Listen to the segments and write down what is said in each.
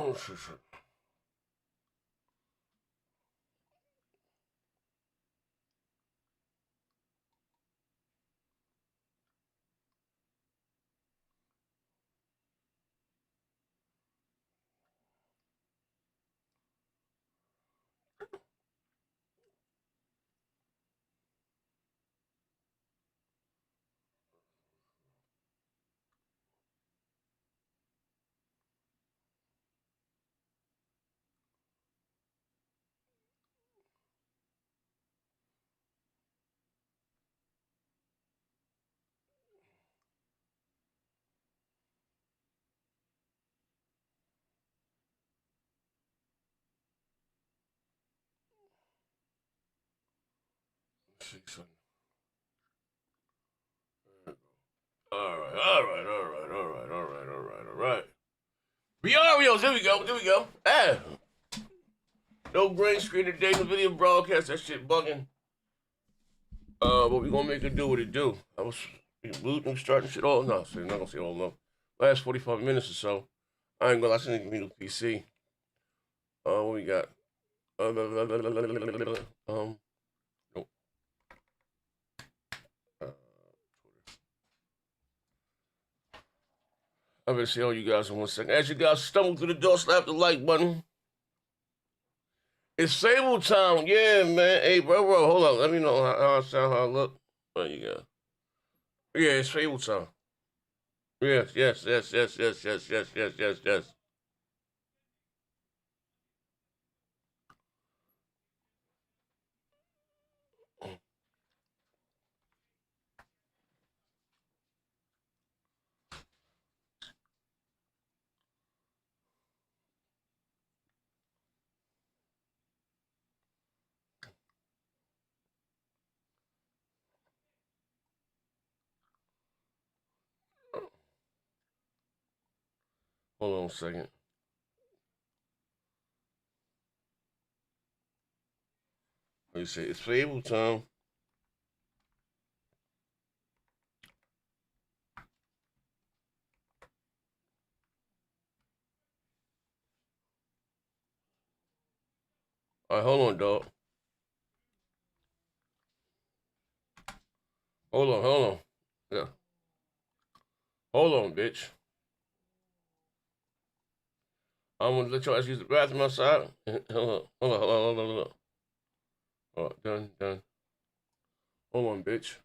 Oh, shit. All right. Riarios, there we go. Ah, no green screen today, no video broadcast, that shit bugging. But we gonna make it do what it do. I was looting, starting shit all. No, so I'm not gonna say all no. Last 45 minutes or so. I ain't gonna lie, I need a new PC. What we got? Nope. I'm gonna see all you guys in 1 second. As you guys stumble through the door, slap the like button. It's Fable time, yeah, man. Hey, bro, hold on. Let me know how I sound, how I look. There you go. Yeah, it's Fable time. Yes. Hold on a second. What you say? It's Fable time. All right, hold on, dog. Hold on. Yeah. Hold on, bitch. I'm gonna let y'all use the bathroom outside. Hold on. All right, done. Hold on, bitch.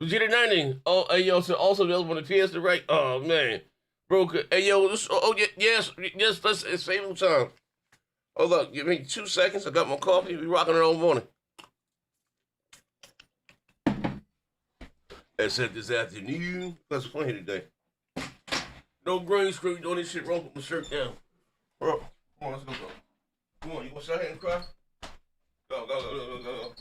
Vegeta 90. Oh, hey, yo, so also available on the PS Direct. Oh, man. Broke it. Hey, yo, this, yes, it's Fable time. Hold up, give me 2 seconds. I got my coffee. We rocking it all morning. I said this afternoon. That's funny today. No green screen doing this shit wrong. Put my shirt down. Bro, come on, let's go. Come on, you gonna sit here and cry? Go. Go. Move it up.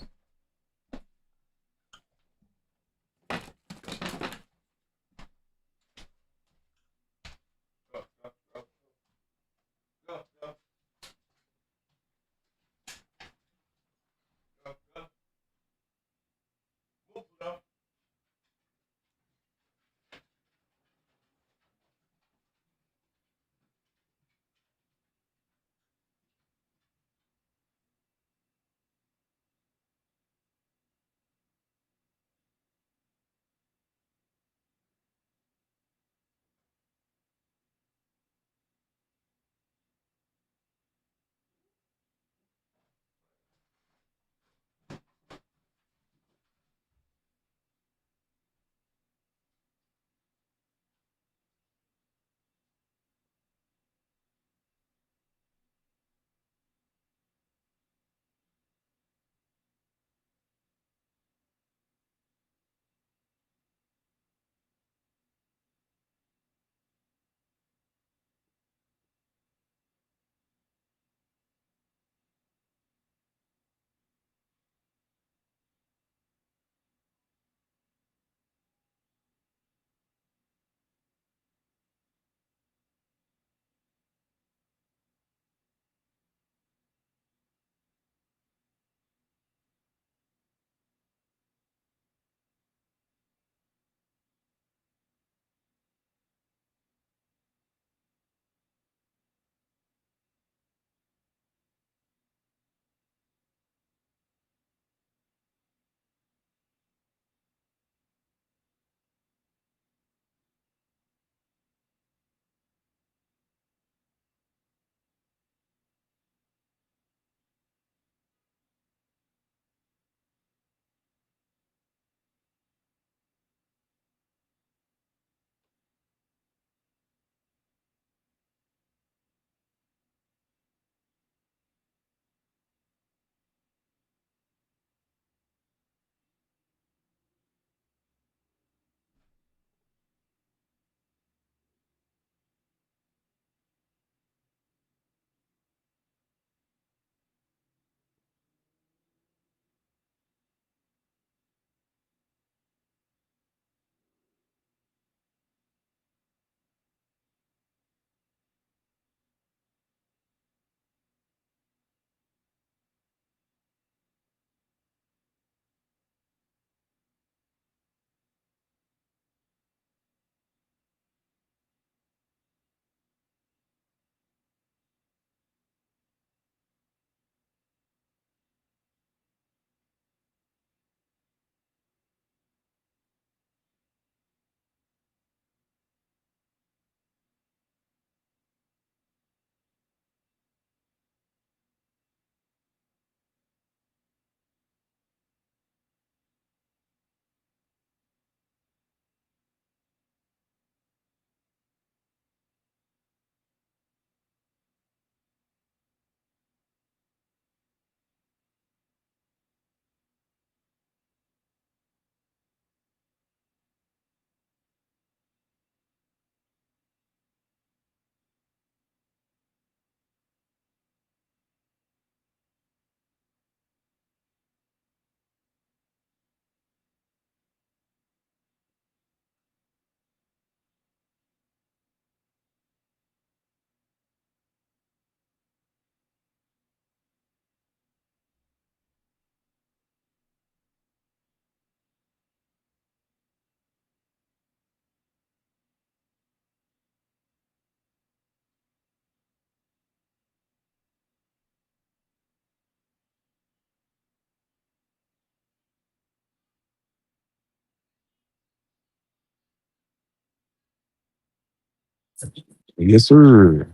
Yes, sir.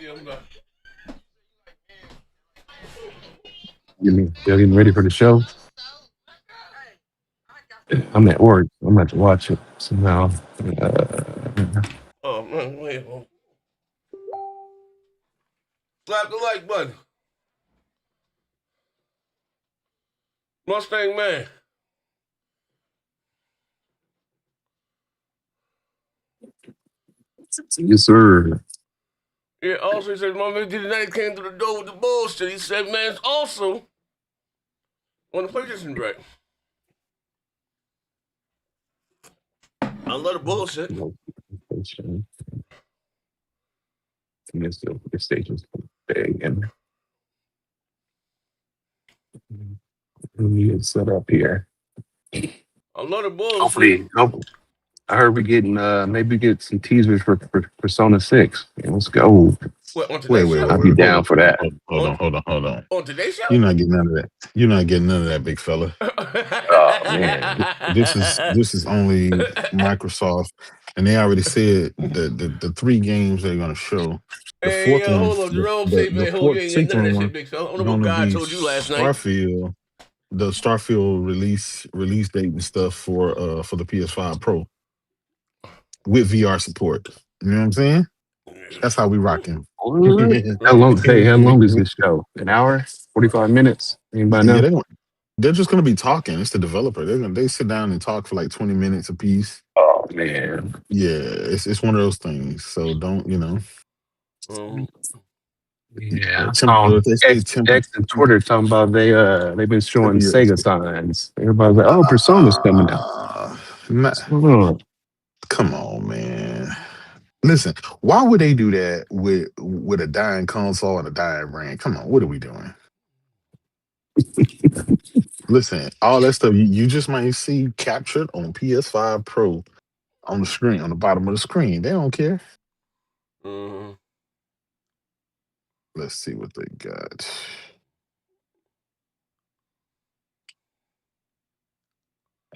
Yeah, I'm done. Y'all getting ready for the show? I'm at work. I'm about to watch it somehow. Oh man, wait. Slap the like button. Mustang man. Yes, sir. Yeah, also he said, my man tonight came through the door with the bullshit. He said, man, it's also on the PlayStation Direct. I love the bullshit. Yes, the station's big and let me get set up here. I love the bullshit. Hopefully, I heard we getting maybe get some teasers for Persona 6. Yeah, let's go. What, on Wait, today's wait, show? wait, I'll be wait. down for that. Hold On, on, hold on, hold on. on today's show? You're not getting none of that. You're not getting none of that, big fella. Oh man. This is only Microsoft, and they already said the three games they're gonna show. The Hey, fourth one, hold on. the Jerome the, said, the man, hold you fourth ain't getting none of sequel that shit, one, big fella. I don't know what gonna God be told you last night. Starfield. The Starfield release date and stuff for the PS5 Pro with VR support. You know what I'm saying? That's how we rocking. What? Yeah, How long is this show? An hour? 45 minutes? Anybody know? they're just gonna be talking. It's the developer. They sit down and talk for like 20 minutes a piece. Oh man. Yeah, it's one of those things. So don't um, Yeah, I saw If they say X and Twitter talking about they've been showing temper your Sega signs. Everybody's like, oh, Persona's coming out. nah, What's going on? come on, man. Listen, why would they do that with a dying console and a dying brand? Come on, what are we doing? Listen, all that stuff you just might see captured on PS5 Pro on the screen, on the bottom of the screen. They don't care. uh, Let's see what they got.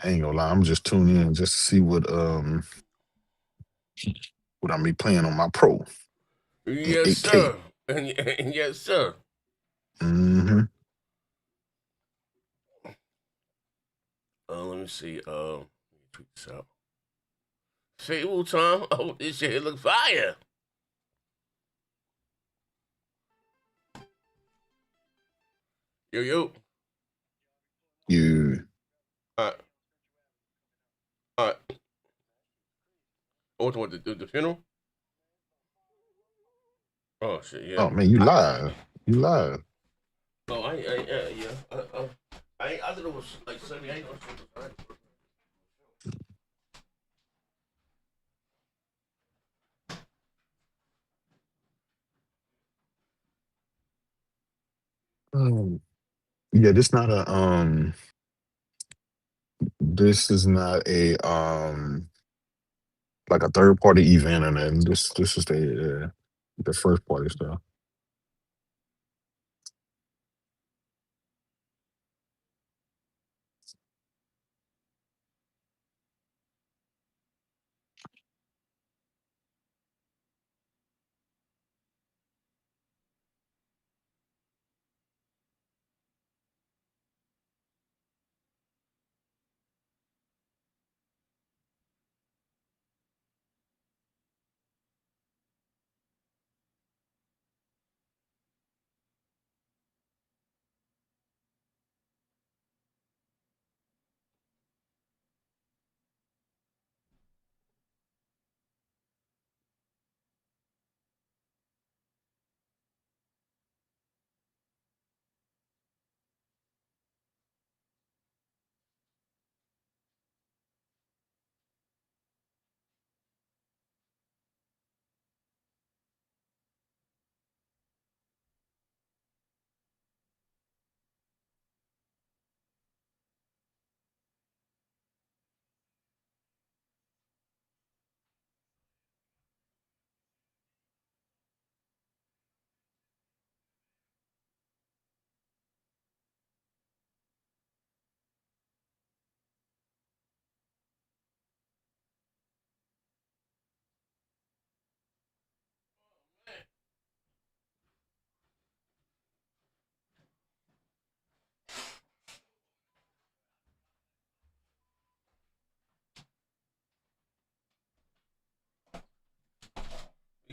I ain't gonna lie, I'm just tuning in just to see what I'm be playing on my Pro in yes, 8K. sir. And yes, sir. Mm-hmm. Let me see. Tweet this out. Fable time. Oh, this shit look fire. Yo, yo. You. All right. All right. Oh, what, the funeral? Oh, shit, yeah. Oh man, you live. You live. Oh, yeah. I thought it was like Sunday. I ain't know shit was right. Um, yeah, this is not a like a third party event, and then this is the first party stuff.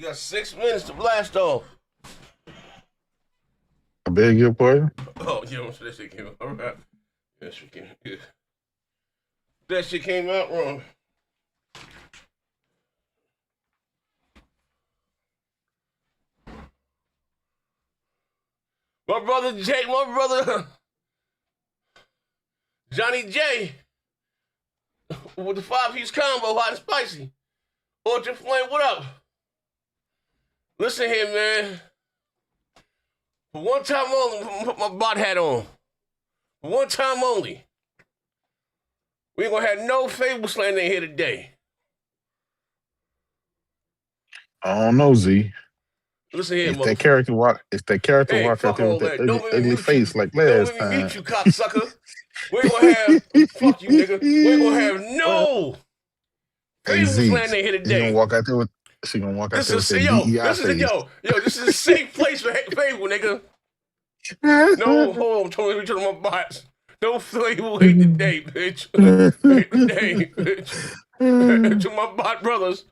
You got 6 minutes to blast off. I beg your pardon. Oh, yeah, that shit came out. All right. That shit came out. Yeah. That shit came out wrong. My brother Johnny J with the 5-piece combo, hot and spicy. Ultra Flame, what up? Listen here, man. For one time only, I'm gonna put my bot hat on. For one time only. We ain't gonna have no Fable slander in here today. I don't know, Z. Listen here, if that character walk out there with that ugly face like last time. Don't let me mute you, time. cocksucker. We ain't gonna have, fuck you, nigga. We ain't gonna have no Fable slander in here today. She gonna walk out there with that DEI face. This is a safe place for Fable, nigga. No, hold on, Tony, let me turn on my bots. No Fable hate today, bitch. Hate today, bitch. To my bot brothers.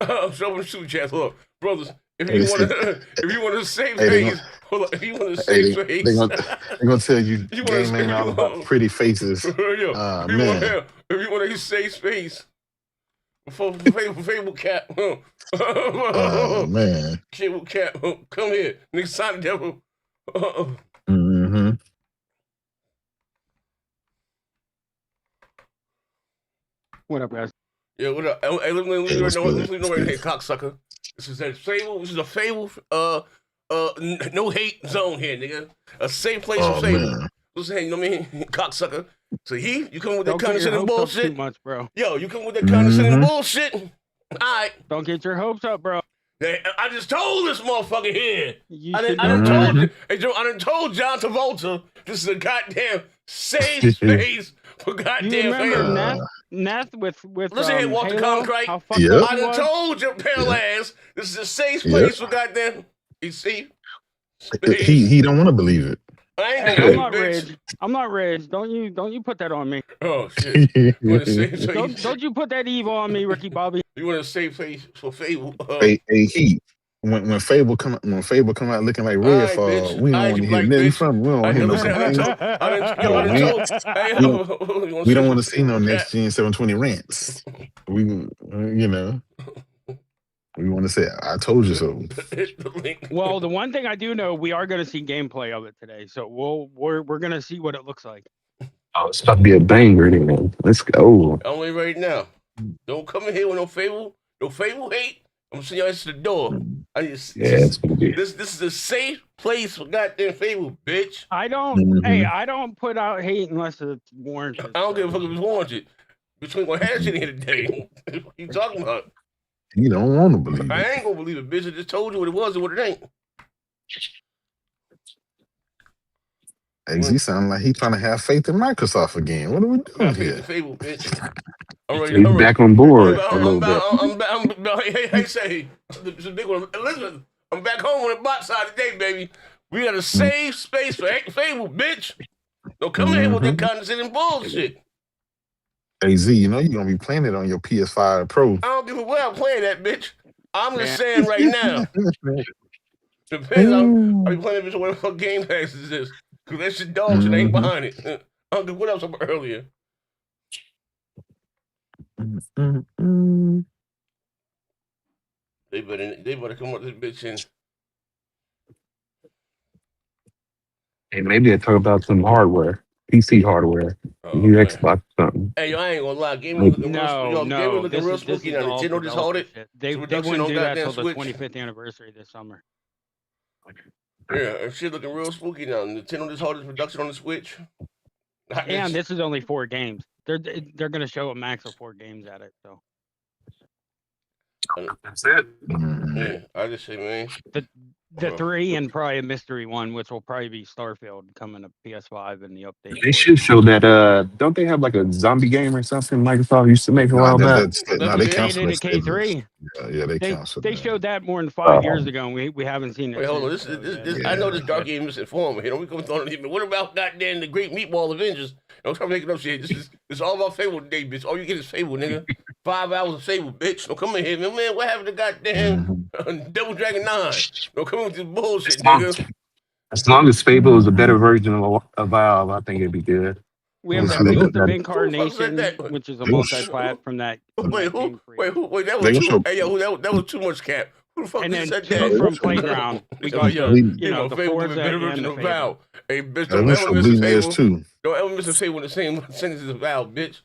I'm showing shoot chats. Look, brothers, if you want to save face, hold on. If you want to save face, they're gonna tell you game ain't all about pretty faces. Man. If you want to save space for Fable Cat, oh man, Fable Cat, come here, nigga, sign the devil. What up, guys? Yeah, what up? Hey, let me know right here, cocksucker. This is a Fable. This is a Fable. No hate zone here, nigga. A safe place for Fable. Man. Listen, hey, you know what I mean, cocksucker. So you come with that Don't condescending bullshit. Too much, bro. Yo, you come with that condescending bullshit. All right. Don't get your hopes up, bro. I just told this motherfucker here. I done told John Travolta this is a goddamn safe space for goddamn Fable. Neth with listen here, Walter Concrete. Yep. I done told your pale ass this is a safe place for goddamn. You see, he don't want to believe it. I'm not rich. I'm not rich. Don't you put that on me? Oh shit! Don't you put that evil on me, Ricky Bobby? You want to save face for Fable? When Fable come out looking like Redfall, we don't want to hear nothing from him. We don't want to hear we don't want to see no next gen 720 rants. We want to say, I told you so. Well, the one thing I do know, we are going to see gameplay of it today, so we're going to see what it looks like. Oh, it's about to be a banger, man. Let's go. Only right now. Don't come in here with no Fable hate. I'm gonna send you to the door. It's gonna be. This is a safe place for goddamn Fable, bitch. I don't. Hey, I don't put out hate unless it's warranted. I don't give a fuck if it's warranted. Between gonna have shit in here today. What you talking about? You don't want to believe it. I ain't gonna believe it, bitch. I just told you what it was and what it ain't. XZ sound like he trying to have faith in Microsoft again. What are we doing here? Fable, bitch. He's back on board a little bit. Hey, say, it's a big one. Elizabeth, I'm back home on the bot side today, baby. We got a safe space for Fable, bitch. Don't come in here with that condescending bullshit. Hey, Z, you know you're going to be playing it on your PS5 Pro. I don't give a where I'm playing that, bitch. I'm just saying right now. Depends. I'll be playing this whatever fuck Game Pass is this. Because that shit dog shit ain't behind it. I don't give what else about earlier. They better come up with this bitch in. Hey, maybe they talk about some hardware, PC hardware, new Xbox or something. Hey, yo, I ain't gonna lie. Gaming looking real spooky now. Nintendo just hold it. They wouldn't do that until the 25th anniversary this summer. Yeah, shit looking real spooky now. Nintendo just hold its production on the Switch. And this is only 4 games. They're gonna show a max of 4 games at it. So that's it. Yeah, I just say, man. The 3 and probably a mystery one, which will probably be Starfield coming to PS5 in the update. They should show that. Don't they have like a zombie game or something Microsoft used to make a while back? They They canceled did a K3. Yeah, they canceled. They showed that more than 5 years ago, and we haven't seen it. Wait, hold on. since, This I know this dark game misinformed me. Don't we come on him? What about goddamn the Great Meatball Avengers? Don't try making up shit. This is all about Fable today, bitch. All you get is Fable, nigga. 5 hours of Fable, bitch. Don't come in here, man. What happened to goddamn Double Dragon 9? Don't come in with this bullshit, nigga. As long as Fable is a better version of Valve, I think it'd be good. We have that Field of Incarnation, which is a multi-plat from that. Wait, who? Wait, that was too. Hey, yo, that was too much cap. Who the fuck and then said 2 that? from Playground. We got the Forza and the Fable. Hey, bitch, don't ever miss a Fable. Don't ever miss a Fable in the same sentence as Valve, bitch.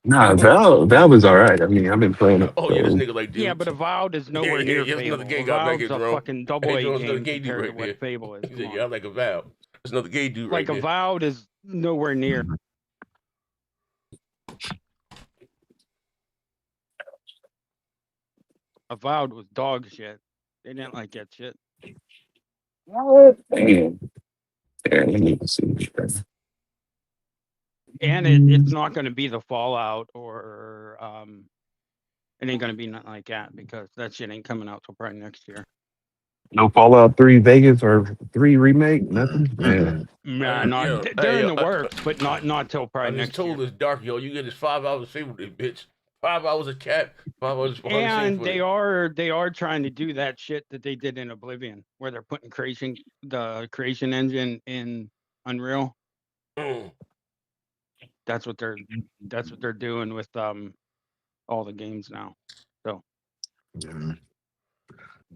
Nah, Valve is all right. I mean, I've been playing it. Oh yeah, this nigga like dude. Yeah, but Avowed is nowhere near Fable. Another gay guy back here, Avowed's a fucking double A game compared to what Fable is. Yeah, I like Avowed. There's another gay dude right there. Like Avowed is nowhere near. Avowed was dog shit. They didn't like that shit. Damn. Yeah, I need to see this. And it's not going to be the Fallout or it ain't going to be nothing like that because that shit ain't coming out till probably next year. No Fallout 3 Vegas or 3 remake, nothing. Nah, they're in the works, but not till probably next year. I just told this dark yo, you get this 5 hours of Fable, bitch. 5 hours of cat, 5 hours. And they are trying to do that shit that they did in Oblivion, where they're putting the creation engine in Unreal. That's what they're doing with all the games now. So.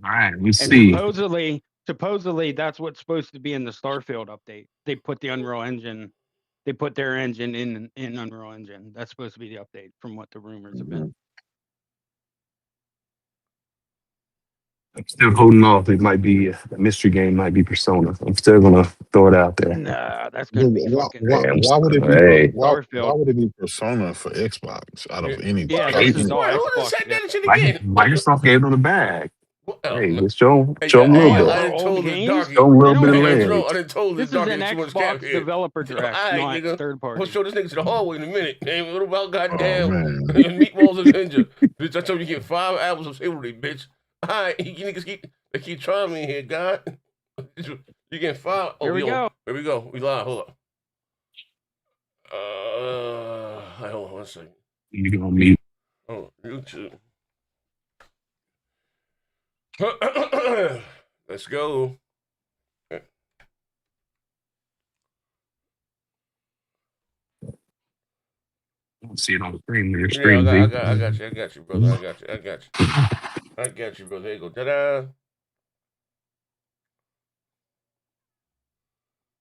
All right, we see. Supposedly that's what's supposed to be in the Starfield update. They put the Unreal Engine. They put their engine in Unreal Engine. That's supposed to be the update from what the rumors have been. I'm still holding off. It might be a mystery game, might be Persona. I'm still gonna throw it out there. Nah, that's gonna be fucking. Why would it be? Why would it be Persona for Xbox out of any? Yeah, this is all Xbox. Microsoft gave them the bag. Hey, just show them a little bit. I didn't told this dark. Show them a little bit of land. I didn't told this dark. This is an Xbox developer direct, not third party. I'll show this nigga to the hallway in a minute. Man, what about goddamn Meatballs Avenger? Bitch, I told you get 5 hours of Fable, bitch. All right, you niggas keep trying me here, God. You getting 5? Oh, here we go. Here we go. We live. Hold up. Hold on 1 second. You gonna meet? Oh, YouTube. Let's go. See it on the screen. Your Yeah, screen. I got you, brother. I got you, brother. There you go. Ta-da.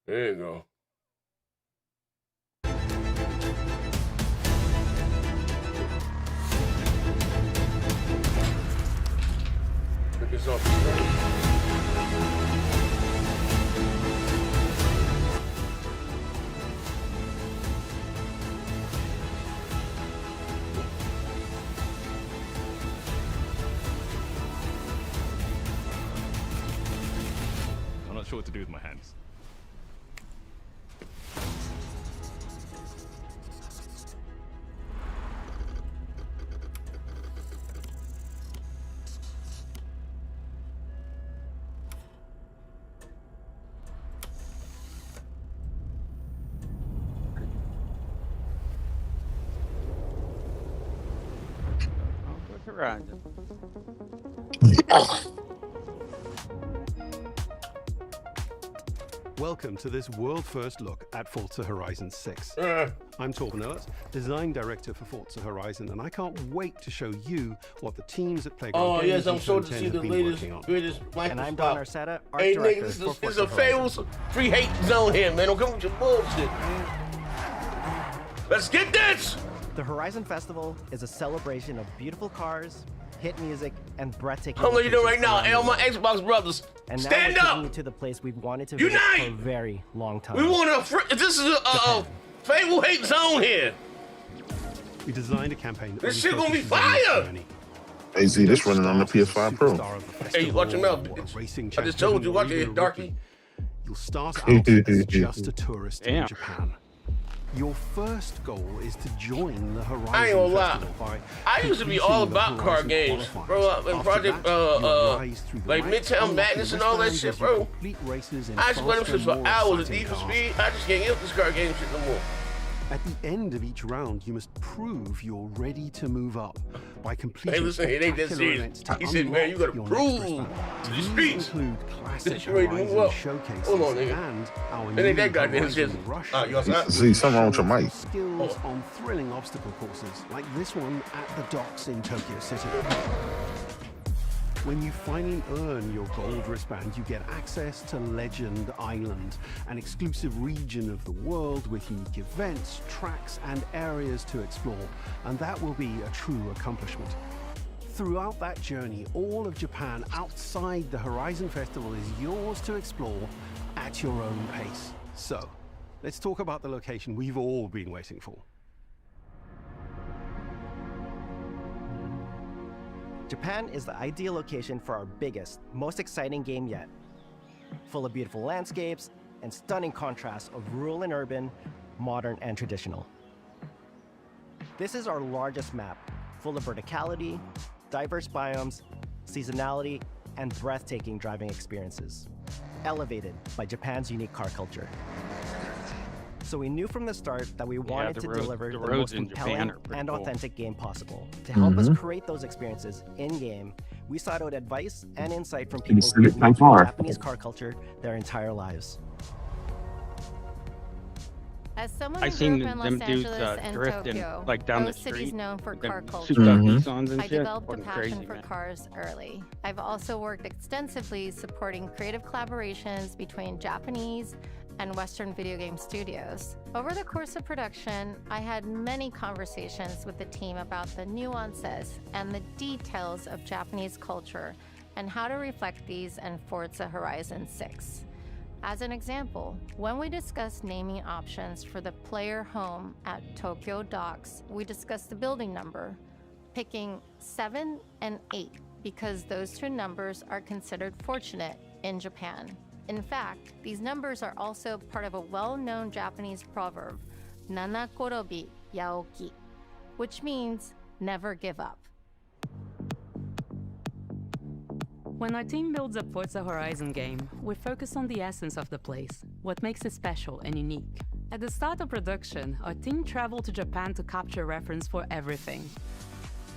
There you go. Put this off the screen. I'm not sure what to do with my hands. Horizon. Welcome to this world-first look at Forza Horizon 6. I'm Torben Ehlers, Design Director for Forza Horizon, and I can't wait to show you what the teams at Playground Games I'm sure to see the latest Microsoft. And I'm Don Arcetta, art hey, director niggas, for this is Forza a Fable free hate zone here, man. Don't come with your bullshit, man. Let's get this! The Horizon Festival is a celebration of beautiful cars, hit music, and breathtaking. I'm letting you know right now, all my Xbox brothers, and stand now we're up! taking you to the place we've wanted to visit for a very long time. We want to. This is a Fable hate zone here. We designed a campaign. This shit gonna be fire! AZ, this running on the PS5 Pro. Hey, you watch him out, bitch. I just told you, watch it, darky. You'll start out as just a tourist in Damn. Japan. Your first goal is to join the Horizon I ain't gonna lie. Festival by I used to be all about car games, bro. In Project, like Midtown Madness and all that shit, bro. I used to play them shit for hours at Need for Speed. I just can't get this car game shit no more. At the end of each round, you must prove you're ready to move up by completing Hey, listen, it ain't that spectacular serious. events to He said, man, you gotta unlock your prove next to respect. the These streets include classic that you ready to move Horizon up. showcases Hold on, nigga. and our It ain't new that goddamn Horizon shit. Rush Ah, you outside? Z, something wrong with your mic. skills on thrilling obstacle courses like this one at the docks in Tokyo City. When you finally earn your gold wristband, you get access to Legend Island, an exclusive region of the world with unique events, tracks, and areas to explore, and that will be a true accomplishment. Throughout that journey, all of Japan outside the Horizon Festival is yours to explore at your own pace. So, let's talk about the location we've all been waiting for. Japan is the ideal location for our biggest, most exciting game yet. Full of beautiful landscapes and stunning contrasts of rural and urban, modern and traditional. This is our largest map, full of verticality, diverse biomes, seasonality, and breathtaking driving experiences, elevated by Japan's unique car culture. So we knew from the start that we wanted to deliver the most compelling and authentic game possible. To help us create those experiences in-game, we sought out advice and insight from people who have lived through Japanese car culture their entire lives. As someone I who seen grew up in them Los dudes Angeles and drifting Tokyo, like down the both cities street. known for with them car culture, souped up Nissans and I shit. developed a Fucking passion crazy, for man. cars early. I've also worked extensively supporting creative collaborations between Japanese and Western video game studios. Over the course of production, I had many conversations with the team about the nuances and the details of Japanese culture and how to reflect these in Forza Horizon 6. As an example, when we discussed naming options for the player home at Tokyo Docks, we discussed the building number, picking 7 and 8 because those two numbers are considered fortunate in Japan. In fact, these numbers are also part of a well-known Japanese proverb, Nana Korobi Yaoki, which means never give up. When our team builds a Forza Horizon game, we focus on the essence of the place, what makes it special and unique. At the start of production, our team traveled to Japan to capture reference for everything.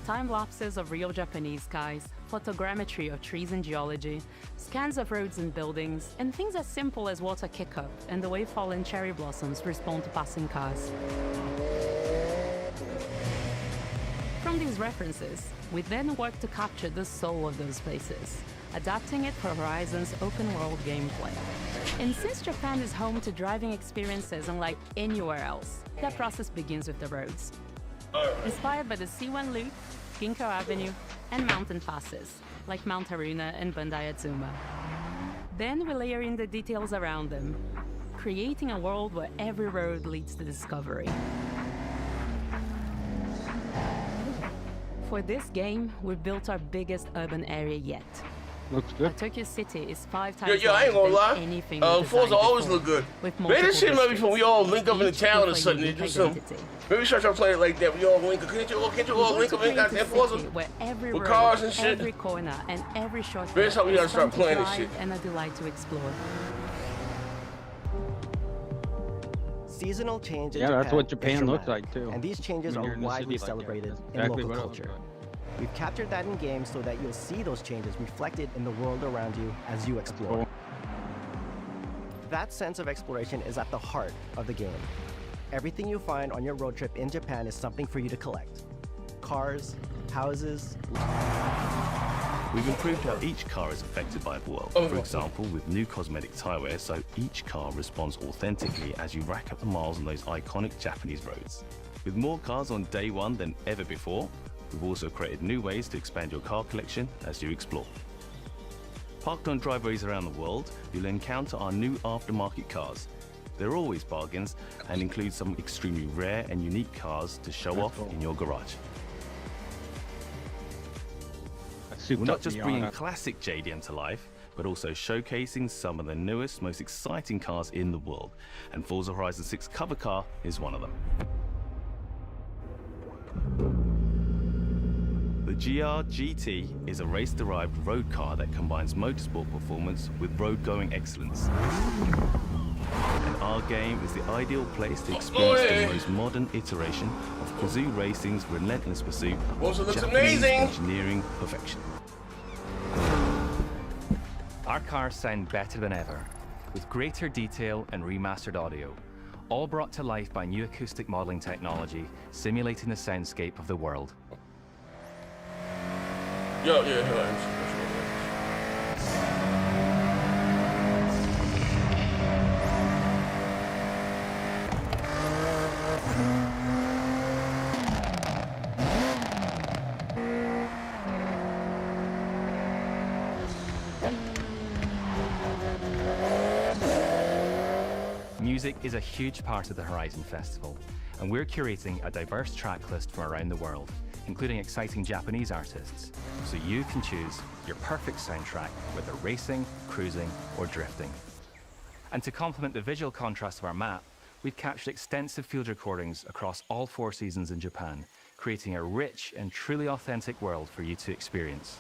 Time lapses of real Japanese skies, photogrammetry of trees and geology, scans of roads and buildings, and things as simple as water kick-up and the way fallen cherry blossoms respond to passing cars. From these references, we then work to capture the soul of those places, adapting it for Horizon's open-world gameplay. And since Japan is home to driving experiences unlike anywhere else, that process begins with the roads. Inspired by the C1 Loop, Ginkgo Avenue, and mountain passes, like Mount Haruna and Bandai Atsuma. Then we layer in the details around them, creating a world where every road leads to discovery. For this game, we've built our biggest urban area yet. Looks Our good. Tokyo City is 5 times Yo, I ain't gonna larger than lie. anything we've designed Forza always before, look good. with Man, this multiple shit might be fun. We all link up in the districts, town or each with a something and unique do some. identity. Maybe start trying to play it like that. We all link up. Can't you all We link want up to in goddamn create a Forza? city where every With road, cars and shit. every corner, and every shortcut Man, that's how we gotta is start fun to playing this drive shit. and a delight to explore. Seasonal change in Yeah, Japan that's what is Japan looks dramatic, like too. and these changes When are you're in a widely city like that, celebrated that's in exactly local what it looks culture. like. We've captured that in game so that you'll see those changes reflected in the world around you as you explore. Cool. That sense of exploration is at the heart of the game. Everything you find on your road trip in Japan is something for you to collect. Cars, houses, We've improved how each car is affected by the world. For example, with new cosmetic tyre wear, so each car responds authentically as you rack up the miles on those iconic Japanese roads. With more cars on day one than ever before, we've also created new ways to expand your car collection as you explore. Parked on driveways around the world, you'll encounter our new aftermarket cars. They're always bargains and include some extremely rare and unique cars to show off in your garage. We're not just bringing classic JDM to life, but also showcasing some of the newest, most exciting cars in the world. And Forza Horizon 6 cover car is one of them. The GR GT is a race-derived road car that combines motorsport performance with road-going excellence. And our game is the ideal place to experience the most modern iteration of Kazoo Racing's relentless pursuit of Japanese engineering perfection. Our cars sound better than ever, with greater detail and remastered audio, all brought to life by new acoustic modeling technology, simulating the soundscape of the world. Music is a huge part of the Horizon Festival, and we're curating a diverse track list from around the world, including exciting Japanese artists, so you can choose your perfect soundtrack, whether racing, cruising, or drifting. And to complement the visual contrast of our map, we've captured extensive field recordings across all 4 seasons in Japan, creating a rich and truly authentic world for you to experience.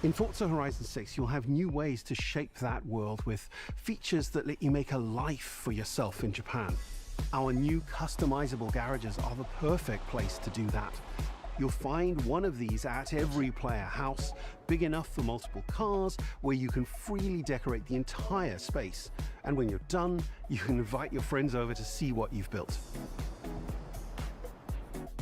In Forza Horizon 6, you'll have new ways to shape that world with features that let you make a life for yourself in Japan. Our new customizable garages are the perfect place to do that. You'll find one of these at every player house, big enough for multiple cars, where you can freely decorate the entire space. And when you're done, you can invite your friends over to see what you've built.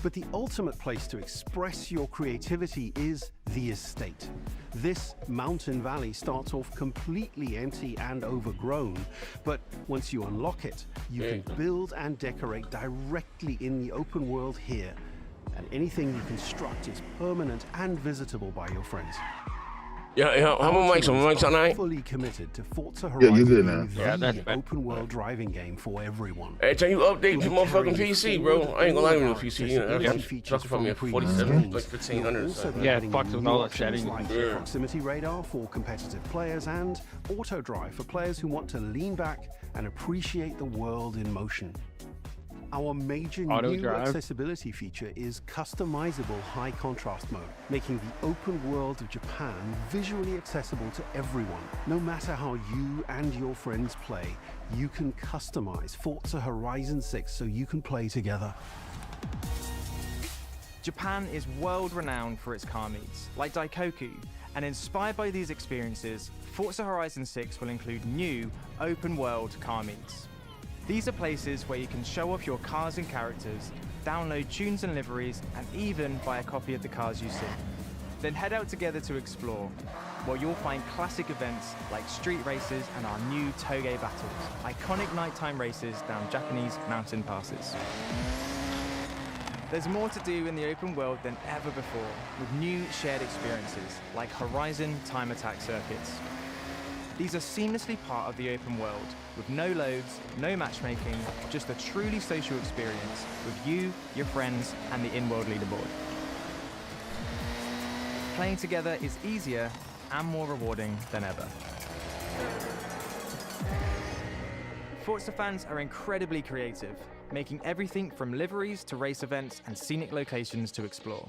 But the ultimate place to express your creativity is the estate. This mountain valley starts off completely empty and overgrown, but once you unlock it, you can build and decorate directly in the open world here. And anything you construct is permanent and visitable by your friends. Yeah, how many mics? My mics on nine? Fully committed to Forza Horizon. you're good now. Yeah, that's open world driving game for everyone. Every time you update your motherfucking PC, bro, I ain't gonna lie to you on PC. You know, that's talking from me at 47, like 1500. Yeah, it fucks with all that settings. Like proximity radar for competitive players and auto drive for players who want to lean back and appreciate the world in motion. Our major new accessibility feature is customizable high contrast mode, making the open world of Japan visually accessible to everyone. No matter how you and your friends play, you can customize Forza Horizon 6 so you can play together. Japan is world-renowned for its car meets, like Daikoku, and inspired by these experiences, Forza Horizon 6 will include new open-world car meets. These are places where you can show off your cars and characters, download tunes and liveries, and even buy a copy of the cars you see. Then head out together to explore, where you'll find classic events like street races and our new Toge battles, iconic nighttime races down Japanese mountain passes. There's more to do in the open world than ever before, with new shared experiences like Horizon time attack circuits. These are seamlessly part of the open world, with no loads, no matchmaking, just a truly social experience with you, your friends, and the in-world leaderboard. Playing together is easier and more rewarding than ever. Forza fans are incredibly creative, making everything from liveries to race events and scenic locations to explore.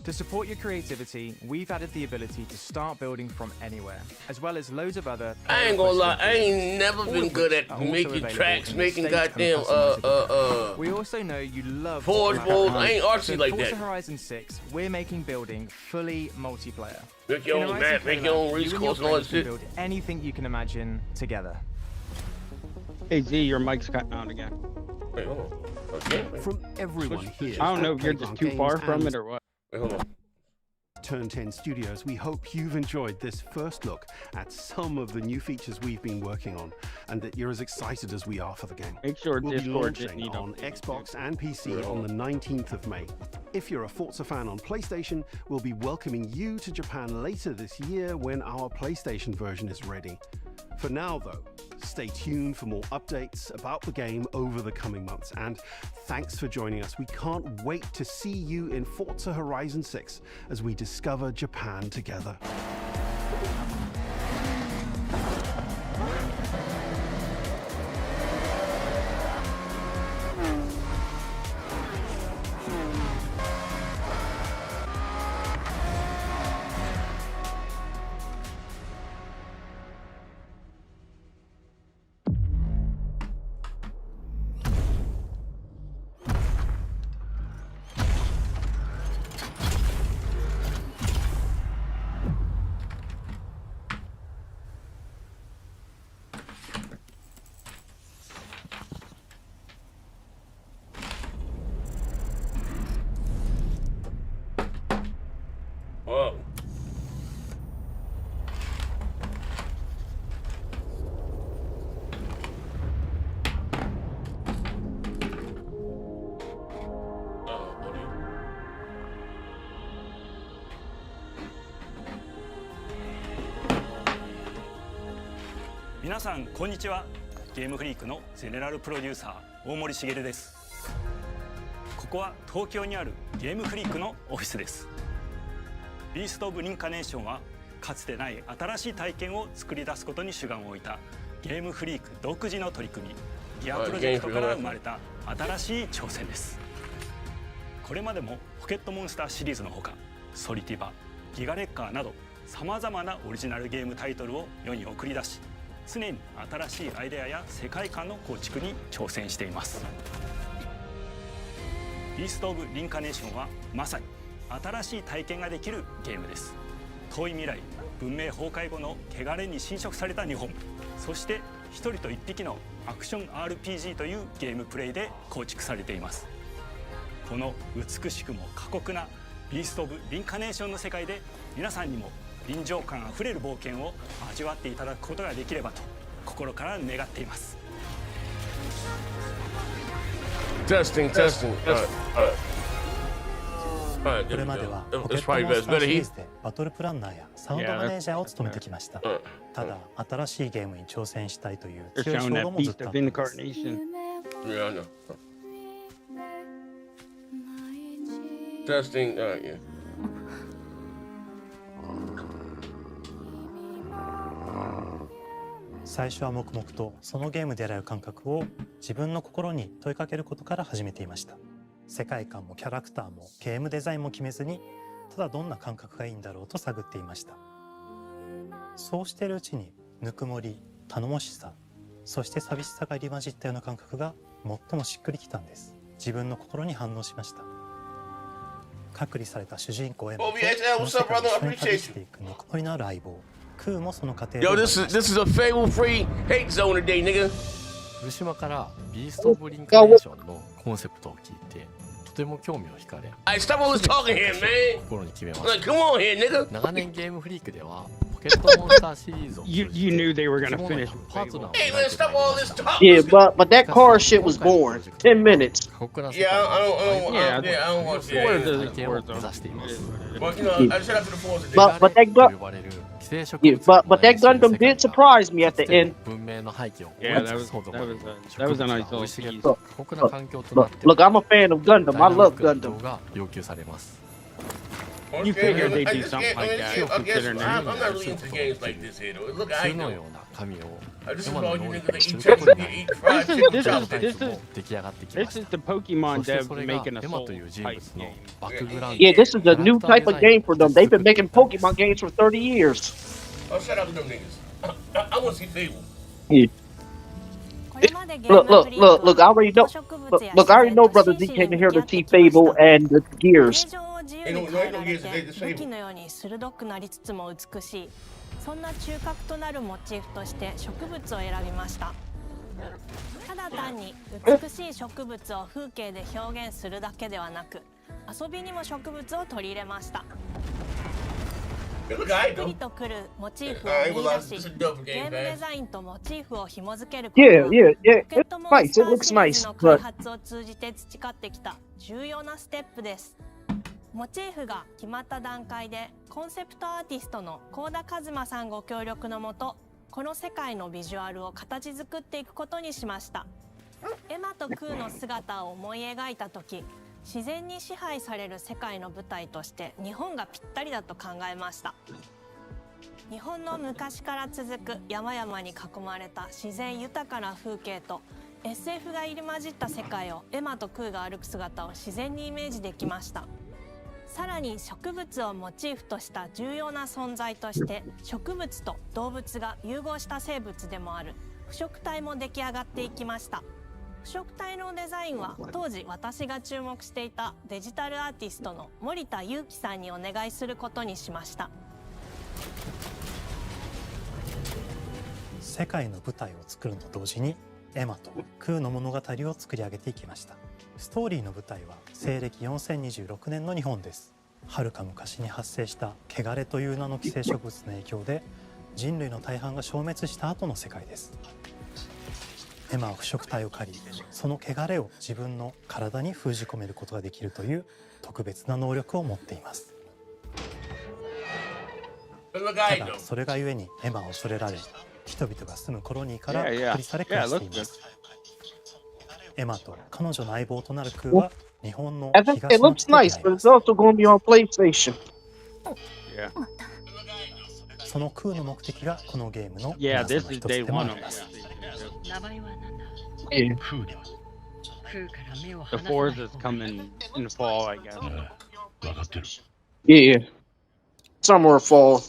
To support your creativity, we've added the ability to start building from anywhere, as well as loads of other... I ain't gonna lie, I ain't never been good at making tracks, making goddamn, We also know you love... Forge Bulls, I ain't artsy like that. Forza Horizon 6, we're making building fully multiplayer. Make your own map, make your own race course and all that shit. Build anything you can imagine together. Hey Z, your mic's cutting out again. Wait, hold on. Okay. From everyone here. I don't know if you're just too far from it or what. Wait, hold on. Turn 10 Studios, we hope you've enjoyed this first look at some of the new features we've been working on, and that you're as excited as we are for the game. Make sure we'll be Discord launching on Xbox and PC on the 19th of May. If you're a Forza fan on PlayStation, we'll be welcoming you to Japan later this year when our PlayStation version is ready. For now, though, stay tuned for more updates about the game over the coming months. And thanks for joining us. We can't wait to see you in Forza Horizon 6 as we discover Japan together. Whoa. Audio. 皆さんこんにちは。ゲームフリークのゼネラルプロデューサー大森茂です。ここは東京にあるゲームフリークのオフィスです。ビースト・オブ・リンカネーションはかつてない新しい体験を作り出すことに主眼を置いたゲームフリーク独自の取り組みギアプロジェクトから生まれた新しい挑戦です。これまでもポケットモンスターシリーズのほかソリティバ、ギガレッカーなどさまざまなオリジナルゲームタイトルを世に送り出し常に新しいアイデアや世界観の構築に挑戦しています。ビースト・オブ・リンカネーションはまさに新しい体験ができるゲームです。遠い未来、文明崩壊後の汚れに侵食された日本、そして一人と一匹のアクション RPG というゲームプレイで構築されています。この美しくも過酷なビースト・オブ・リンカネーションの世界で皆さんにも臨場感あふれる冒険を味わっていただくことができればと心から願っています。Testing. これまではポケットモンスターシリーズでバトルプランナーやサウンドマネージャーを務めてきました。ただ新しいゲームに挑戦したいという強い衝動もずっとあったんです。 Yeah, I know. Testing. Yeah. 最初は黙々とそのゲームで得られる感覚を自分の心に問いかけることから始めていました。世界観もキャラクターもゲームデザインも決めずにただどんな感覚がいいんだろうと探っていました。そうしているうちにぬくもり、頼もしさ、そして寂しさが入り混じったような感覚が最もしっくりきたんです。自分の心に反応しました。隔離された主人公への世界を一緒に旅していくぬくもりのある相棒、クーもその過程で Yo, this is a Fable free hate zone today, nigga. 古島からビースト・オブ・リンカネーションのコンセプトを聞いてとても興味を惹かれ Stop all this talking here, man. 心に決めま Like, した。 come on here, nigga. 長年ゲームフリークではポケットモンスターシリーズを You knew they were gonna finish. パートナーを Hey, man, stop all this talking. Yeah, but that car shit was boring. 10 minutes. 過酷な世 Yeah, 界 I don't want to. Yeah, 体験を目指しています。 But you know, I shout out to the Forza. But that と gun, 呼ばれる寄生植 yeah, 物 but that Gundam did surprise me at the end. 文明の廃棄を Yeah, that was a nice 生 little い茂っ piece. た過酷な環境となって Look, I'm a fan of Gundam. I love ダイナミックな移 Gundam. 動が要求されます。 You figured they'd do I something like that, considering I'm they're not really into games like this here, though. Look, I 普通の know. ような紙を This is 今 all の you 能 niggas 力 that にす eat る chicken, ことにな eat り fried chicken This is- chopsticks. this is- も出来上がってきま This し is た。 the Pokemon そして dev それが making a エマ soul という人 type 物の game. バックグラウンド Yeah, this is a new type of game for them. They've been making Pokemon games for 30 years. Oh, shout out to them niggas. I want to see Fable. Look, I already know. Look, I already know Brother Z came in here to see Fable and the Gears. ain't no gears today, this 武器 Fable. のように鋭くなりつつも美しい、そんな中核となるモチーフとして植物を選びました。ただ単に美しい植物を風景で表現するだけではなく、遊びにも植物を取り入れました。しっくりとくるモチーフを見出し、ゲームデザインとモチーフを紐付けることは Yeah. ポケットモン Nice. ス It ター looks シリーズ nice, の開 but 発を通じて培ってきた重要なステップです。モチーフが決まった段階でコンセプトアーティストの幸田一馬さんご協力のもとこの世界のビジュアルを形作っていくことにしました。エマとクーの姿を思い描いた時、自然に支配される世界の舞台として日本がぴったりだと考えました。日本の昔から続く山々に囲まれた自然豊かな風景と SF が入り混じった世界をエマとクーが歩く姿を自然にイメージできました。さらに植物をモチーフとした重要な存在として植物と動物が融合した生物でもある腐植体も出来上がっていきました。腐植体のデザインは当時私が注目していたデジタルアーティストの森田裕樹さんにお願いすることにしました。世界の舞台を作ると同時にエマとクーの物語を作り上げていきました。ストーリーの舞台は西暦4026年の日本です。はるか昔に発生した汚れという名の寄生植物の影響で人類の大半が消滅した後の世界です。エマは腐植体を借り、その汚れを自分の体に封じ込めることができるという特別な能力を持っています。ただそれがゆえにエマは恐れられ、人々が住むコロニーから隔離され暮らしています。エマと彼女の相棒となるクーは日本の It 東の looks nice, but it's also going to be on PlayStation. そのクーの目的がこのゲームの Yeah, 謎 this の is 一つ day でもあ one り of ます。 Yeah. The Forza is coming in the fall, I guess. Yeah. Summer or fall.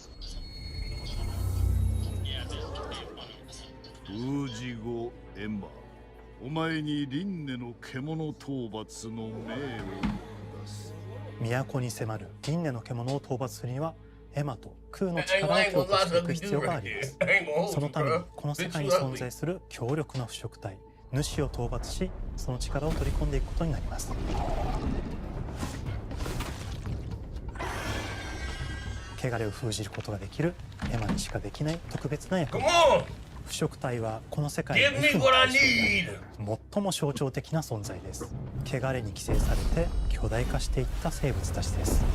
封じ後エマ、お前に輪廻の獣討伐の命を下す。都に迫る輪廻の獣を討伐するにはエマとクーの力を強化していく必要があります。そのためにこの世界に存在する強力な腐植体主を討伐し、その力を取り込んでいくことになります。汚れを封じることができるエマにしかできない特別な役割。腐植体はこの世界の最も象徴的な存在です。汚れに寄生されて巨大化していった生物たちです。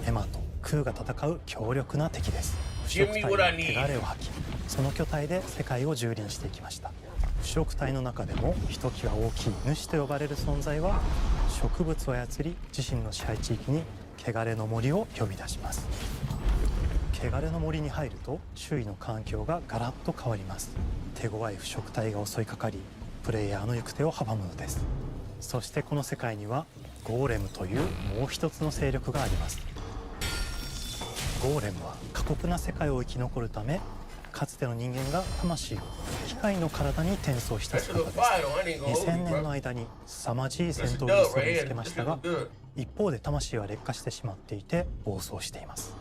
エマとクーが戦う強力な敵です。腐植体は汚れを吐き、その巨体で世界を蹂躙していきました。腐植体の中でもひときわ大きい主と呼ばれる存在は植物を操り自身の支配地域に汚れの森を呼び出します。汚れの森に入ると周囲の環境がガラッと変わります。手強い腐植体が襲いかかり、プレイヤーの行く手を阻むのです。そしてこの世界にはゴーレムというもう一つの勢力があります。ゴーレムは過酷な世界を生き残るため、かつての人間が魂を機械の体に転送した姿です。2000年の間に凄まじい戦闘技術を見つけましたが、一方で魂は劣化してしまっていて暴走しています。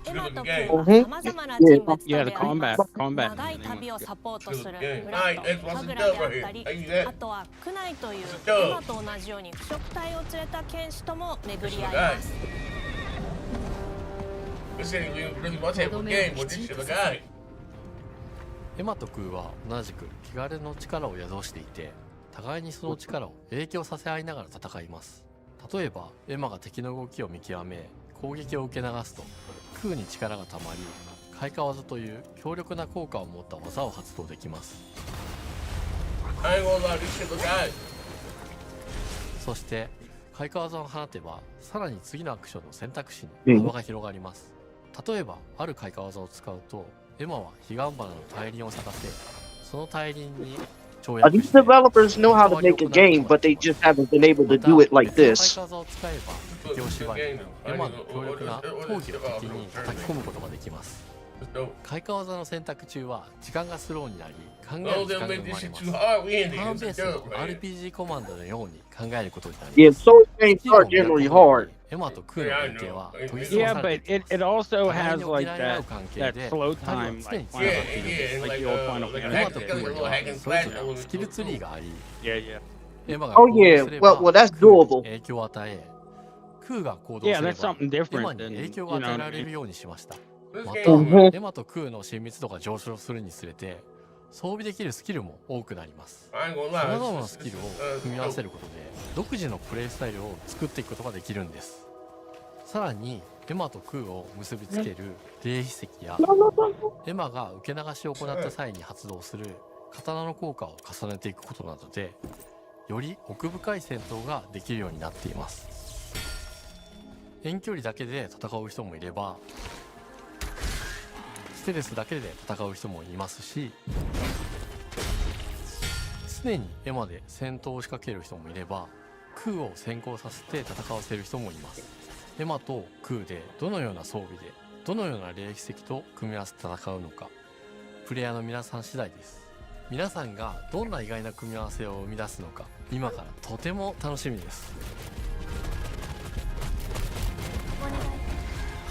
エマとクーはさまざまな人物と出会います。長い旅をサポートするブラッド、神楽であったり、あとはクナイというエマと同じように腐植体を連れた剣士とも巡り合います。エマとクーは同じく汚れの力を宿していて、互いにその力を影響させ合いながら戦います。例えばエマが敵の動きを見極め攻撃を受け流すと、クーに力がたまり開花技という強力な効果を持った技を発動できます。そして開花技を放てばさらに次のアクションの選択肢に幅が広がります。例えばある開花技を使うとエマは彼岸花の大輪を咲かせ、その大輪にThese developers know how to make a game, but they just haven't been able to do it like this. 開花技を使えば敵を縛り、エマの強力な闘技を敵に叩き込むことができます。開花技の選択中は時間がスローになり考える時間が生まれます。ターンベースの RPG コマンドのように考えることになります。 Yeah, so games are generally hard. エマとクーの関係は研ぎ澄 Yeah, まされ but ていて、 it also 互い has に補 like い合う that 関係 that で slow 二人は time 常 like に繋がっているんです。 like the old Final エマ Fantasy. とクーにはそれぞれスキルツリーがあり、 Yeah, yeah. エマが Oh 行動 yeah, すれば well that's クーに doable. 影響を与え、クーが行動 Yeah, すれ that's ば something エ different マに than 影響 you が与 know. えられるようにしました。また、 Mhm. エマとクーの親密度が上昇するにつれて、装備できるスキルも多くなります。 I ain't gonna さ lie. まざまなスキルを組み合わせることで独自のプレイスタイルを作っていくことができるんです。さらにエマと空を結びつける霊秘石やエマが受け流しを行った際に発動する刀の効果を重ねていくことなどでより奥深い戦闘ができるようになっています。遠距離だけで戦う人もいればステルスだけで戦う人もいますし、常にエマで戦闘を仕掛ける人もいれば空を先行させて戦わせる人もいます。エマと空でどのような装備でどのような霊秘石と組み合わせて戦うのか、プレイヤーの皆さん次第です。皆さんがどんな意外な組み合わせを生み出すのか今からとても楽しみです。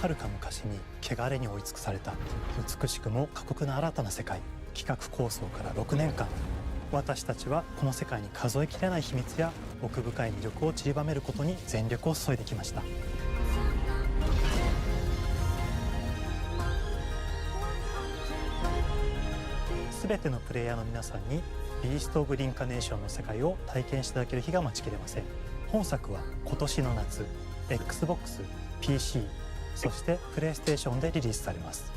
はるか昔に汚れに追い尽くされた美しくも過酷な新たな世界。企画構想から6年間、私たちはこの世界に数えきれない秘密や奥深い魅力を散りばめることに全力を注いできました。全てのプレイヤーの皆さんにビースト・オブ・リンカネーションの世界を体験していただける日が待ちきれません。本作は今年の夏 XBOX、PC、そしてプレイステーションでリリースされます。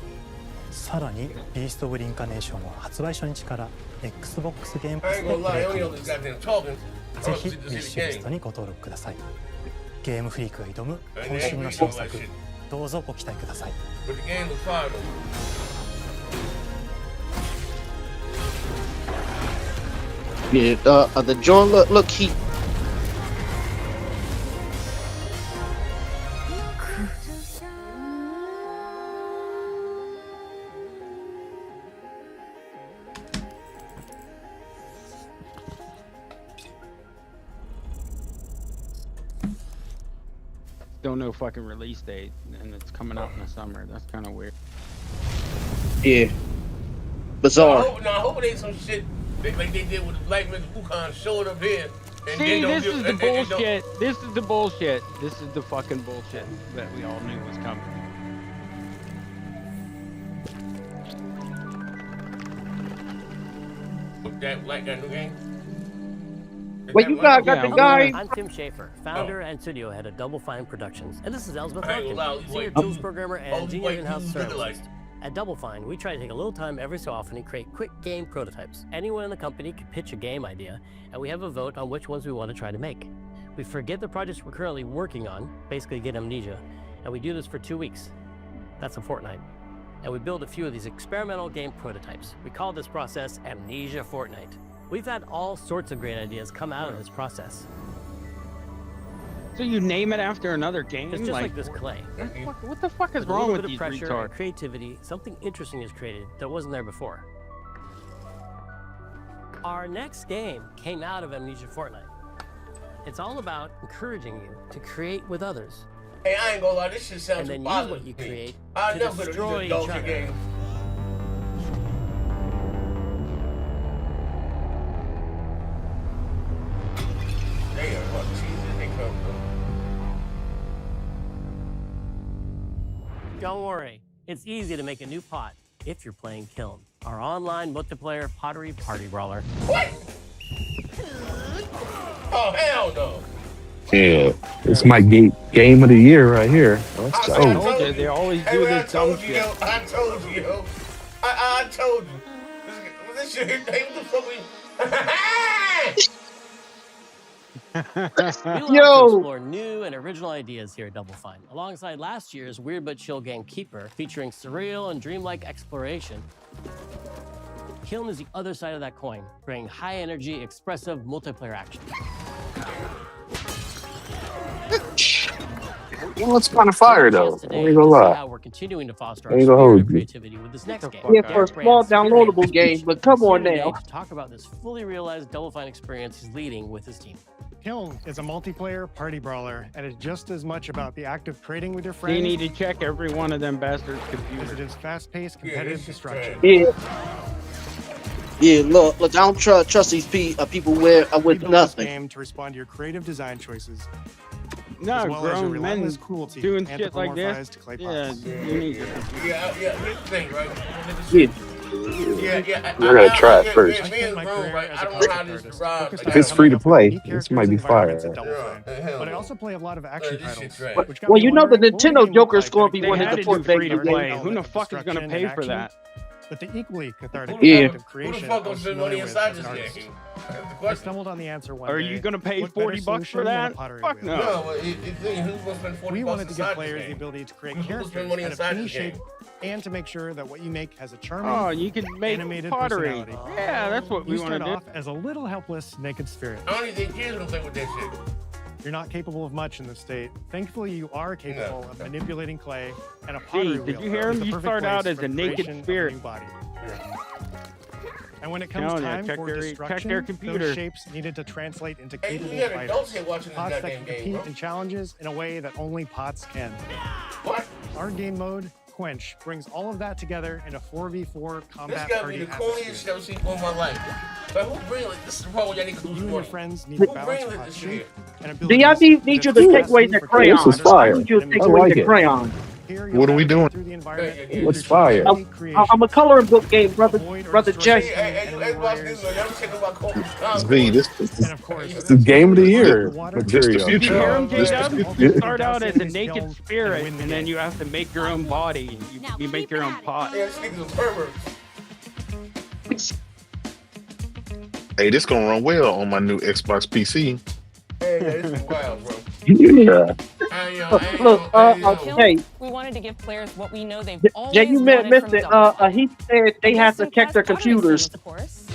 さらにビースト・オブ・リンカネーションは発売初日から XBOX ゲームパスでプレイ可能です。ぜひウィッシュリストにご登録ください。ゲームフリークが挑む渾身の新作、どうぞご期待ください。Yeah, the John look he. Don't know fucking release date, and it's coming out in the summer. That's kind of weird. Yeah, bizarre. I hope it ain't some shit like they did with the Black Mesa Wukong showed up here. And See, they this don't is the bullshit. This is the bullshit. This is the fucking bullshit that we all knew was coming. That Black guy new game? Wait, you got the guy? I'm Tim Schafer, founder and studio head of Double Fine Productions, and this is Elsbeth I ain't gonna Larkin, lie, senior like, tools programmer and junior in-house dudes service. like- At Double Fine, we try to take a little time every so often and create quick game prototypes. Anyone in the company can pitch a game idea, and we have a vote on which ones we want to try to make. We forget the projects we're currently working on, basically get amnesia, and we do this for 2 weeks. That's a fortnight. And we build a few of these experimental game prototypes. We call this process Amnesia Fortnight. We've had all sorts of great ideas come out of this process. So you name it after another game? It's just like this clay. What the fuck is With a wrong little with bit of these pressure retards? and creativity, something interesting is created that wasn't there before. Our next game came out of Amnesia Fortnight. It's all about encouraging you to create with others. Hey, I ain't gonna lie, this shit sounds And then use positive what you to me. create I to never put destroy a each adultery other. game. Damn, what cheeses they come from. Don't worry, it's easy to make a new pot if you're playing Kiln, our online multiplayer pottery party brawler. What? Oh, hell no. Yeah, it's my game of the year right here. Let's I go. told you. They always Hey, do man, this dumb I shit. told you, yo. I told you. This shit, hey, what the fuck we... We love to Yo. explore new and original ideas here at Double Fine. Alongside last year's Weird But Chill game Keeper, featuring surreal and dreamlike exploration, Kiln is the other side of that coin, bringing high-energy, expressive multiplayer action. Well, it's kind of fire though. I Today ain't to gonna see lie. how we're continuing to foster I our ain't gonna spirit hold of you. creativity with this next game. Yeah, for a small downloadable game, but come on Here today now. to talk about this fully realized Double Fine experience he's leading with his team. Kiln is a multiplayer party brawler and is just as much about the act of trading with your So friends. you need to check every one of them bastards' as computers. it is fast-paced competitive destruction. Yeah. Yeah, look, I don't trust these people with We built this nothing. game to respond to your creative design choices, No, as well as your grown men relentless cruelty doing shit like this. anthropomorphized clay Yeah, pots. you need to. Yeah, here's the thing, right? Yeah. Yeah. I gotta try it first. Me and bro, like, I don't know how this arrived. If it's free to play, this might be fire. But I also play a lot of action titles. which got Well, me you know the wondering, what would a Nintendo game look Joker's like going that to be They one of had the to four do free to big play. games. Who the fuck is gonna pay for that? But the equally cathartic Yeah. act of creation Who the fuck I gonna was spend familiar money with inside as an this artist. game? I stumbled on the answer one Are day. you gonna pay What better $40 for solution than a that? pottery Fuck wheel? no. No, but who's gonna spend 40 We bucks wanted to inside give this players the game? ability to create Who's gonna characters spend money out of inside any this game? shape and to make sure that what you make has a charming, Oh, you can make animated pottery. personality. Yeah, that's what we You want to start do. off as a little helpless, naked spirit. I don't even think kids gonna play with that shit. You're not capable of much in this state. Thankfully, you are capable of manipulating clay, and a See, pottery did wheel you hear is him? the You perfect start out place as for a the naked creation of a spirit. new body. And when it comes Telling you, time check for their destruction, computer. those shapes needed to translate into Hey, capable you got adults fighters. here watching this Pots that goddamn can game, compete bro. in challenges in a way that only pots can. What? Our game mode, Quench, brings all of that together in a 4v4 This combat gotta party be the coolest shit I've ever seen in my life. But who bring it? This is the problem y'all need to do You this and your morning. friends need Who to balance bring your this hot shit? shape and Do y'all abilities need you to to take success away in the for crayons? This is I fire. need you to take I away like the it. crayons. Here What are we doing? through the environment What's fire? I'm a coloring book game, brother Jay. Hey, you Xbox this one. Never check about Kobe. Z, this And of course, This is game of the year this the material. Did you future. hear him, This the J-Dub? future. You start out as a naked spirit, and then you have to make your own body. You make your own pot. Yeah, this nigga's a pervert. Hey, this gonna run well on my new Xbox PC. Hey, this is wild, bro. Yeah. Look, hey, We wanted to give players what we know they've Jay, always you wanted missed from it. Double. He said they have to check their computers. Of course.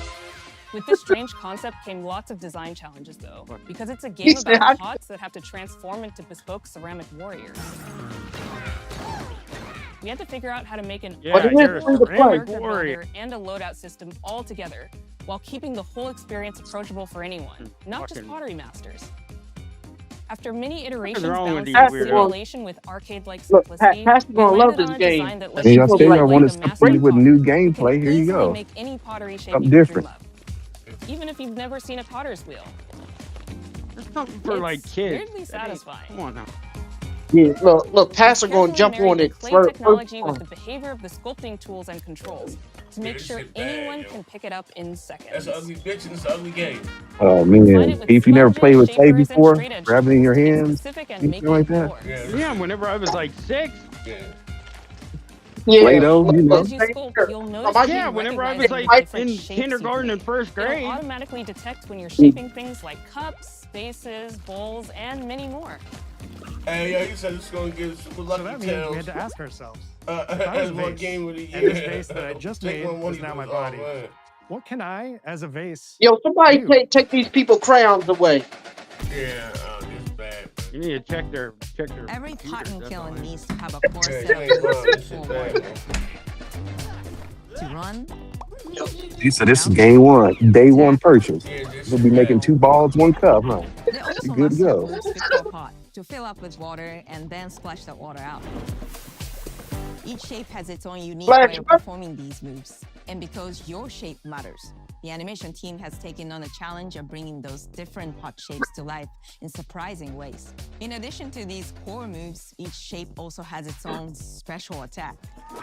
With this strange concept came lots of design challenges, though, because it's a He game said, about pots that have to transform into bespoke ceramic warriors. We had to figure out how to make an But it is free to play. character builder and a loadout system all together, while keeping the whole experience approachable for anyone, not just pottery masters. After many iterations wrong with balancing you, weirdo? simulation with arcade-like Look, simplicity, Pastor we gonna love landed this on a game. design that And lets you y'all play say y'all like want a to master something with new gameplay. Here you easily go. make any pottery shape Something you can different. dream of, even if you've never seen a potter's wheel. There's something for like kids. Weirdly satisfying. Come on now. Yeah, look, Pastor gonna jump on it Clay first. technology with the behavior of the sculpting tools and controls to make sure anyone can pick it up in seconds. That's an ugly bitch and it's an ugly game. Oh man, if you never played with clay before, grab it in your hands, anything like that. Yeah, whenever I was like 6. Yeah, Play-Doh, you know. As you sculpt, you'll notice Yeah, whenever I was like in kindergarten and first grade. It'll automatically detect when you're shaping things like cups, vases, bowls, and many more. Hey, yo, you said this is gonna give us super lucky So that means we tales. had to ask ourselves, As one game with a and this year. vase that I just Take made one is money now my for this. Oh, body. man. What can I, as a vase, Yo, somebody take these people crayons away. Yeah, this is bad. You need to check their Every pot and computers, that's kiln all. needs to have a core Yeah, set you of ain't rules wrong. This is forward. bad, bro. To run, He said this is game one, day one purchase. We'll be making 2 balls, 1 cup, huh? they also You good must to have go. rules fit for a pot to fill up with water and then splash that water out. Each shape has its own unique Splash way of what? performing these moves. And because your shape matters, the animation team has taken on the challenge of bringing those different pot shapes to life in surprising ways. In addition to these core moves, each shape also has its own special attack,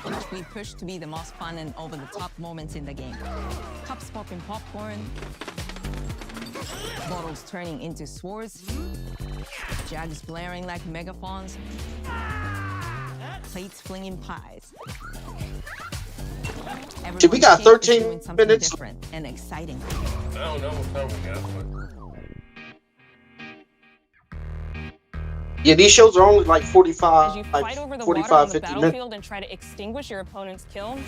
which we push to be the most fun and over-the-top moments in the game. Cups popping popcorn, bottles turning into swords, jugs blaring like megaphones, plates flinging pies. Dude, we got Every shape is 13 doing something minutes. different and exciting. I don't know what time we got, Yeah, these shows are only like As 45, you fight over the 45, water on the 50 minutes. battlefield and try to extinguish your opponent's kiln,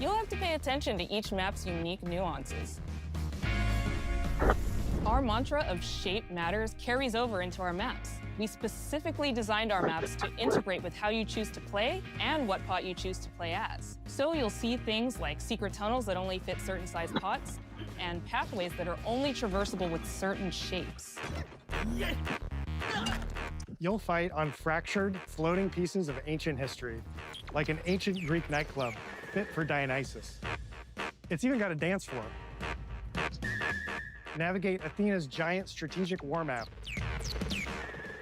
you'll have to pay attention to each map's unique nuances. Our mantra of shape matters carries over into our maps. We specifically designed our maps to integrate with how you choose to play and what pot you choose to play as. So you'll see things like secret tunnels that only fit certain size pots, and pathways that are only traversable with certain shapes. you'll fight on fractured, floating pieces of ancient history, like an ancient Greek nightclub fit for Dionysus. It's even got a dance floor. Navigate Athena's giant strategic war map,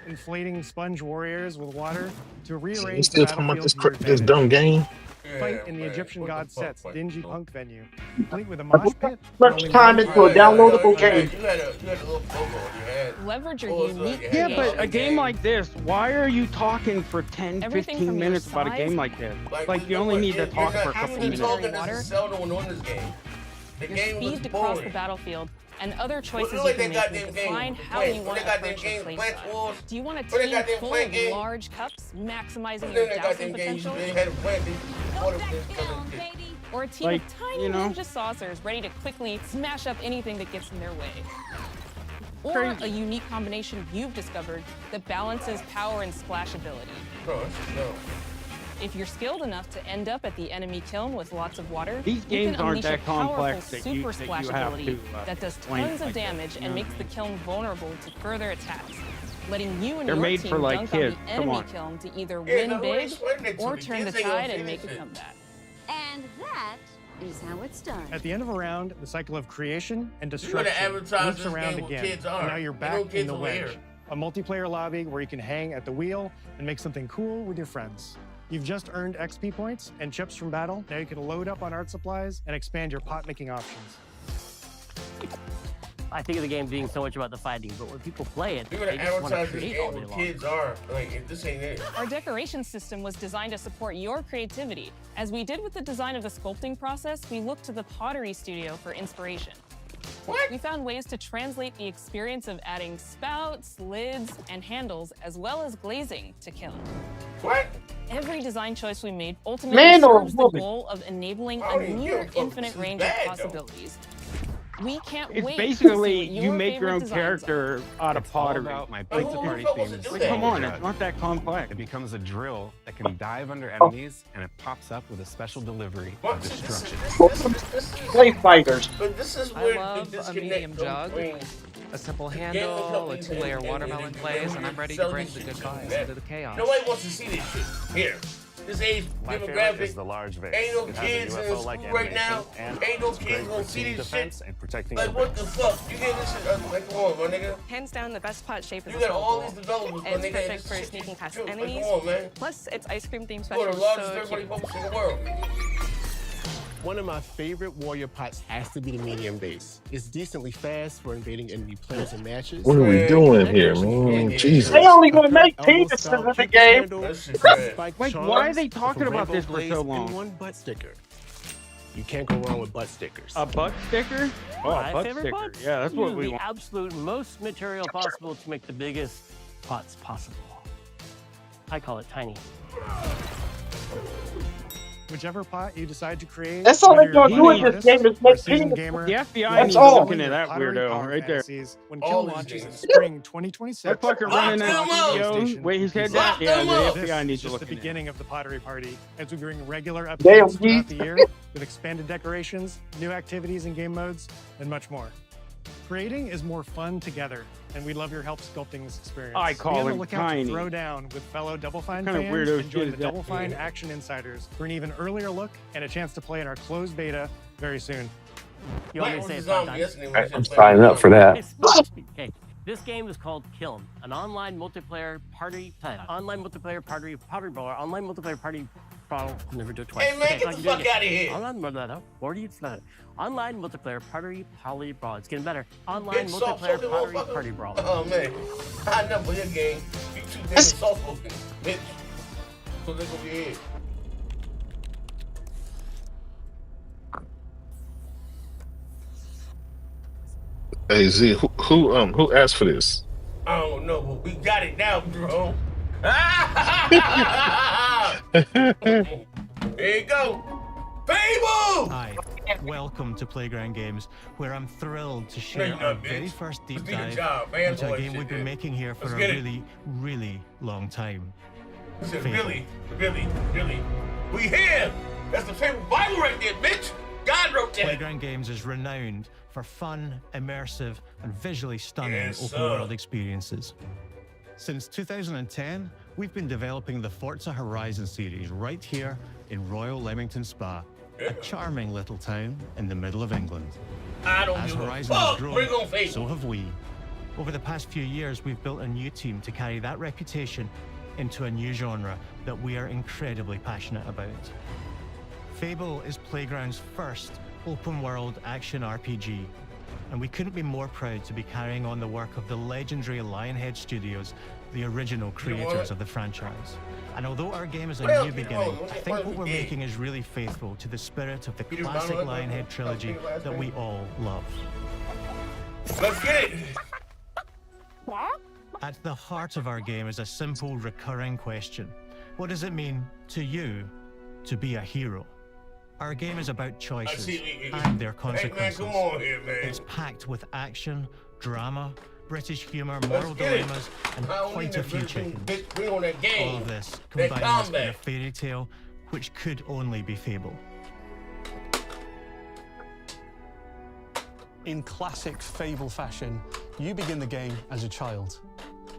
inflating sponge warriors with water to So you rearrange the still talking about battlefield to your this advantage. dumb game? Yeah, fight in the man. Egyptian What the god fuck, Set's man? dingy punk venue, complete with a mosh pit. Much and time only into a one- downloadable game. You had a little photo on your head. Leverage your What was unique you Yeah, had but a the game like this, why are you talking for 10, Everything 15 from your minutes about a size- game like this? Like we you know only what, need to you're talk not for a couple having minutes. talking Water. is seldom on this game. The Your game speed was to cross the boring. battlefield, and other choices Look you at can that make will goddamn game. define We're how playing. you Look want at to that approach goddamn your game. play Plant style. Wars. Do you want a Look at that team goddamn full plant of game. large cups, maximizing Then your that dousing goddamn game. potential? They had a plant. Or a team Like, of tiny you know? ninja saucers ready to quickly smash up anything that gets in their way? Or Crazy. a unique combination you've discovered that balances power and splashability. No. If you're skilled enough to end up at the enemy kiln with lots of water, These you games can aren't unleash a that complex powerful that you super have splashability to that does explain tons it of like that, damage you know and what I makes the kiln vulnerable to further attacks, letting you and They're your made team for, like, dunk kids. on the Come enemy on. kiln to either Yeah, win no, big explain it to or me. turn the Kids ain't gonna tide and make finish a it. comeback. And that is how it's done. At the end of a round, the cycle of creation and You gotta destruction advertise loops this around game where again. kids are. And now you're Ain't back no in kids the over wedge. here. A multiplayer lobby where you can hang at the wheel and make something cool with your friends. You've just earned XP points and chips from battle. Now you can load up on art supplies and expand your pot making options. I think of the game being so much about the fighting, but when people play it, You they gotta just want to advertise this create all game day where long. kids are. Like, this ain't it. Our decoration system was designed to support your creativity. As we did with the design of the sculpting process, we looked to the pottery studio for inspiration. What? We found ways to translate the experience of adding spouts, lids, and handles, as well as glazing to Kiln. What? Every design choice we made ultimately Man or serves the woman? goal of enabling I a don't even near give a fuck. infinite This is range bad, of though. possibilities. We can't It's wait basically to see what you your make your favorite own designs are. character out of It's all pottery. about my Like, pizza who party the fuck wants to themes. do Like, that? come on, Judge. it's not that complex. It becomes a drill that can dive under enemies, and it pops up with a special delivery What? of destruction. This is Play fighters. But this is I where love the a disconnect medium goes jug, between a simple the handle, a companies two-layer and watermelon glaze, and I'm ready to selling bring this the shit good to guys them. into the chaos. Nobody wants to see this shit. Here. This age My favorite demographic. is the large vase. Ain't no It has a kids in the UFO-like school right now. animation, and Ain't no it's kids great gonna for see team this defense shit. and protecting Like, your what the base. fuck? You get this shit, like, come on, my nigga. Hands down, the best pot shape is You a got skull all bowl. these developers, my It's nigga. perfect This for shit sneaking past cute. Like, enemies. come on, man. Plus, it's ice cream themed You're special. the largest So third-party cute. publisher in the world. One of my favorite warrior pots has to be the medium base. It's decently fast for invading enemy players and matches. What are we doing here, man? Jesus. They only gonna make penises in the game. Like, why are they talking about this for so long? One butt sticker. You can't go wrong with butt stickers. A butt sticker? Oh, My a butt favorite sticker. pots Yeah, that's what use we the want. absolute most material possible to make the biggest pots possible. I call it tiny. Whichever pot you decide to create. That's all whether they're you're gonna do a in this artist game is or a make seasoned penises. gamer, The FBI That's needs all. to look into that pottery weirdo power right there. fantasies When All Kiln these launches in games. spring 2026. That fucker running that video, wait, he said that? Yeah, the FBI needs to Just look the into it. beginning of the pottery party as we bring regular Damn, updates throughout the geez. year with expanded decorations, new activities and game modes, and much more. Creating is more fun together, and we love your help sculpting this experience. I call Be on the him lookout tiny. to throw down with fellow Double Fine What kind fans of weirdo and join shit the is that? Double Fine Action Insiders for an even earlier look and a chance to play in our closed beta very soon. You want me to say it 5 times? I'm signing up for that. Okay. This game is called Kiln, an online multiplayer party brawler, online multiplayer party brawler. Never do it twice. Hey, man, get the fuck outta here. Online multiplayer party brawl. It's getting better. Online Big soft multiplayer spoken motherfucker. party brawl. Oh, man. I know for your game. You too damn soft spoken, bitch. So they gonna be here. Hey Z, who asked for this? I don't know, but we got it now, bro. Here you go. Fable! Hi, welcome to Playground Games, where I'm thrilled to No, share you're our not, very bitch. first deep Let's do the dive job, man. into a Boy, game shit, we've been yeah. making here for Let's a get it. really, really long time. I said, Fable. really. We here! That's the Fable Bible right there, bitch! God wrote that! Playground Games is renowned for fun, immersive, and visually stunning Yes, open sir. world experiences. Since 2010, we've been developing the Forza Horizon series right here in Royal Leamington Spa, a charming little town in the middle of England. I don't As give a Horizon has fuck! grown, Bring on Fable! so have we. Over the past few years, we've built a new team to carry that reputation into a new genre that we are incredibly passionate about. Fable is Playground's first open-world action RPG, and we couldn't be more proud to be carrying on the work of the legendary Lionhead Studios, the original creators of the franchise. And although our game is a new beginning, I think what we're making is really faithful to the spirit of the classic Lionhead trilogy that we all love. Let's get it! At the heart of our game is a simple, recurring question. What does it mean to you to be a hero? Our game is about choices and their consequences. Hey man, come on here, man. It's packed with action, drama, British humour, moral dilemmas, and quite a few chickens. All of this combined in a fairy tale which could only be Fable. In classic Fable fashion, you begin the game as a child,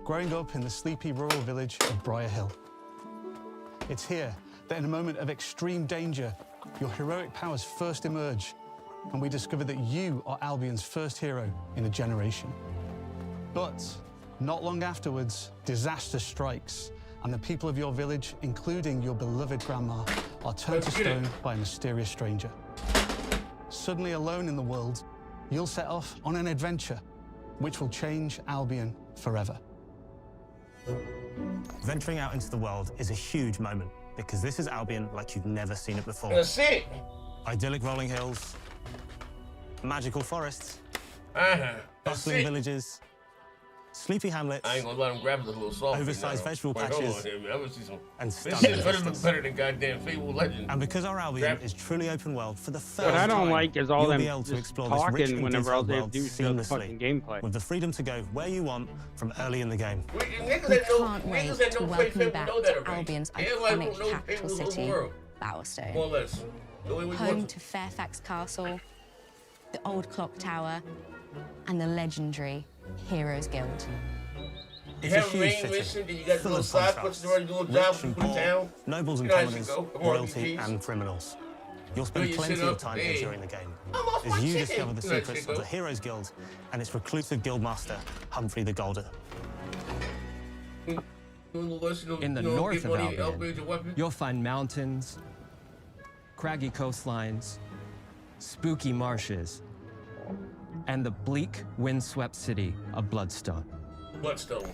growing up in the sleepy rural village of Briar Hill. It's here that in a moment of extreme danger, your heroic powers first emerge, and we discover that you are Albion's first hero in a generation. But not long afterwards, disaster strikes, and the people of your village, including your beloved grandma, are turned to stone by a mysterious stranger. Suddenly alone in the world, you'll set off on an adventure which will change Albion forever. Venturing out into the world is a huge moment, because this is Albion like you've never seen it before. That's it. Idyllic rolling hills, magical forests, bustling it. villages, sleepy hamlets. I ain't gonna let him grab the little salt. Oversized vegetable patches, and This stunning shit vistas. better than goddamn Fable Legend. And because our Albion is truly open world for the first What I don't time, like is all you'll them be able to just explore this rich talking and whenever all detailed they world do is show the fucking seamlessly, gameplay. with the freedom to go where you want from early in the game. We can't wait to welcome you back to Albion's iconic capital city, Bowerstone. More or less. Home to Fairfax Castle, the Old Clock Tower, and the legendary Heroes Guild. You have a main mission, then you got to do a side quest to do a job for the town. Nobles and You know, commoners, go. royalty and criminals. You'll spend you plenty sit of up, time hey. here during the game off as my you chicken. discover the You know, secrets Chico. of the Heroes Guild and its reclusive guildmaster, Humphrey the Golden. In the north of Albion, you'll find mountains, craggy coastlines, spooky marshes, and the bleak, windswept city of Bloodstone.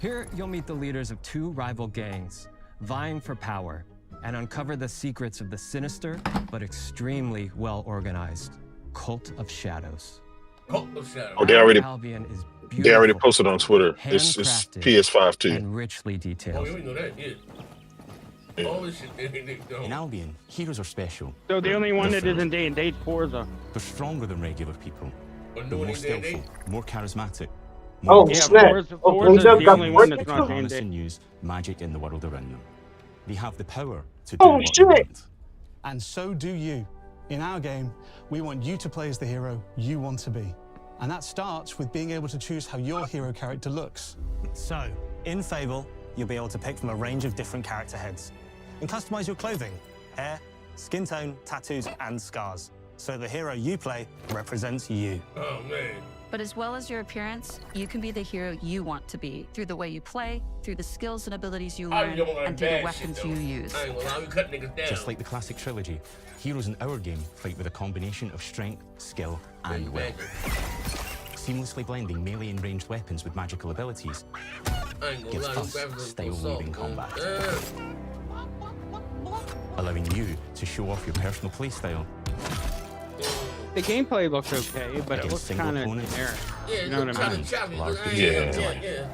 Here, you'll meet the leaders of two rival gangs, vying for power, and uncover the secrets of the sinister but extremely well-organized Cult of Shadows. Cult of Shadows. Oh, they already beautiful, posted on Twitter. It's handcrafted, PS5 too. and richly detailed. Oh, yeah, we know that, yeah. All this shit, they don't. In Albion, heroes are special. So the only one that Different. isn't day-and-date Forza. They're stronger than regular people. But They're no, more they- skillful, more charismatic. Oh, More snap. Forza's Oh, the only one that's not harness day-and-date. and use magic in the world around them. They have the power to do Oh, what they want. And so do you. In our game, we want you to play as the hero you want to be. And that starts with being able to choose how your hero character looks. So, in Fable, you'll be able to pick from a range of different character heads and customize your clothing, hair, skin tone, tattoos, and scars. So the hero you play represents you. Oh, man. But as well as your appearance, you can be the hero you want to be through the way you play, through the skills and abilities you learn, and through the weapons you use. I ain't gonna lie, we cut niggas down. Just like the classic trilogy, heroes in our game fight with a combination of strength, skill, and will. Seamlessly blending melee and ranged weapons with magical abilities I ain't gonna gives lie, us them graphics look style-weaving soft, man. combat, allowing you to show off your personal playstyle. The gameplay looks okay, but it Against looks single kind of opponents. generic. Yeah, You know what I mean? Yeah.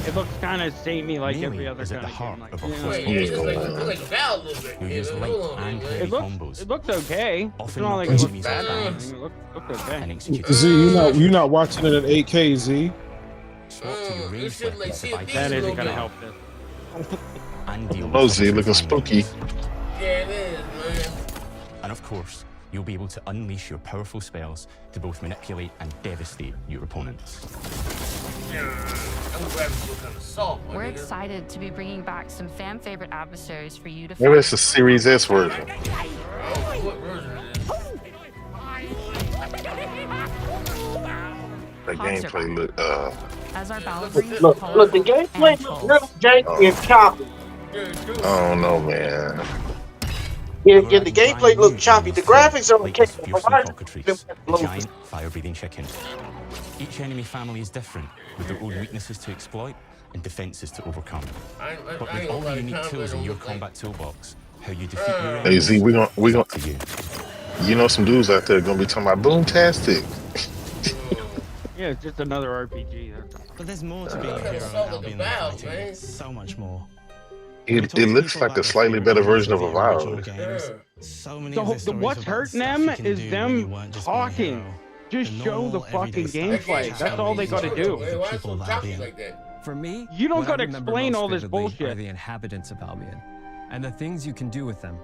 It looks kind of samey like Melee every other is at kind the of heart game. Like, of you our know, first It's like Val a little bit. You Yeah, use man, light hold on, and man. heavy it looks combos. it looks okay. It's Often not like knocking it looks enemies bad. off I balance mean, it looks okay. and execute Z, you're not watching it at 8K, Z. swap to your ranged weapons to bypass That isn't the gonna gun help this. and deal with Oh, Z, looking opposing spooky. Yeah, it is, man. And of course, you'll be able to unleash your powerful spells to both manipulate and devastate your opponents. Them graphics look kind of soft, my We're nigga. excited to be bringing back some fan-favorite adversaries for you to Maybe fight. it's a Series S version. What version is it? That gameplay look As our ballerines Look, the gameplay looks real janky and choppy. I don't know, man. Yeah, the gameplay looks choppy. The graphics are okay. Giant fire-breathing chicken. Each enemy family is different, with their own weaknesses to exploit and defenses to overcome. But with all the unique tools in your combat toolbox, how you defeat your Hey Z, enemies we is gonna up to you. you know some dudes out there gonna be talking about boomtastic. Yeah, it's just another RPG. But there's more to being a hero in Albion than fighting. So much more. It looks like a slightly better version of Avowed. So many What's hurting them is them talking. Just show the fucking gameplay. That's all they gotta do. For me, You don't what I gotta remember explain most all this vividly bullshit. Are the inhabitants of Albion, and the things you can do with them,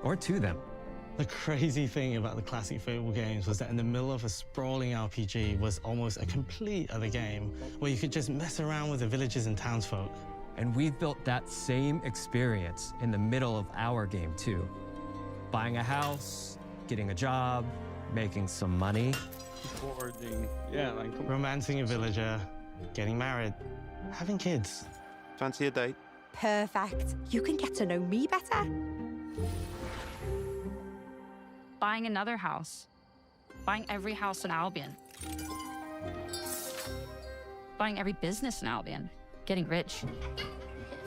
or to them. The crazy thing about the classic Fable games was that in the middle of a sprawling RPG was almost a complete other game where you could just mess around with the villagers and townsfolk. And we've built that same experience in the middle of our game too. Buying a house, getting a job, making some money. Yeah, like romancing a villager, getting married, having kids. Fancy a date? Perfect. You can get to know me better. Buying another house. Buying every house in Albion. Buying every business in Albion. Getting rich.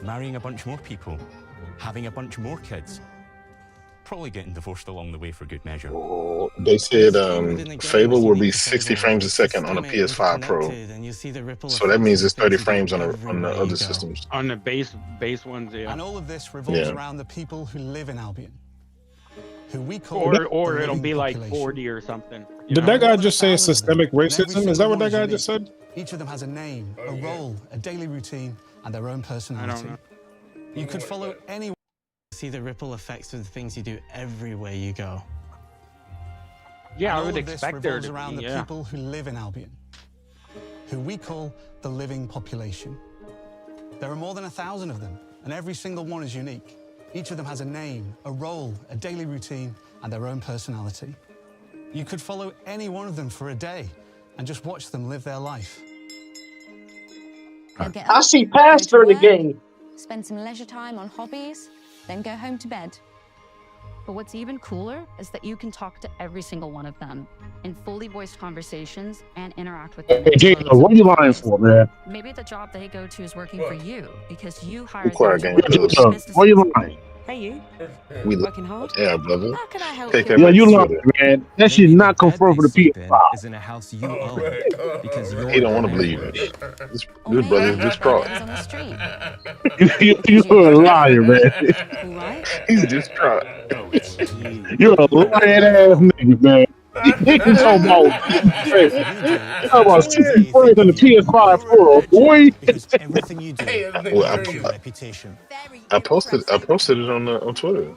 Marrying a bunch more people, having a bunch more kids, probably getting divorced along the way for good measure. They said Fable will be 60 frames a second on a PS5 Pro. So that means it's 30 frames on the other systems. On the base ones, yeah. And all of this revolves around the people who live in Albion, who we call or it'll be like 40 or something. Did that guy just say systemic racism? Is that what that guy just said? Each of them has a name, a role, a daily routine, and their own personality. You could follow anyone. See the ripple effects of the things you do everywhere you go. Yeah, And I would all of this expect there revolves to around be, the people who live in Albion, who we call the living population. There are more than 1,000 of them, and every single one is unique. Each of them has a name, a role, a daily routine, and their own personality. You could follow any one of them for a day and just watch them live their life. I see Pastor in the game. Spend some leisure time on hobbies, then go home to bed. But what's even cooler is that you can talk to every single one of them in fully voiced conversations and interact with them. Hey, Jacob, what are you lying for, man? Maybe the job they go to is working for you because you hired Quiet them game. to work on business. What are you lying? Hey, you. We Working hard? Yeah, brother. How can I help Take you? care Yeah, of you my lying, man. That should not confirm for the PS5. Is in a house you own because you're He don't want to the believe landlord. it. This brother is distraught. On the street. You're a liar, man. Right? He's distraught. You're a lying ass nigga, man. It's so bold. Hey, how about 60 frames on the PS5 Pro, boy? Everything you do, Well, your reputation. I posted it on Twitter.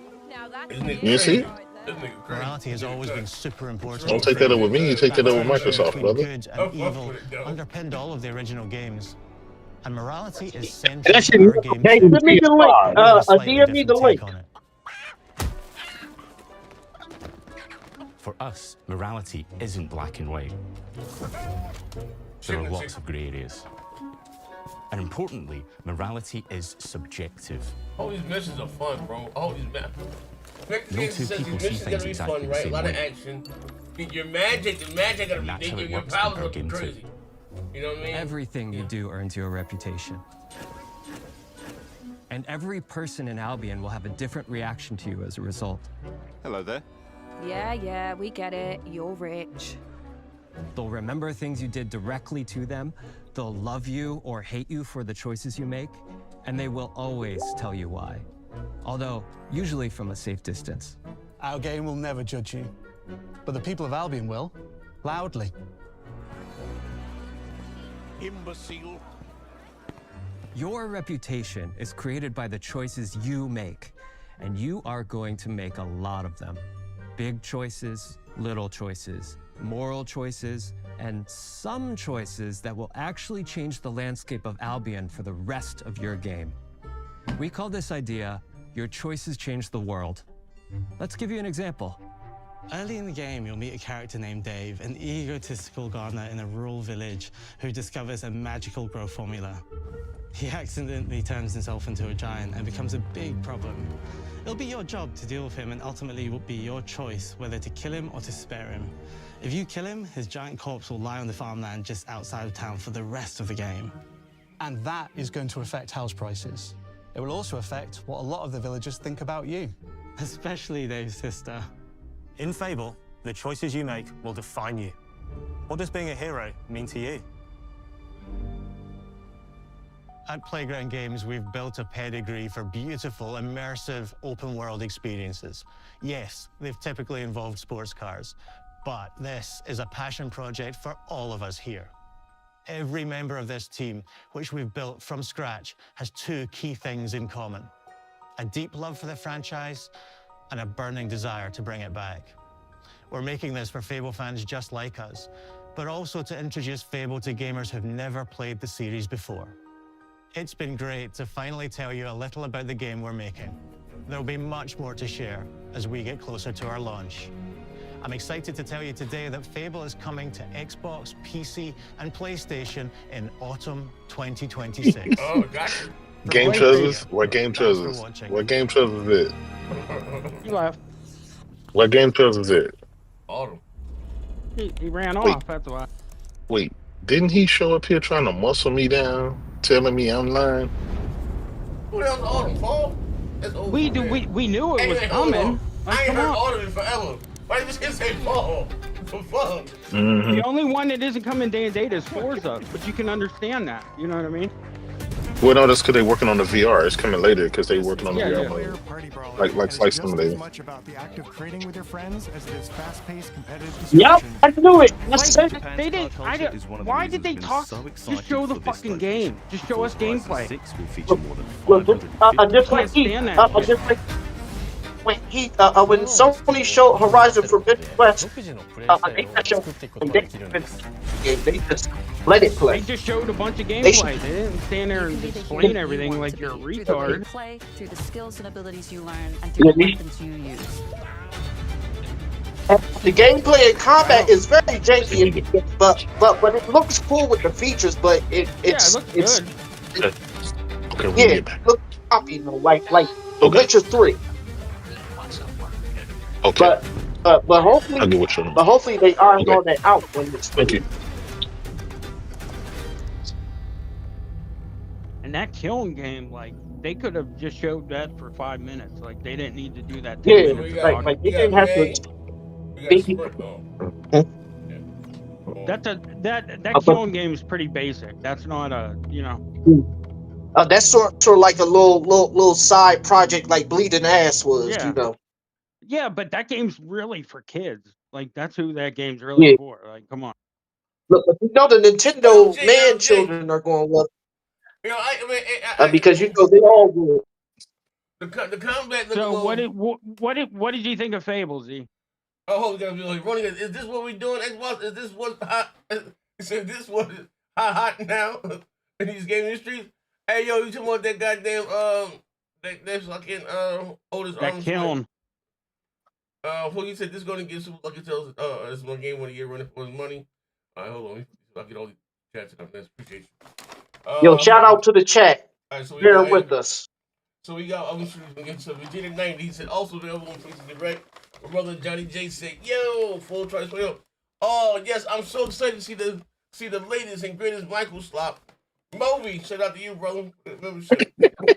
You see it? Morality has always been super important. Don't take that up with me. You take that up with Microsoft, Between brother. Good and evil underpinned all of the original games. And morality is And central that shit, to our game hey, too. give me the link. Slightly DM me the different link. take on it. For us, morality isn't black and white. There are lots of grey areas. And importantly, morality is subjective. All these missions are fun, bro. All these maps. No two people see things exactly the right? A same lot of way. action. Your magic gotta That's how be it your works in powers our look game too. crazy. You know what I mean? Everything you do earns you a reputation. And every person in Albion will have a different reaction to you as a result. Hello there. Yeah, we get it. You're rich. They'll remember things you did directly to them, they'll love you or hate you for the choices you make, and they will always tell you why. Although, usually from a safe distance. Our game will never judge you, but the people of Albion will, loudly. Imbecile. Your reputation is created by the choices you make, and you are going to make a lot of them. Big choices, little choices, moral choices, and some choices that will actually change the landscape of Albion for the rest of your game. We call this idea, your choices change the world. Let's give you an example. Early in the game, you'll meet a character named Dave, an egotistical gardener in a rural village who discovers a magical growth formula. He accidentally turns himself into a giant and becomes a big problem. It'll be your job to deal with him, and ultimately it will be your choice whether to kill him or to spare him. If you kill him, his giant corpse will lie on the farmland just outside of town for the rest of the game. And that is going to affect house prices. It will also affect what a lot of the villagers think about you. Especially Dave's sister. In Fable, the choices you make will define you. What does being a hero mean to you? At Playground Games, we've built a pedigree for beautiful, immersive, open-world experiences. Yes, they've typically involved sports cars, but this is a passion project for all of us here. Every member of this team, which we've built from scratch, has two key things in common: a deep love for the franchise and a burning desire to bring it back. We're making this for Fable fans just like us, but also to introduce Fable to gamers who've never played the series before. It's been great to finally tell you a little about the game we're making. There'll be much more to share as we get closer to our launch. I'm excited to tell you today that Fable is coming to Xbox, PC, and PlayStation in autumn 2026. Oh, gotcha. Game trailers? What game trailers? What game trailers is it? You left. What game trailers is it? Autumn. He ran off, that's why. Wait, didn't he show up here trying to muscle me down, telling me I'm lying? What else? Autumn, fall? That's over. We knew it was coming. Like, I ain't heard come on. autumn in forever. Why did you just say fall? For fuck. The only one that isn't coming day and date is Forza, but you can understand that. You know what I mean? Well, no, that's because they're working on the VR. It's coming later because they're working on the VR mode. Like Flight Simulator. As much about the act of trading with your friends as it is fast-paced competitive Yep, I knew it. They didn't. Why did they talk? Just show the fucking game. Just show us gameplay. Just like when Sony showed Horizon Forbidden West, they just let it play. They just showed a bunch of gameplay. They didn't stand there and explain everything like you're a retard. Play through the skills and abilities you learn and through the weapons you use. The gameplay and combat is very janky, but it looks cool with the features. But it's good. Okay, look up, like The Witcher 3. Okay. But hopefully they iron all that out when it's Thank you. And that Kiln game, like, they could have just showed that for 5 minutes. Like, they didn't need to do that. 10 minutes of talking. Like they didn't have to. That Kiln game is pretty basic. That's not a, That's sort of like a little side project, like Bleeding Ass was, Yeah, but that game's really for kids. Like, that's who that game's really for. Like, come on. Look, the Nintendo man children are going to love it. Because they all will. The combat. So what did you think of Fable, Z? Oh, we gotta be like, Ronnie, is this what we doing? Xbox? Is this what hot? Is this what hot now in these gaming streets? Hey, yo, you talking about that goddamn that fucking oldest that Kiln. Who you said this is gonna get Super Lucky Tales? This is one game when a year running for his money. All right, hold on, I'll get all these chats up. Appreciate you. Yo, shout out to the chat. Right, so Bear with us. So we got Vegeta 90. He said also available on PlayStation Direct. My brother Johnny J said, "Yo, full price for you." Oh yes, I'm so excited to see the latest and greatest Michael Slop. Moby, shout out to you, brother.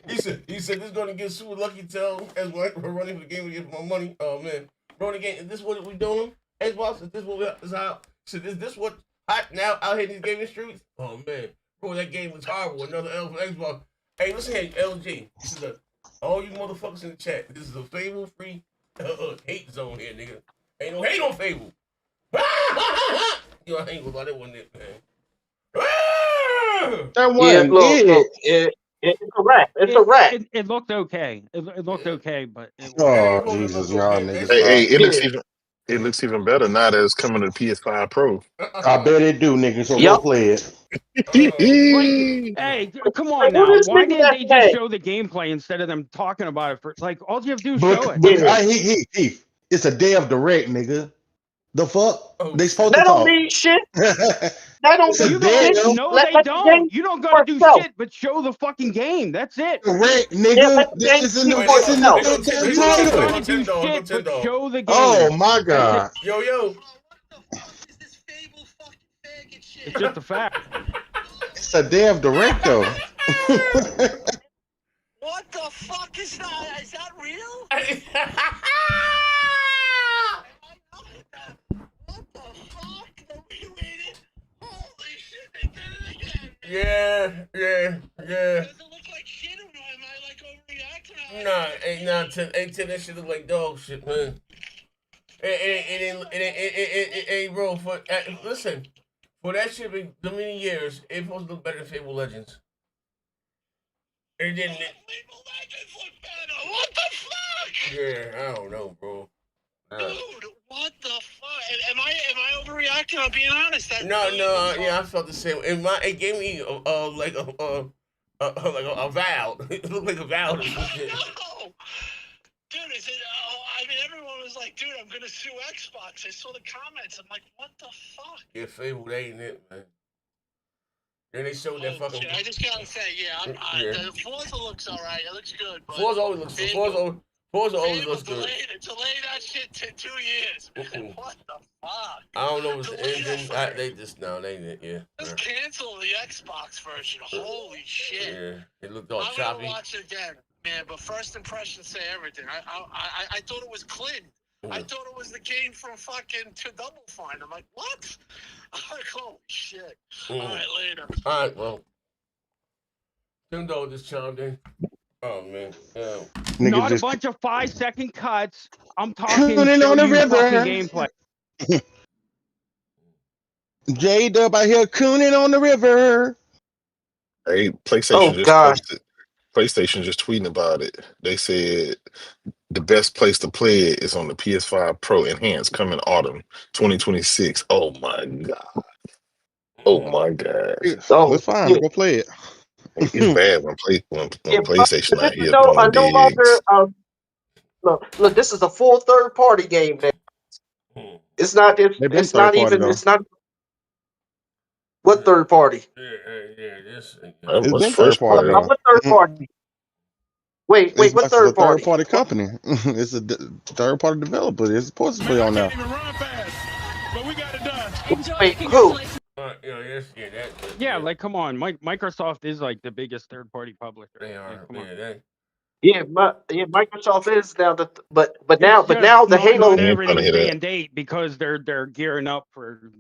He said this is gonna get Super Lucky Tail as we're running for the game to get more money. Oh man, bro, the game. Is this what we doing? Xbox, is this what is how? So is this what hot now out here in these gaming streets? Oh man, bro, that game was horrible. Another L for Xbox. Hey, listen here, LG. This is all you motherfuckers in the chat. This is a Fable free hate zone here, nigga. Ain't no hate on Fable. Yo, I ain't gonna lie, that wasn't it, man. That wasn't it's a wrap. It's a wrap. It looked okay. It looked okay, but Jesus, y'all niggas. Hey, it looks even better now that it's coming to PS5 Pro. I bet it do, niggas. So go play it. Hey, come on now. Why didn't they just show the gameplay instead of them talking about it? All you have to do is show it. But Heath, It's a damn direct, nigga. The fuck? They supposed That to don't talk. mean shit. That don't It's a mean You don't. shit. damn No, Let they the game don't. You don't got to for do itself. shit but show the fucking game. That's it. direct, Yeah, let nigga. the game It's in speak the for it's in the itself. goddamn You don't got title. to do shit but show the game. Oh my That's it. god. Yo. It's just a fact. It's a damn direct though. What the fuck is that? Is that real? What the fuck? Nobody waited. Holy shit, they did it again. Yeah. Does it look like shit or am I like overreacting? Nah, ain't that shit look like dog shit, man. Hey, bro, listen, for that shit be the many years, it supposed to look better than Fable Legends. It didn't. Fable Legends look better. What the fuck? Yeah, I don't know, bro. Dude, what the fuck? Am I overreacting? I'm being honest. No, yeah, I felt the same. It gave me like a valve. It looked like a valve or some shit. No. Dude, is it? I mean, everyone was like, "Dude, I'm gonna sue Xbox." I saw the comments. I'm like, "What the fuck?" Yeah, Fable, they ain't it, man. Then they showed that fucking. Shit, I just gotta say, the Forza looks alright. It looks good. But Forza always looks good. Forza always looks good. Delay that shit to 2 years. What the fuck? I don't know what's the engine. They just they ain't it. Yeah. Just cancel the Xbox version. Holy shit. Yeah, it looked all I'm choppy. gonna watch it again, man. But first impressions say everything. I thought it was Kiln. I thought it was the game from fucking to Double Fine. I'm like, what? I'm like, holy shit. All right, later. All right, well. Tim Dog just chimed in. Oh man, yeah. Not a bunch of 5-second cuts. I'm talking Cooning show on the you river. fucking gameplay. J-Dub out here cooning on the river. Hey, PlayStation posted. PlayStation just tweeting about it. They said the best place to play it is on the PS5 Pro Enhanced coming autumn 2026. Oh my god. Oh my god. That's fine. Go play it. It's bad when PlayStation not here No throwing digs. longer. Look, this is a full third party game. Man. It's not. It's not even. It's not. What third party? That was first party. What third party? Wait, what third party? Third party company. It's a third party developer. It's supposed to be on now. But we got it done. Wait, who? Yeah, like come on, Microsoft is like the biggest third-party publisher. They are. Come on. Microsoft is now but now the Halo. Not everything's day and date because they're gearing up for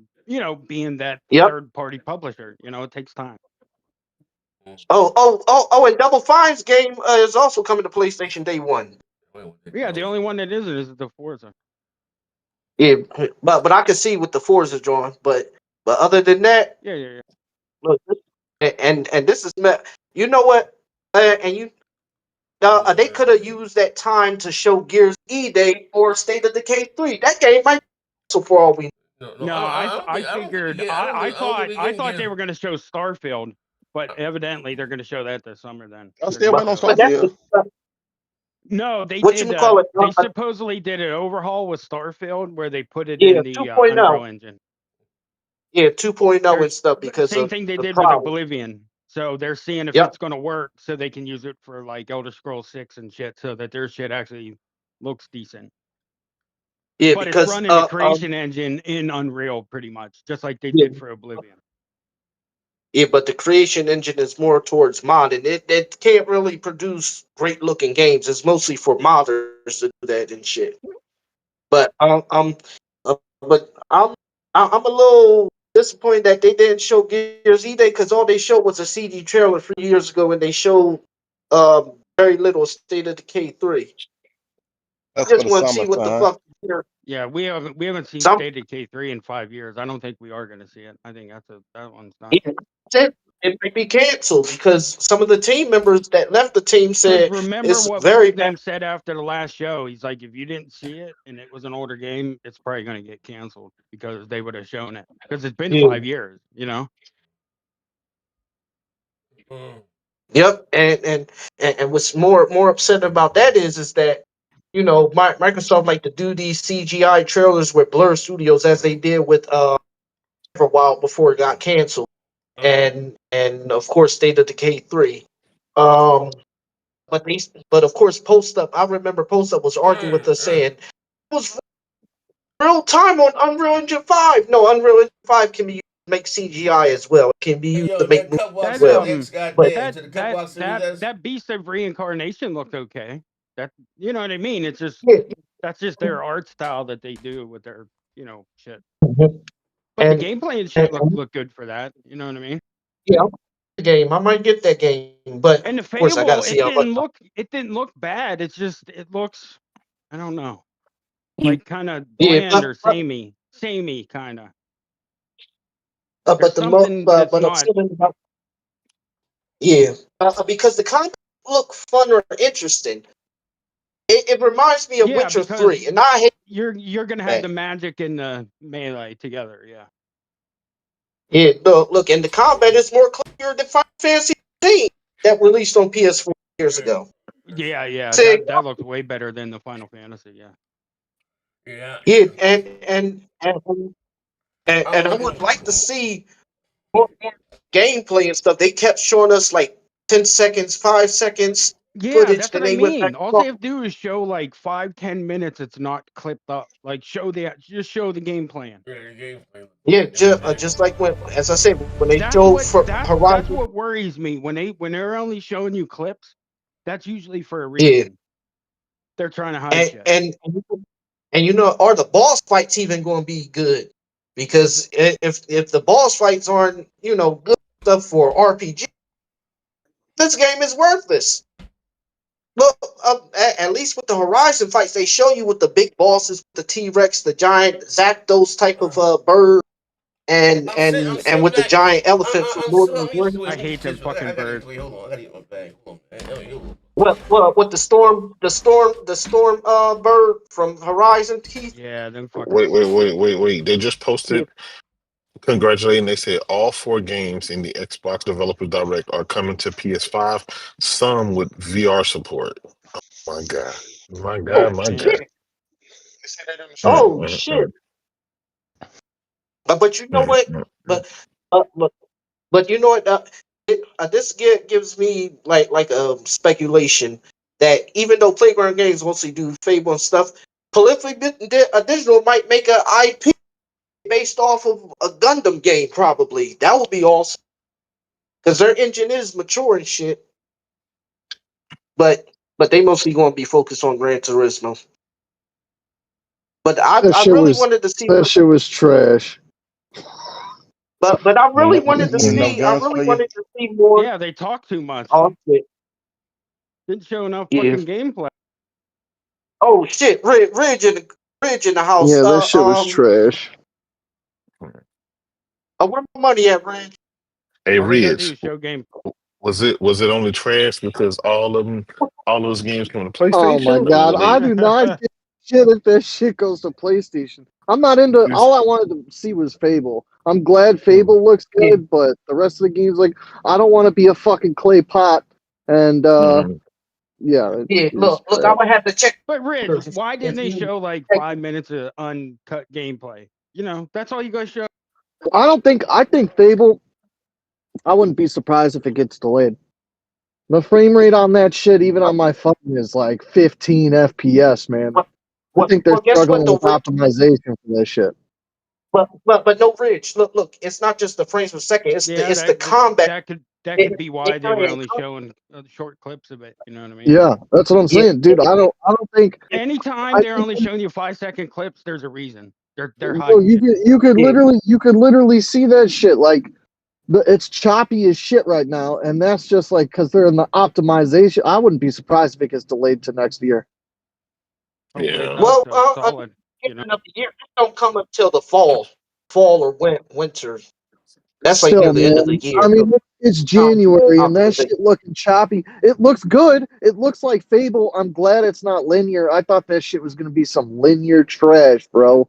being that third-party publisher. It takes time. Oh, and Double Fine's game is also coming to PlayStation Day 1. Yeah, the only one that isn't is the Forza. Yeah, but I can see what the Forza drawing, but other than that, yeah. Look, and this is you know what, and they could have used that time to show Gears E-Day or State of Decay 3. That game might so for all we. No, I figured. I thought they were going to show Starfield, but evidently they're going to show that this summer. Then I'm still waiting on Starfield. No, they what did. You call it? They supposedly did an overhaul with Starfield where they put it in the Unreal Engine. Yeah, 2.0 and stuff because same thing they did with Oblivion. So they're seeing if it's going to work, so they can use it for like Elder Scrolls 6 and shit, so that their shit actually looks decent. Yeah, but because it's running the creation engine in Unreal pretty much, just like they did for Oblivion. Yeah, but the creation engine is more towards modding. It can't really produce great looking games. It's mostly for modders to do that and shit. But I'm a little disappointed that they didn't show Gears E-Day because all they showed was a CD trailer 3 years ago, and they showed very little State of Decay 3. That's I just want to see what the fuck. Yeah, we haven't seen State of Decay 3 in 5 years. I don't think we are going to see it. I think that one's not. It may be canceled because some of the team members that left the team said remember what very them said after the last show. He's like, if you didn't see it and it was an older game, it's probably going to get canceled because they would have shown it because it's been 5 years. Yep, and what's more upset about that is that Microsoft like to do these CGI trailers with Blur Studios as they did with for a while before it got canceled, and of course State of Decay 3. But of course Post Up. I remember Post Up was arguing with us saying it was real time on Unreal Engine 5. No, Unreal Engine 5 can be used to make CGI as well. It can be used to make movies as well. That Beast of Reincarnation looked okay. That you know what I mean? It's just that's just their art style that they do with their shit. But the gameplay and shit look good for that. You know what I mean? Yeah, the game. I might get that game, but and the of course I gotta Fable, see how much. it didn't look bad. It's just it looks, I don't know, like kind of Yeah, bland or samey kind of. But There's something that's I'm not. saying about because the content look fun or interesting. It reminds me of Witcher 3, and I hate you're gonna have the magic and the melee together. Yeah. Yeah, look, and the combat is more clear than Final Fantasy 15 that released on PS4 years ago. Yeah, See, that looks way better than the Final Fantasy. Yeah, and I would like to see more gameplay and stuff. They kept showing us like 10 seconds, 5 seconds footage. That's Then what I they went back. mean. All they have to do is show like 5-10 minutes. It's not clipped up. Like just show the game plan. Yeah, just like when, as I said, when they That's showed what for that's Horizon. what worries me when they're only showing you clips. That's usually for a reason. They're trying to hide shit. And are the boss fights even going to be good? Because if the boss fights aren't good stuff for RPG, this game is worthless. Look, at least with the Horizon fights, they show you with the big bosses, the T-Rex, the giant Zapdos type of bird, and with the giant elephant from Lord of the Rings. I hate them fucking birds. Wait, hold on. I gotta get my bag. Hold on, man. Well, with the storm bird from Horizon. Yeah, them fucking. Wait. They just posted. Congratulating, they said all 4 games in the Xbox Developer Direct are coming to PS5, some with VR support. Oh my God. My God. Oh shit. But you know what? But you know what? This gives me like a speculation that even though Playground Games mostly do Fable and stuff, Prolific Digital might make an IP based off of a Gundam game. Probably that would be awesome because their engine is mature and shit. But they mostly going to be focused on Gran Turismo. But I really wanted to see that shit was trash. But I really wanted to see. I really wanted to see more. Yeah, they talk too much. Oh shit! Didn't show enough fucking gameplay. Oh shit! Ridge in the house. Yeah, that shit was trash. Where my money at, Ridge? Hey, Ridge, show game. Was it only trash because all those games come to PlayStation? Oh my God, I do not give shit if that shit goes to PlayStation. I'm not into. All I wanted to see was Fable. I'm glad Fable looks good, but the rest of the games, like, I don't want to be a fucking clay pot. And yeah. Look, I'm gonna have to check. But Ridge, why didn't they show like 5 minutes of uncut gameplay? That's all you guys show. I think Fable. I wouldn't be surprised if it gets delayed. The frame rate on that shit, even on my phone, is like 15 FPS, man. I think they're struggling with optimization for this shit. But no, Ridge. Look. It's not just the frames per second. It's the combat. That could be why they were only showing short clips of it. You know what I mean? Yeah, that's what I'm saying, dude. I don't think. Anytime they're only showing you 5-second clips, there's a reason. They're hiding. You could literally see that shit. Like, it's choppy as shit right now, and that's just like because they're in the optimization. I wouldn't be surprised if it gets delayed to next year. Yeah. Well, end of the year, it don't come until the fall or winter. That's like near the end of the year. I mean, it's January, and that shit looking choppy. It looks good. It looks like Fable. I'm glad it's not linear. I thought that shit was gonna be some linear trash, bro.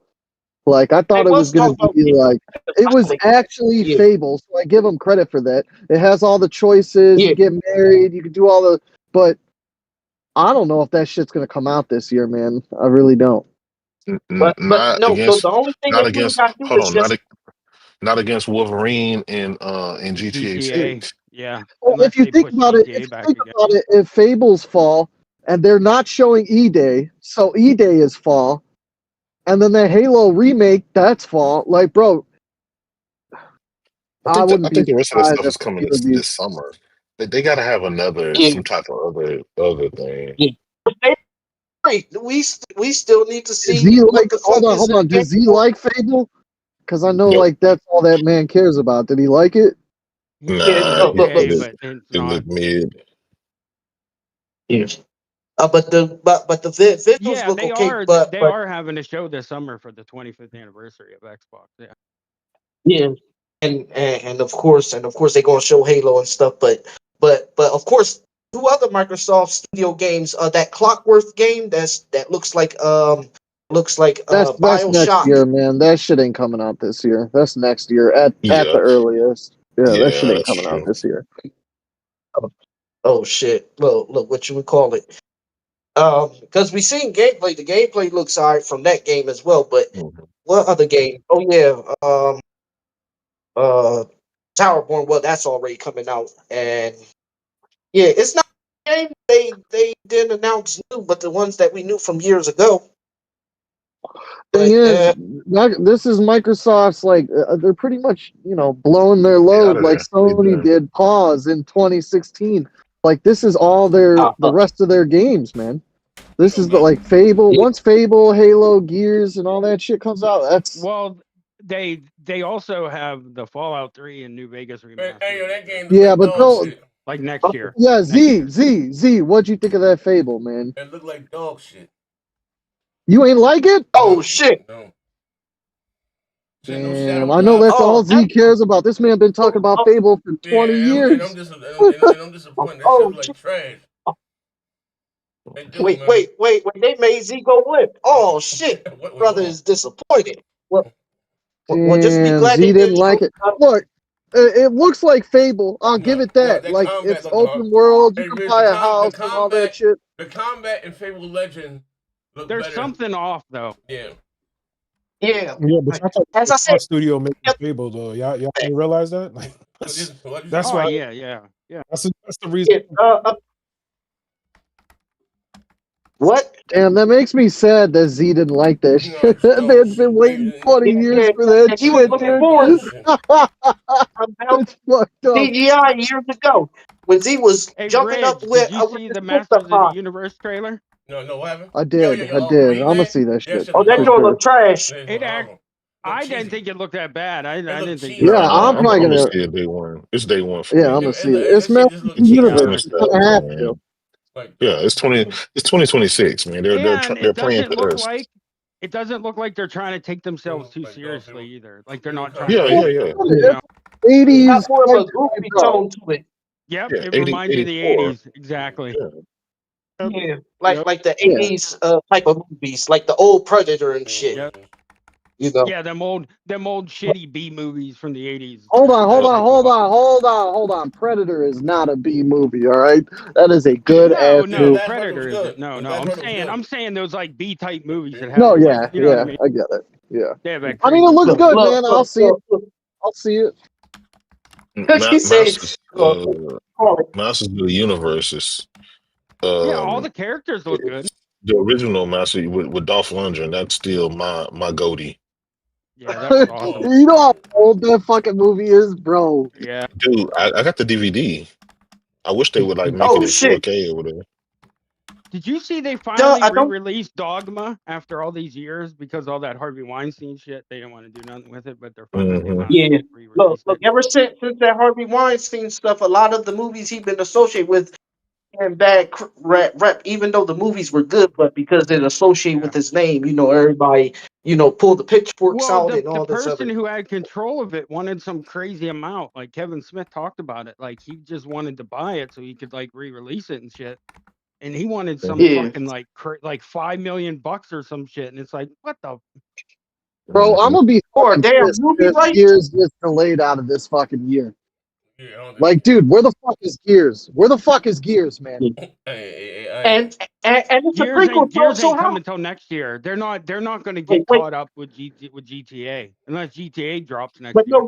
Like, I thought it was going to be like, it was actually Fable, so I give them credit for that. It has all the choices, you get married, you can do all the, but I don't know if that shit's gonna come out this year, man. I really don't. But Not no, against, the only thing not they really against. got to do Hold is on, just not against Wolverine in GTA GTA, 6. yeah. Well, Unless if you they think push about it, GTA back again. if Fables fall and they're not showing E-Day, so E-Day is fall, and then the Halo remake, that's fall. Like, bro, I wouldn't I be think the rest of that surprised stuff if is coming either of these. this summer. They got to have some type of other thing. we still need to Does see he what like? the fuck is Hold this on. game. Does he like Fable? Because I know, Nope. like, that's all that man cares about. Did he like it? Yeah, Nah, okay, but it's it not. looked mid. Yeah. But the visuals Yeah, look they okay, are. but They are having a show this summer for the 25th anniversary of Xbox. Yeah. yeah, and of course they're gonna show Halo and stuff, but of course two other Microsoft Studio games, that Clockwork game that looks like That's next BioShock. year, man. That shit ain't coming out this year. That's next year at Yeah, the earliest. Yeah, that shit yeah, ain't that's coming out true. this year. Oh shit! Well, look what you would call it. Because we seen gameplay. The gameplay looks alright from that game as well. But what other game? Oh yeah, Towerborn. Well, that's already coming out, and yeah, it's not a game they didn't announce new, but the ones that we knew from years ago. Thing is, this is Microsoft's like they're pretty much blowing their load like Sony did pause in 2016. Like this is all the rest of their games, man. This is like Fable. Once Fable, Halo, Gears, and all that shit comes out, that's Well, they also have the Fallout 3 and New Vegas remastered. Hey, yo, that game yeah, like but dog no, shit. Like next year. yeah. Z, what'd you think of that Fable, man? It looked like dog shit. You ain't like it? Oh shit! No. Damn, I know that's all Z cares about. This man been talking about Fable for 20 years. And I'm disappointed. That shit was like trash. Wait! When they made Z go limp, oh shit! Brother is disappointed. Well, just be Damn, glad Z they didn't did. like it. Look, it looks like Fable. I'll give it that. Like it's open world, you can buy a house and all that shit. The combat in Fable Legend looked There's better. something off though. Yeah. Yeah. Yeah, but y'all thought as I said, studio making Fable though. Y'all didn't realize that? Like that's why. Yeah. That's the reason. What? Damn, that makes me sad that Z didn't like that shit. That man's been waiting 20 years for that he was shit, looking dude. forward It's fucked up. CGI years ago when Z was Hey, jumping Ridge, up with did you see the Masters of the Universe trailer? No, what happened? I did. I'm gonna see that shit. Oh, that for joint sure. look trash. I didn't think it looked that bad. I didn't think. Yeah, I'm probably gonna gonna see it day one. It's day one for Yeah, me. I'm gonna see it. It's Masters of the Universe. You're gonna have to. Yeah, it's 2026, man. They're And they're it playing doesn't to look us. like they're trying to take themselves too seriously either. Like they're not trying. Yeah, to, yeah. You know? 80s. Got more of a goofy tone to it. Yep, Yeah, it 80, reminds you of the 84. 80s. Exactly. Yeah, like the 80s type of movies, like the old Predator and shit. Yep. You know. Yeah, them old shitty B movies from the 80s. Hold on. Predator is not a B movie, all right? That is a good ass No, movie. Predator isn't. No. I'm saying those like B type movies that have. No, like, yeah, you know what I mean? I get it. Yeah. They have that I mean, it crazy looks stuff. good, man. I'll see it. I'll see it. Masters of the Universe is yeah, all the characters look good. the original Master with Dolph Lundgren. That's still my goatee. Yeah, that's awesome. You know how old that fucking movie is, bro? Yeah. Dude, I got the DVD. I wish they would like make it in 4K or whatever. Did you see they finally re-released Dogma after all these years because all that Harvey Weinstein shit? They didn't want to do nothing with it, but they're finally came out Yeah. and re-released Look, ever since that Harvey Weinstein stuff, a lot of the movies he's been associated with and bad rep, even though the movies were good, but because they're associated with his name, everybody, pulled the pitchforks out and all the this person other. who had control of it wanted some crazy amount. Like Kevin Smith talked about it. Like he just wanted to buy it so he could like re-release it and shit. And he wanted some fucking like $5 million or some shit. And it's like, what the? Bro, I'm gonna be fucking pissed if Gears gets delayed out of this fucking year. Like, dude, where the fuck is Gears? Where the fuck is Gears, man? Hey, and it's a prequel. Gears So ain't how? coming until next year. They're not going to get caught up with GTA unless GTA drops next But year.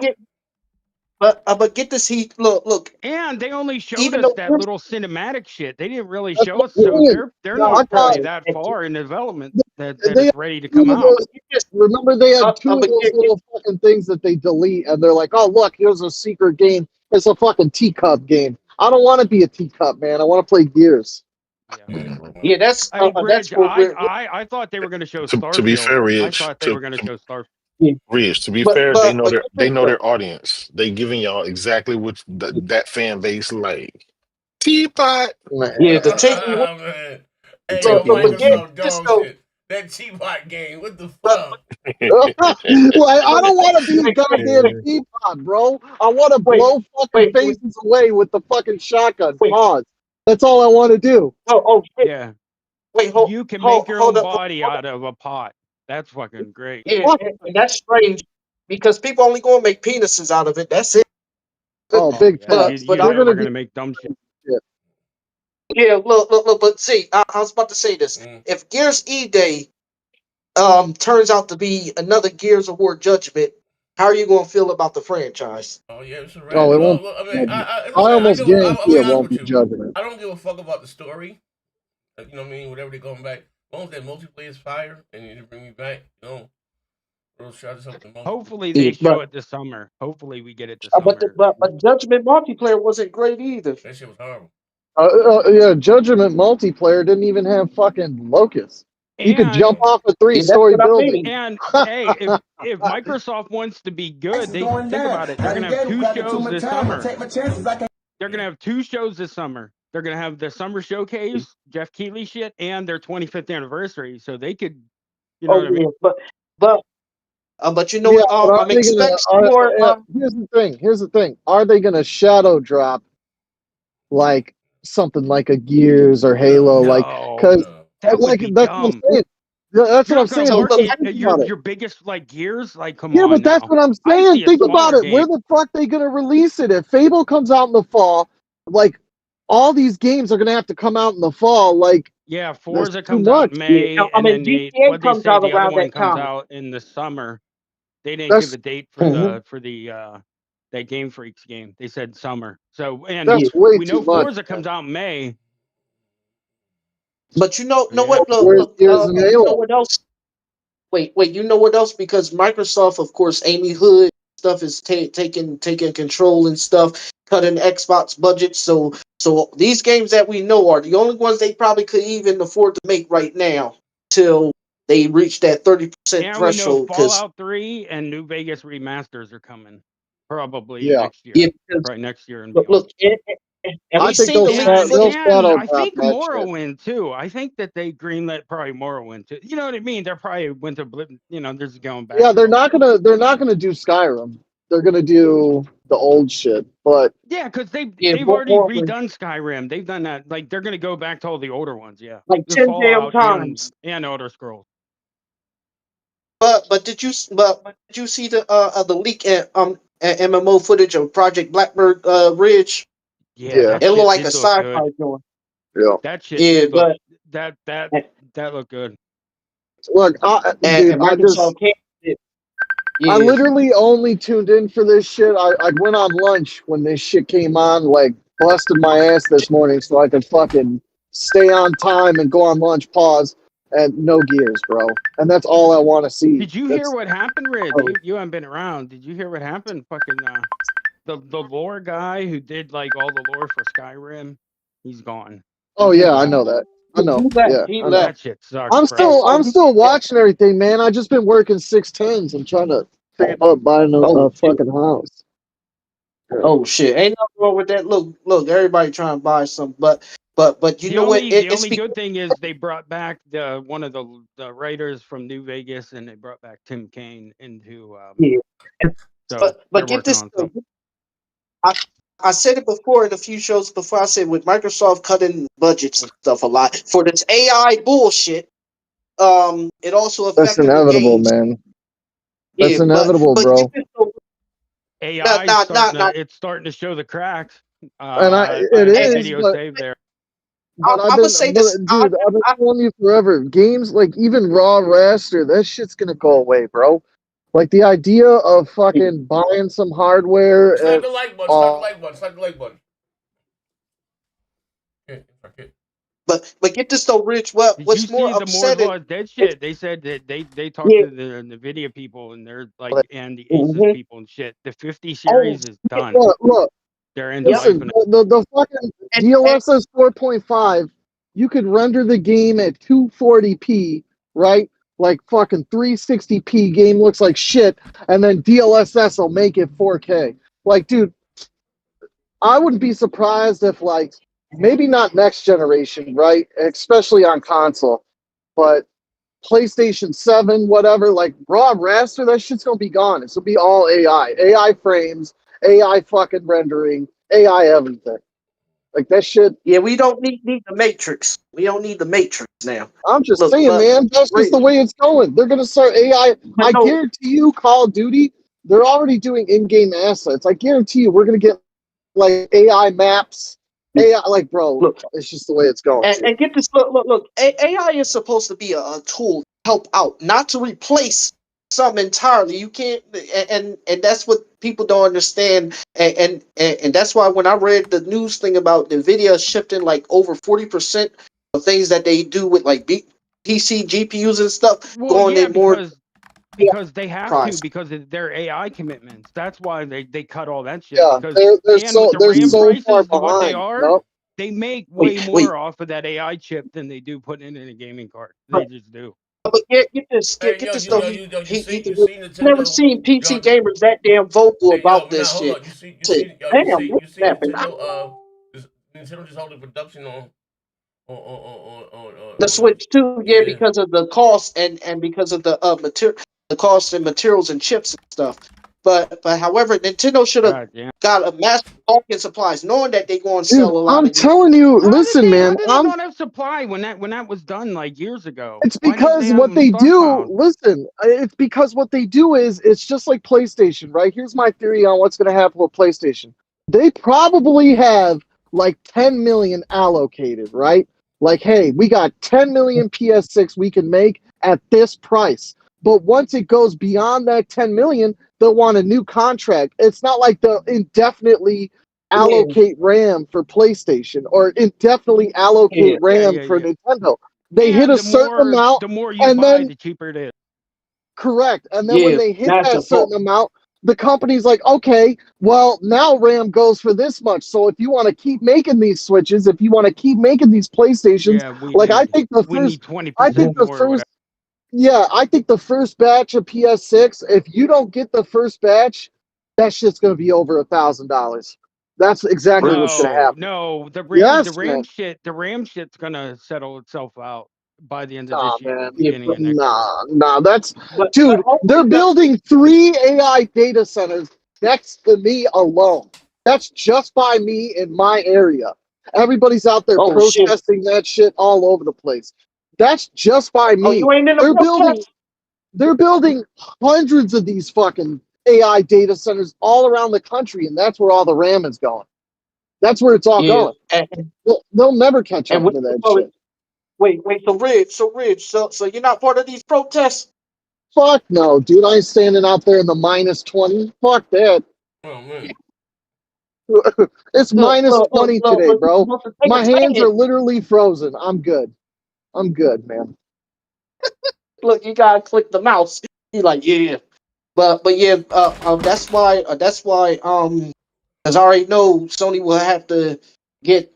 no, but get this. Look. And they only showed Even us though that little cinematic shit. They didn't really That's show what us, I'm so saying. they're I not thought probably that far in development that they it's ready to come out. remember they had two of those little fucking things that they delete, and they're like, "Oh, look, here's a secret game. It's a fucking teacup game. I don't want to be a teacup, man. I want to play Gears." Yeah, that's Hey, that's Bridge, what we're. I thought they were going to show To be Starfield. fair, I thought they were going to show Starfield. Rich, to be But- fair, but- but- they know their audience. They giving y'all exactly what that fan base like. Teapot. Yeah, the take. Man. Hey, But yo, again, Microsoft dog so- shit. That Teapot game, what the fuck? Like, I don't want to be a goddamn teapot, bro. I want to blow fucking faces away with the fucking shotgun. Pause. That's all I want to do. Oh shit. Yeah. Wait, hold. You can hold, make your hold own up, body out of a pot. That's fucking great. Yeah, and that's strange because people only gonna make penises out of it. That's it. Oh, big Yeah, facts. you They're know gonna we're be going to make dumb shit. Yeah, look. But see, I was about to say this. If Gears E-Day turns out to be another Gears of War Judgment, how are you gonna feel about the franchise? Oh yeah, it's a wrap. Oh, it won't. I mean, I almost guarantee it won't be Judgment. I don't give a fuck about the story. Like, you know what I mean? Whatever they're going back. As long as that multiplayer is fire and you bring me back, you know, we'll try to something. Hopefully they show it this summer. Hopefully we get it this But summer. but Judgment multiplayer wasn't great either. That shit was horrible. Yeah, Judgment multiplayer didn't even have fucking locusts. You could And- jump off a 3-story building. And hey, if Microsoft wants to be good, they think about it. They're gonna have two shows this summer. They're gonna have two shows this summer. They're gonna have the summer showcase, Jeff Keighley shit, and their 25th anniversary. So they could, you know what I mean? But you know Yeah, what? but are I'm they gonna- expecting are- more. Here's the thing. Are they gonna shadow drop like something like a Gears or Halo? Because that would like be that's dumb. what I'm saying. That's what I'm saying. Market Think about it. your biggest like Gears, like come Yeah, on. but that's now. what I'm I saying. see a Think about smaller it. Where game. the fuck they gonna release it? If Fable comes out in the fall, like all these games are gonna have to come out in the fall. Like Yeah, that's Forza too comes out much. in May, Yeah, I and mean, then GTA what they comes say out the other around one that comes time. out in the summer. They didn't That's- give a date for the that Game Freaks game. They said summer. So and That's way we know too much. Forza comes out in May. But you know Yeah. what? Where's Gears and You Halo? know what else? Wait. You know what else? Because Microsoft, of course, Amy Hood stuff is taking control and stuff, cutting Xbox budget. So these games that we know are the only ones they probably could even afford to make right now till they reach that 30% And we know threshold. Fallout 3 and New Vegas remasters are coming probably Yeah. next year. Yeah, because- Right next year and Look, beyond. and I we think seen the they'll leaked shadow footage. I drop think that shit. Morrowind too. I think that they greenlit probably Morrowind too. You know what I mean? They're probably went to you know, they're just going back. Yeah, they're not gonna do Skyrim. They're gonna do the old shit. But Yeah, because they've already redone Skyrim. They've done that. Like they're gonna go back to all the older ones. Yeah, Like The 10 damn Fallout times. and Elder Scrolls. But did you see the leak at MMO footage of Project Blackbird Ridge? Yeah, that It shit looked like a did look sci-fi good. joint. Yeah, That shit Yeah, did but look that looked good. look, dude, and I just Microsoft can't. I literally only tuned in for this shit. I went on lunch when this shit came on, like busted my ass this morning so I could fucking stay on time and go on lunch, pause, and no Gears, bro. And that's all I want to see. Did you hear what happened, Red? You haven't been around. Did you hear what happened? Fucking the lore guy who did like all the lore for Skyrim, he's gone. Oh yeah, I know that. I know. He I know. left. That shit sucks. I'm bro. still watching everything, man. I just been working 610s and trying to save up buying a fucking house. Oh shit! Ain't nothing wrong with that. Look, everybody trying to buy some, but you know what? The only good thing is they brought back one of the writers from New Vegas, and they brought back Tim Kaine into. So but get this. I said it before in a few shows before. I said with Microsoft cutting budgets and stuff a lot for this AI bullshit, it also affected That's inevitable, the games. man. That's Yeah, inevitable, but bro. AI it's starting to show the cracks. And it is, video but- saved there. But I'm gonna say this, dude. I've been telling you forever. Games like even raw raster, that shit's gonna go away, bro. Like the idea of fucking buying some hardware. Slap the like button. Slap the like button. Slap the like button. But get this though, Rich. What's more upsetting? Laws Dead shit. They said that they talked to the NVIDIA people and they're like, and the Asus people and shit. The 50 series is done. Look. They're in Listen, the fucking DLSS 4.5, you could render the game at 240p, right? Like fucking 360p game looks like shit, and then DLSS will make it 4K. Like, dude, I wouldn't be surprised if, like, maybe not next generation, right? Especially on console, but PlayStation 7, whatever, like raw raster, that shit's gonna be gone. It's gonna be all AI. AI frames, AI fucking rendering, AI everything. Like that shit. Yeah, we don't need the Matrix. We don't need the Matrix now. I'm just saying, man, that's just the way it's going. They're gonna start AI. I guarantee you, Call of Duty, they're already doing in-game assets. I guarantee you, we're gonna get like AI maps. AI, like, bro, it's just the way it's going. And get this, look. AI is supposed to be a tool to help out, not to replace something entirely. You can't, and that's what people don't understand. And that's why when I read the news thing about NVIDIA shifting like over 40% of things that they do with like PC GPUs and stuff, going in more. Because they have to, because of their AI commitments. That's why they cut all that shit. Yeah, because they're so far behind. What they are, nope. They make way more off of that AI chip than they do putting it in a gaming card. They just do. But get this though. I've never seen PC gamers that damn vocal about this shit. You see Nintendo just holding production on the Switch too, yeah, because of the cost and because of the the cost and materials and chips and stuff. But however, Nintendo should have got a massive bulk in supplies, knowing that they're going to sell a lot. I'm telling you, listen, man. How did they not have supply when that was done like years ago? It's because what they do. Listen, it's because what they do is it's just like PlayStation, right? Here's my theory on what's going to happen with PlayStation. They probably have like 10 million allocated, right? Like, hey, we got 10 million PS6 we can make at this price. But once it goes beyond that 10 million, they'll want a new contract. It's not like they'll indefinitely allocate RAM for PlayStation or indefinitely allocate RAM for Nintendo. They hit a certain amount. The more you buy, the cheaper it is. Correct. And then when they hit that certain amount, the company's like, okay, well, now RAM goes for this much. So if you want to keep making these Switches, if you want to keep making these PlayStations, I think the first batch of PS6, if you don't get the first batch, that shit's going to be over $1,000. That's exactly what's going to happen. No, the RAM shit's going to settle itself out by the end of this year. Beginning of next year. That's dude. They're building 3 AI data centers next to me alone. That's just by me in my area. Everybody's out there protesting that shit all over the place. That's just by me. They're building hundreds of these fucking AI data centers all around the country, and that's where all the RAM is going. That's where it's all going. They'll never catch up to that shit. Wait, so Ridge, so you're not part of these protests? Fuck no, dude. I ain't standing out there in the -20. Fuck that. Oh, man. It's -20 today, bro. My hands are literally frozen. I'm good. I'm good, man. Look, you gotta click the mouse. You're like, yeah. But yeah, that's why because I already know Sony will have to get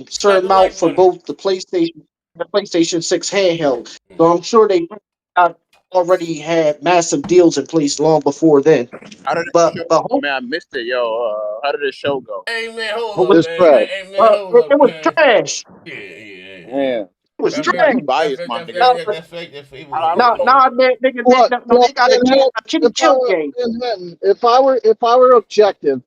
certain amount for both the PlayStation 6 handheld. So I'm sure they already had massive deals in place long before then. How did man, I missed it, yo. How did the show go? Hey man, hold up, man. It was trash. Yeah. Man. It was trash. Biased, my nigga. That's fake. That's Fable. Nah, nigga, they got a chill game. If I were objective,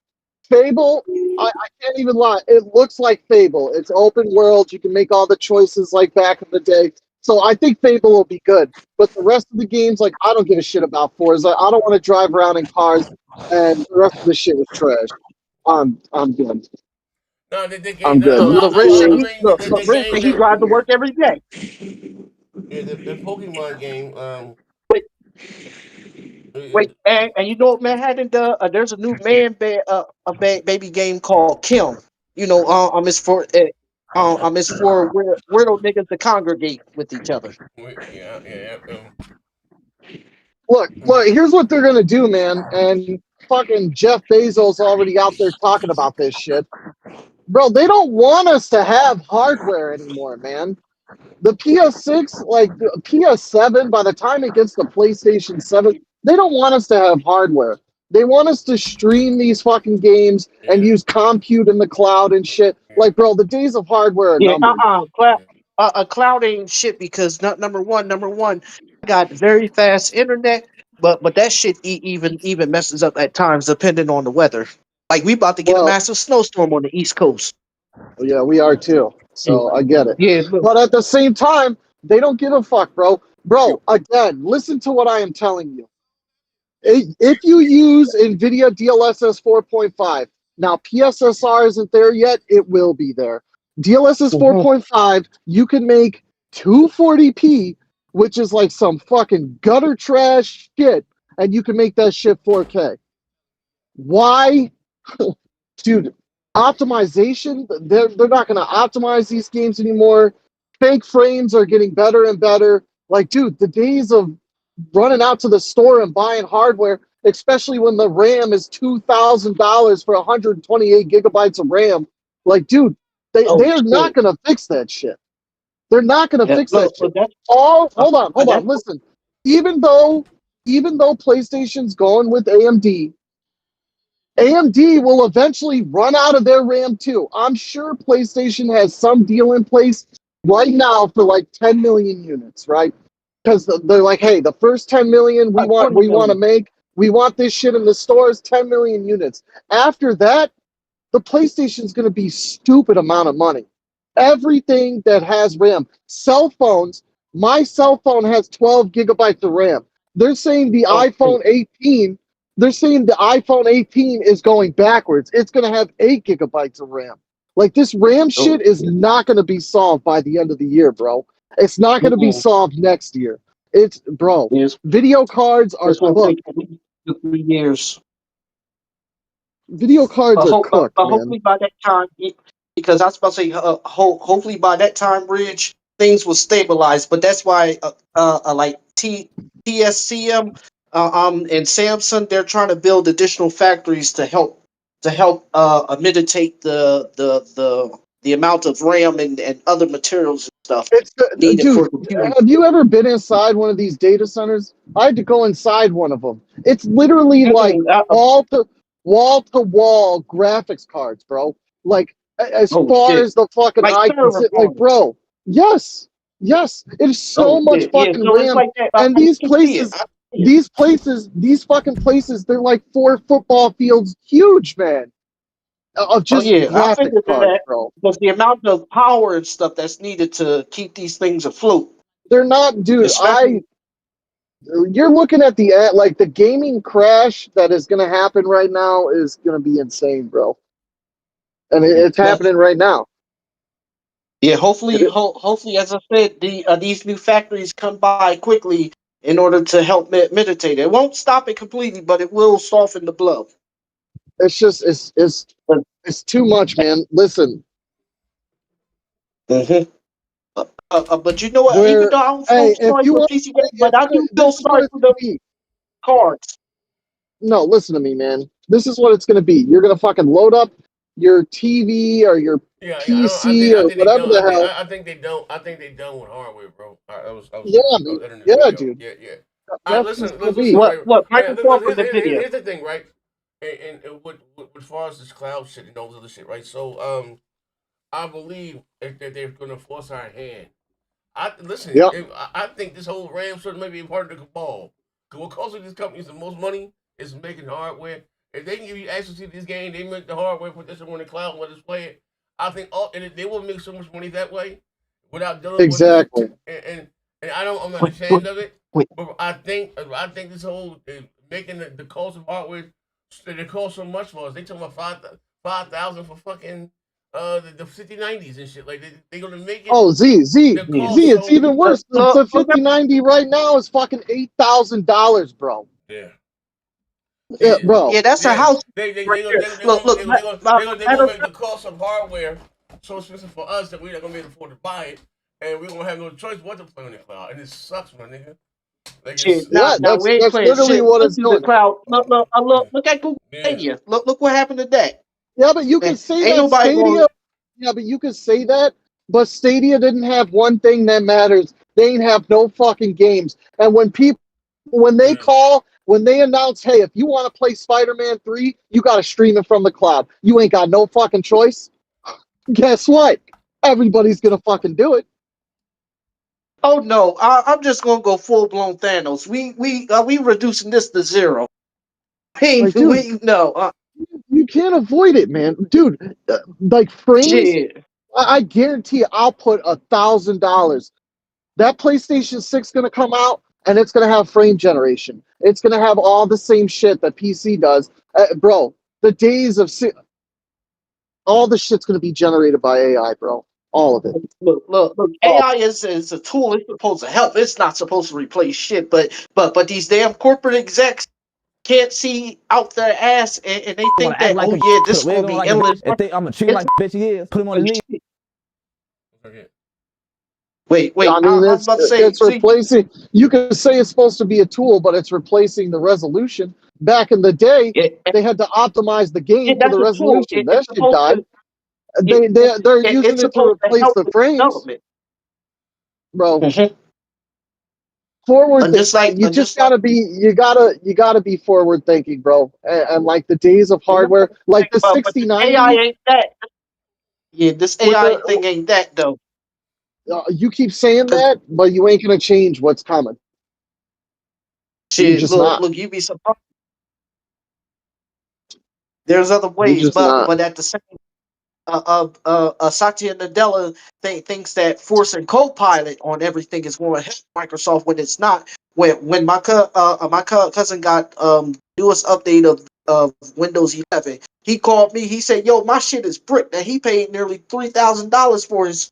Fable, I can't even lie. It looks like Fable. It's open world. You can make all the choices like back in the day. So I think Fable will be good. But the rest of the games, like, I don't give a shit about Forza. I don't want to drive around in cars, and the rest of the shit is trash. I'm good. No, the game. I'm good. Look, Rich, he drive to work every day. Yeah, the Pokemon game. Wait, and you know what, man? There's a new baby game called Kiln. You know, it's for where those niggas to congregate with each other. Yeah. Look, here's what they're gonna do, man. And fucking Jeff Bezos already out there talking about this shit. Bro, they don't want us to have hardware anymore, man. The PS6, like the PS7, by the time it gets to PlayStation 7, they don't want us to have hardware. They want us to stream these fucking games and use compute in the cloud and shit. Like, bro, the days of hardware are numbered. Cloud ain't shit because number one, I got very fast internet, but that shit even messes up at times depending on the weather. Like we about to get a massive snowstorm on the East Coast. Yeah, we are too. So I get it. Yeah, but at the same time, they don't give a fuck, bro. Bro, again, listen to what I am telling you. If you use NVIDIA DLSS 4.5, now PSSR isn't there yet, it will be there. DLSS 4.5, you can make 240p, which is like some fucking gutter trash shit, and you can make that shit 4K. Why? Dude, optimization, they're not going to optimize these games anymore. Fake frames are getting better and better. Like, dude, the days of running out to the store and buying hardware, especially when the RAM is $2,000 for 128 gigabytes of RAM. Like, dude, they are not going to fix that shit. They're not going to fix that shit. Hold on, listen. Even though PlayStation's going with AMD will eventually run out of their RAM too. I'm sure PlayStation has some deal in place right now for like 10 million units, right? Because they're like, hey, the first 10 million we want to make, we want this shit in the stores, 10 million units. After that, the PlayStation's going to be stupid amount of money. Everything that has RAM. Cell phones, my cell phone has 12 gigabytes of RAM. They're saying the iPhone 18, they're saying the iPhone 18 is going backwards. It's going to have 8 gigabytes of RAM. Like, this RAM shit is not going to be solved by the end of the year, bro. It's not going to be solved next year. It's, bro, video cards are cooked. 3 years. Video cards are cooked, man. Hopefully by that time, because I was about to say, hopefully by that time, Ridge, things will stabilize. But that's why, like TSCM, and Samsung, they're trying to build additional factories to help mitigate the amount of RAM and other materials and stuff needed for computing. Have you ever been inside one of these data centers? I had to go inside one of them. It's literally like wall to wall graphics cards, bro. Like as far as the fucking eye can sit, like, bro. Yes, it is so much fucking RAM. Like and these fucking places, they're like 4 football fields huge, man. Of just graphic cards, bro. Because the amount of power and stuff that's needed to keep these things afloat. They're not, dude. You're looking at the gaming crash that is going to happen right now is going to be insane, bro. And it's happening right now. Yeah, hopefully, as I said, these new factories come by quickly in order to help mitigate it. It won't stop it completely, but it will soften the blow. It's just it's too much, man. Listen. But you know what? Even though I don't feel sorry for PC games, but I do feel sorry for the cards. No, listen to me, man. This is what it's going to be. You're going to fucking load up your TV or your PC or whatever the hell. I think they don't. I think they done with hardware, bro. Dude. Yeah. Listen. What Microsoft with NVIDIA? Here's the thing, right? And with far as this cloud shit and all this other shit, right? So, I believe that they're going to force our hand. I think this whole RAM shit may be a part of the cabal. Because what causes these companies the most money is making hardware. If they can give you access to this game, they make the hardware, put this on the cloud, and let us play it. I think they will make so much money that way without dealing with it. And I'm not ashamed of it. But I think this whole making the cost of hardware, they cost so much for us. They talking about $5,000 for fucking the 5090s and shit. Like they gonna make it. Oh, it's even worse. The 5090 right now is fucking $8,000, bro. Yeah. Yeah, bro. Yeah, that's a house. They're Look, gonna make the cost of hardware so expensive for us that we're not gonna be able to afford to buy it, and we're gonna have no choice but to play on the cloud. And it sucks, my nigga. Like shit, we ain't playing literally shit. what We'll it's do the doing. cloud. Look at Google Stadia. Look what happened to that. Yeah, but you can say ain't that nobody Stadia. gonna- Yeah, but you can say that. But Stadia didn't have one thing that matters. They ain't have no fucking games. And when they announce, hey, if you want to play Spider-Man 3, you got to stream it from the cloud. You ain't got no fucking choice. Guess what? Everybody's gonna fucking do it. Oh no, I'm just gonna go full blown Thanos. We reducing this to zero. Like, dude, you can't avoid it, man, dude. Like frames, shit. I guarantee you, I'll put $1,000. That PlayStation 6 gonna come out, and it's gonna have frame generation. It's gonna have all the same shit that PC does, bro. The days of all the shit's gonna be generated by AI, bro. All of it. Look. AI is a tool. It's supposed to help. It's not supposed to replace shit. But these damn corporate execs can't see out their ass, and they think that this is gonna be endless. I'm gonna treat him like the bitch he is. Put him on his knee. Wait. I mean, I was about to say, it's replacing. You can say it's supposed to be a tool, but it's replacing the resolution. Back in the day, they had to optimize the game for the resolution. That shit died. They're using it to replace the frames, bro. Forward thinking. You just gotta be forward thinking, bro. And like the days of hardware, like the 6090. AI ain't that. Yeah, this AI thing ain't that though. You keep saying that, but you ain't gonna change what's coming. Shit, just not. look, you be surprised. There's other ways, just not. but at the same, Satya Nadella thinks that forcing Copilot on everything is going to help Microsoft when it's not. When my cousin got newest update of Windows 11, he called me. He said, "Yo, my shit is bricked," and he paid nearly $3,000 for his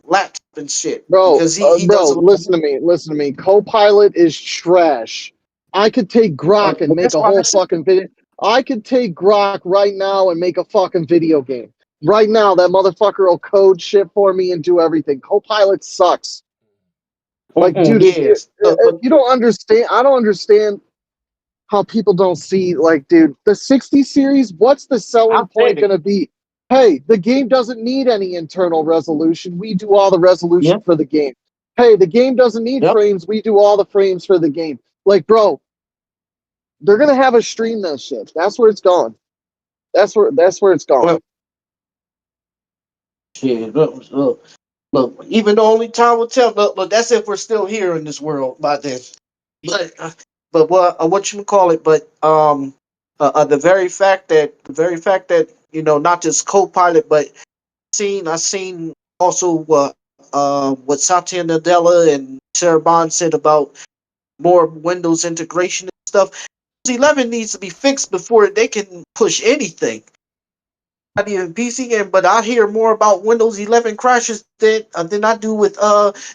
laptop and shit. Bro, because he does. Listen to me. Copilot is trash. I could take Grok and make a whole fucking video. I could take Grok right now and make a fucking video game. Right now, that motherfucker will code shit for me and do everything. Copilot sucks. Like, dude, if you don't understand, I don't understand how people don't see, like, dude, the 60 series, what's the selling point going to be? Hey, the game doesn't need any internal resolution. We do all the resolution for the game. Hey, the game doesn't need frames. We do all the frames for the game. Like, bro, they're going to have us stream that shit. That's where it's going. That's where it's going. Well, shit, look. Even the only time will tell. Look, that's if we're still here in this world by then. But what you call it? But the very fact that not just Copilot, but I seen also what Satya Nadella and Sarah Bond said about more Windows integration and stuff. Windows 11 needs to be fixed before they can push anything. Not even PC game, but I hear more about Windows 11 crashes than I do with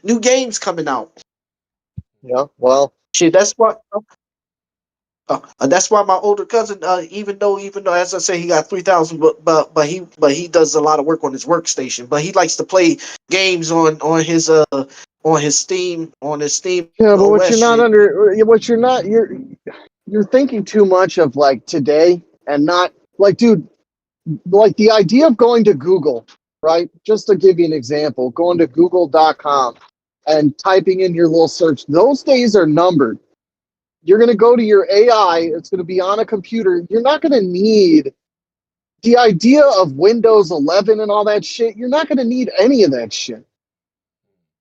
new games coming out. Yeah, well, shit. That's why my older cousin, even though as I say he got 3,000, but he does a lot of work on his workstation. But he likes to play games on his Steam. Yeah, but you're thinking too much of like today and not like, dude. Like the idea of going to Google, right? Just to give you an example, going to google.com and typing in your little search, those days are numbered. You're going to go to your AI, it's going to be on a computer. You're not going to need the idea of Windows 11 and all that shit. You're not going to need any of that shit.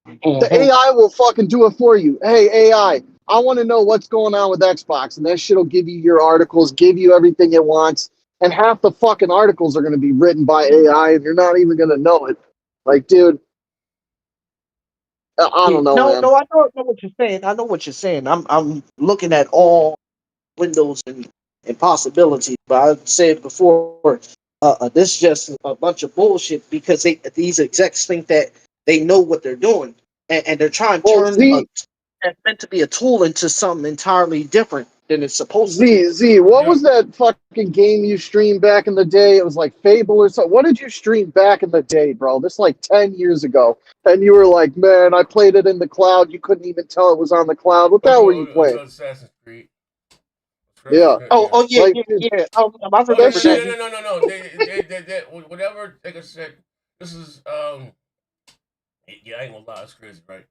The AI will fucking do it for you. Hey, AI, I want to know what's going on with Xbox. And that shit will give you your articles, give you everything it wants. And half the fucking articles are going to be written by AI, and you're not even going to know it. Like, dude, I don't know, man. No, I know what you're saying. I know what you're saying. I'm looking at all windows and possibilities. But I said before, this is just a bunch of bullshit because these execs think that they know what they're doing, and they're trying to turn that's meant to be a tool into something entirely different than it's supposed to be. What was that fucking game you streamed back in the day? It was like Fable or something. What did you stream back in the day, bro? This like 10 years ago. And you were like, man, I played it in the cloud. You couldn't even tell it was on the cloud. What the hell were you playing? Assassin's Creed. Yeah. Yeah. Like, yeah. I remember that. No. They, whatever. Like I said, this is yeah, I ain't gonna lie, it's crazy, right?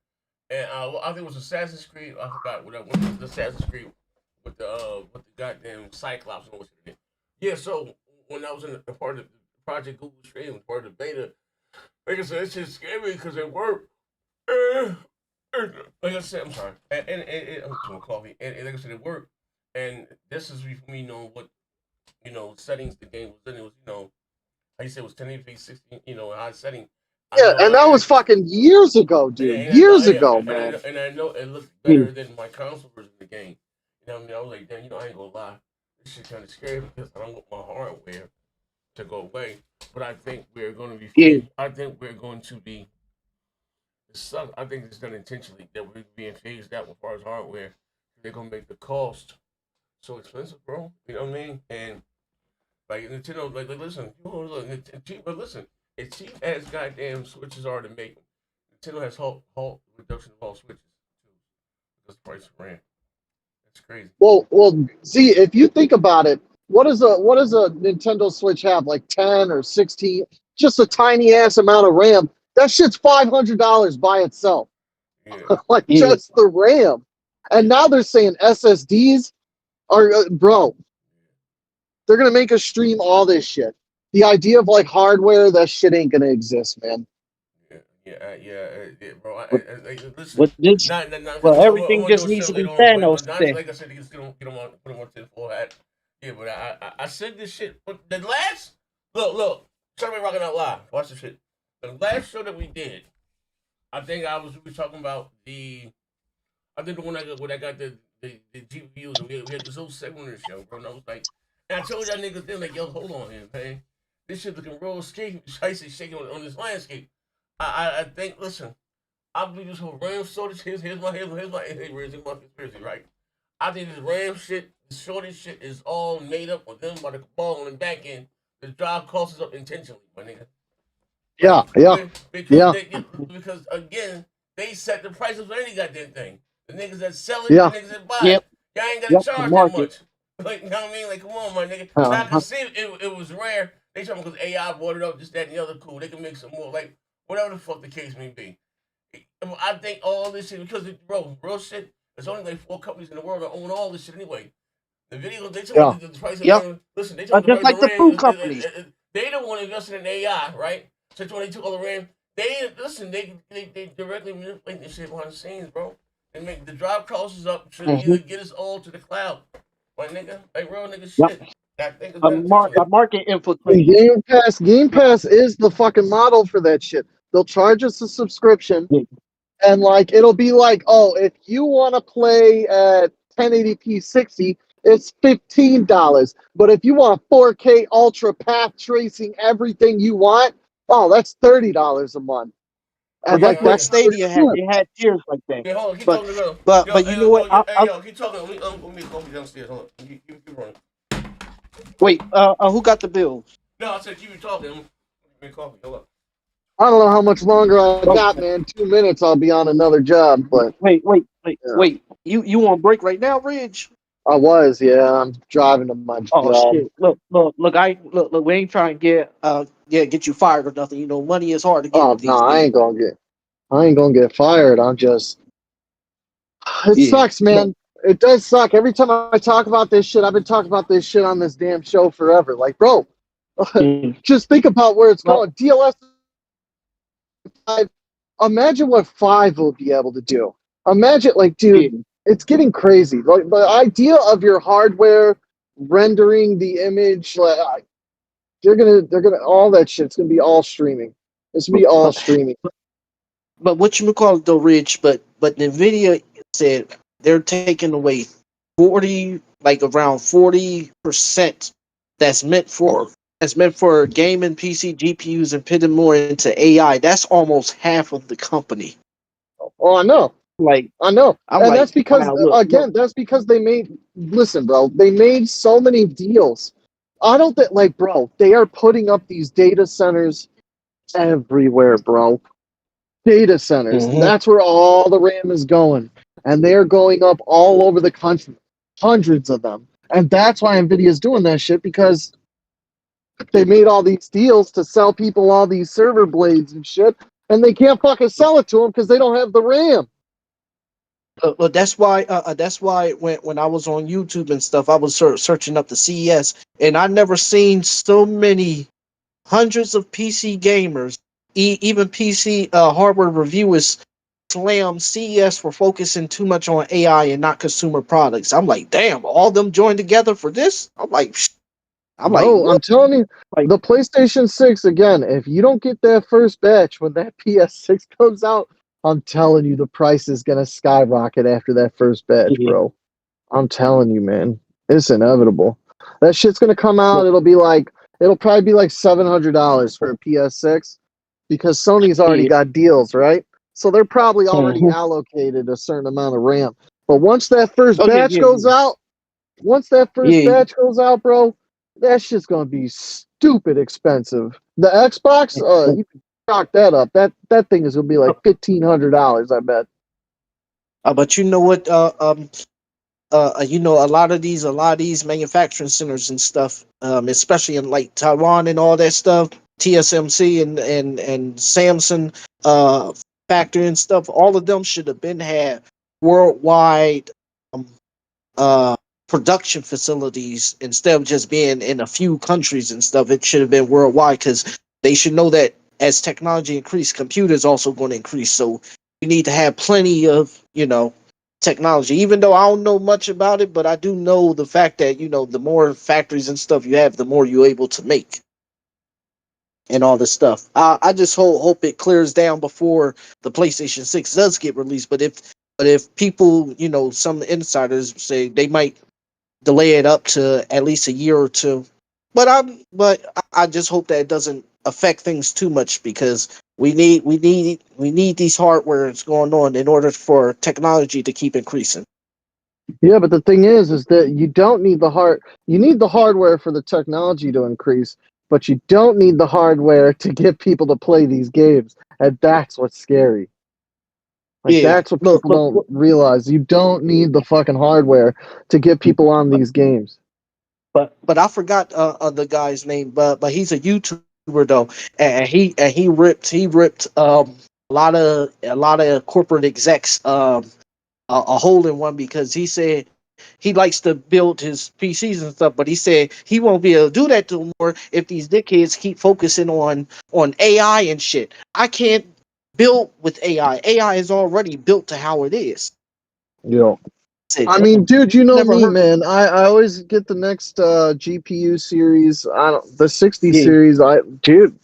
And I think it was Assassin's Creed. I forgot what was the Assassin's Creed with the goddamn Cyclops and what's it name. Yeah. So when I was in the part of the Project Google Stream, part of the beta, like I said, it's just scary because it worked. Like I said, I'm sorry, and I'm doing coffee, and like I said, it worked. And this is for me knowing what settings the game was in. It was how you said it was 1080p 60 high setting. Yeah, and that was fucking years ago, dude. Years ago, man. And I know it looked better than my console version of the game. You know what I mean? I was like, damn, I ain't gonna lie, this shit kind of scary because I don't want my hardware to go away. But I think we're going to be. Yeah. I think we're going to be. I think it's done intentionally that we're being phased out as far as hardware. They're gonna make the cost so expensive, bro. You know what I mean? And like Nintendo, like listen, it's cheap, but listen, it's cheap as goddamn switches are to make. Nintendo has halt reduction of all switches too, because the price of RAM. That's crazy. Well, see, if you think about it, what does a Nintendo Switch have? Like 10 or 16? Just a tiny ass amount of RAM. That shit's $500 by itself. Yeah. Just the RAM. And now they're saying SSDs are, bro, they're going to make us stream all this shit. The idea of like hardware, that shit ain't going to exist, man. Yeah, bro. Listen, everything just needs to be Thanos. Like I said, you just put them on to the full hat. Yeah, but I said this shit. The last look, somebody rocking out live. Watch this shit. The last show that we did, I think we were talking about the one when I got the GPUs and we had this whole segment of the show, bro. And I was like, and I told y'all niggas then, like, yo, hold on here, man. This shit looking real spicy shaking on this landscape. I think, listen, I believe this whole RAM shortage. Here's my conspiracy, right? I think this RAM shit, the shortage shit is all made up with them by the cabal on the back end. The drive costs up intentionally, my nigga. Yeah. Because again, they set the prices for any goddamn thing. The niggas that sell it, the niggas that buy it. Y'all ain't gotta charge that much. Like, you know what I mean? Like, come on, my nigga. I can see it was rare. They talking because AI bought it up, just that and the other. Cool. They can make some more, like, whatever the fuck the case may be. I think all this shit, because, real shit, there's only like 4 companies in the world that own all this shit anyway. The video, they tell me the price of RAM. Listen, they tell me the price of RAM. Food companies. They don't want to invest in AI, right? So 22 all the RAM. They directly manipulate this shit behind the scenes, bro. They make the drive costs up to either get us all to the cloud. My nigga, like real nigga shit. I think a market infiltration. Game Pass is the fucking model for that shit. They'll charge us a subscription, and like it'll be like, oh, if you want to play at 1080p 60, it's $15. But if you want 4K ultra path tracing everything you want, oh, that's $30 a month. And like what Stadia had, they had tiers like that. Yeah, hold on, keep but talking, girl. but you know what? Keep talking. Let me go downstairs. Hold on. Keep running. Wait, who got the bills? No, I said keep talking. Let me coffee. Hold up. I don't know how much longer I got, man. 2 minutes, I'll be on another job. But wait. You on break right now, Ridge? I was, yeah. I'm driving to my job. Oh shit! Look. We ain't trying to get you fired or nothing. You know, money is hard to get. Oh no, I ain't gonna get fired. I'm just. It sucks, man. It does suck. Every time I talk about this shit, I've been talking about this shit on this damn show forever. Like, bro, just think about where it's going. DLS 5. Imagine what 5 will be able to do. Imagine, like, dude, it's getting crazy. Like, the idea of your hardware rendering the image, like, they're gonna all that shit's gonna be all streaming. It's gonna be all streaming. But what you call it though, Rich? But NVIDIA said they're taking away around 40% that's meant for that's meant for gaming PC GPUs and pitting more into AI, that's almost half of the company. Oh, I know. Like, I know. I'm And like, that's because, wow, look. that's because they made, listen, bro, they made so many deals. I don't think, like, bro, they are putting up these data centers everywhere, bro. Data centers. Mm-hmm. That's where all the RAM is going. And they're going up all over the country. Hundreds of them. And that's why NVIDIA's doing that shit, because they made all these deals to sell people all these server blades and shit, and they can't fucking sell it to them because they don't have the RAM. But that's why when I was on YouTube and stuff, I was searching up the CES, and I never seen so many hundreds of PC gamers, even PC hardware reviewers, slam CES for focusing too much on AI and not consumer products. I'm like, damn, all them joined together for this? I'm like, No, I'm telling you, the PlayStation 6, again, if you don't get that first batch when that PS6 comes out, I'm telling you the price is going to skyrocket after that first batch, bro. I'm telling you, man. It's inevitable. That shit's going to come out, it'll probably be like $700 for a PS6 because Sony's already got deals, right? So they're probably already allocated a certain amount of RAM. But once that first batch goes out, bro, that shit's gonna be stupid expensive. The Xbox, you can chalk that up. That thing is gonna be like $1,500, I bet. But you know what? You know, a lot of these manufacturing centers and stuff, especially in like Taiwan and all that stuff, TSMC and Samsung factory and stuff, all of them should have been had worldwide production facilities instead of just being in a few countries and stuff. It should have been worldwide because they should know that as technology increases, computers also going to increase. So you need to have plenty of, technology. Even though I don't know much about it, but I do know the fact that, the more factories and stuff you have, the more you're able to make and all this stuff. I just hope it clears down before the PlayStation 6 does get released. But if people, some insiders say they might delay it up to at least a year or two. But I just hope that it doesn't affect things too much because we need these hardwares going on in order for technology to keep increasing. Yeah, but the thing is that you don't need you need the hardware for the technology to increase, but you don't need the hardware to get people to play these games. And that's what's scary. That's what people don't realize. You don't need the fucking hardware to get people on these games. But I forgot the guy's name, but he's a YouTuber though, and he ripped a lot of corporate execs a hole in one because he said he likes to build his PCs and stuff, but he said he won't be able to do that no more if these dickheads keep focusing on AI and shit. I can't build with AI. AI is already built to how it is. Yeah. I mean, dude, you know me, man. I always get the next GPU series. The 60 series. Dude,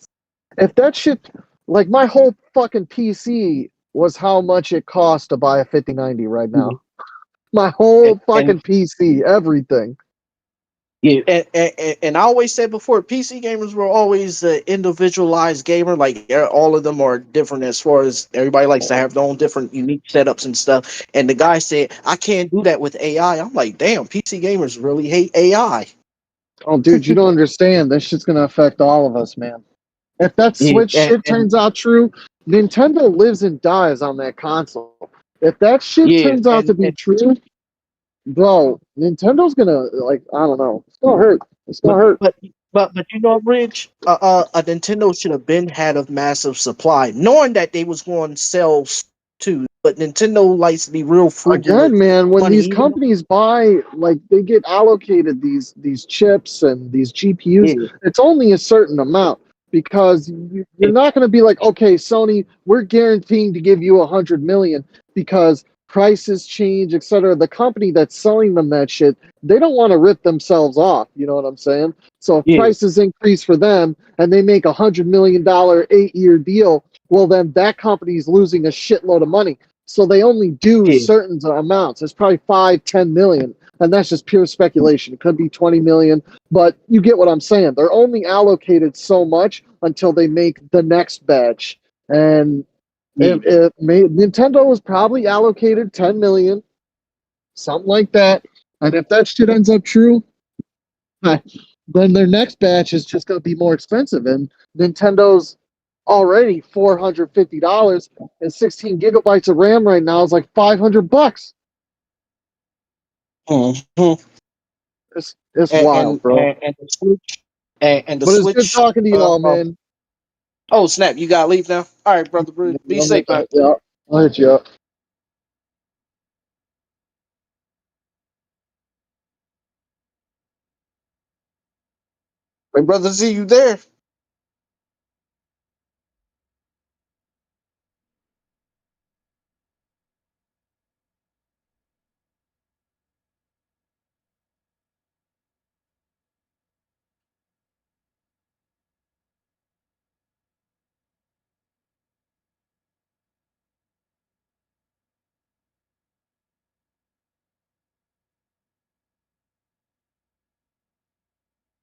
if that shit, like my whole fucking PC was how much it cost to buy a 5090 right now. My whole fucking PC, everything. Yeah, and I always said before, PC gamers were always an individualized gamer. Like all of them are different as far as everybody likes to have their own different unique setups and stuff. And the guy said, I can't do that with AI. I'm like, damn, PC gamers really hate AI. Oh, dude, you don't understand. That shit's gonna affect all of us, man. If that Switch shit turns out true, Nintendo lives and dies on that console. If that shit turns out to be true, bro, Nintendo's gonna I don't know. It's gonna hurt. It's gonna hurt. But Rich, a Nintendo should have been had a massive supply, knowing that they was going to sell too. But Nintendo likes to be real frugal. Again, man, when these companies buy, they get allocated these chips and these GPUs, it's only a certain amount because you're not going to be like, okay, Sony, we're guaranteeing to give you 100 million because prices change, etc. The company that's selling them that shit, they don't want to rip themselves off. You know what I'm saying? So if prices increase for them and they make $100 million 8-year deal, well, then that company's losing a shitload of money. So they only do Yeah. certain amounts. It's probably 5-10 million. And that's just pure speculation. It could be 20 million, but you get what I'm saying. They're only allocated so much until they make the next batch. And Nintendo was probably allocated 10 million, something like that. And if that shit ends up true, then their next batch is just going to be more expensive. And Nintendo's already $450, and 16 gigabytes of RAM right now is like $500. Mm-hmm. It's wild, bro. And the Switch, and the But it's Switch. good talking to y'all, man. Oh snap! You got to leave now. All right, brother. Be safe, man. Yeah, I'll hit you up. Hey, brother Z, you there?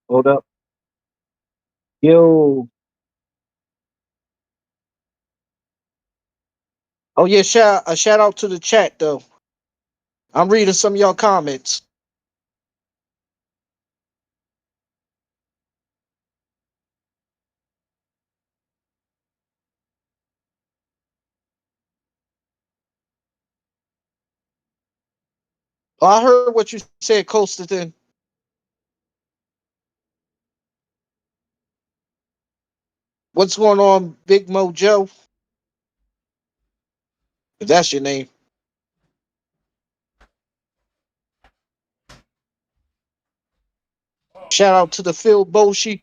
Hold up. Yo. Oh yeah, shout out to the chat though. I'm reading some of y'all comments. Oh, I heard what you said, Constantine. What's going on, Big Mojo? If that's your name. Shout out to the Phil Boshi.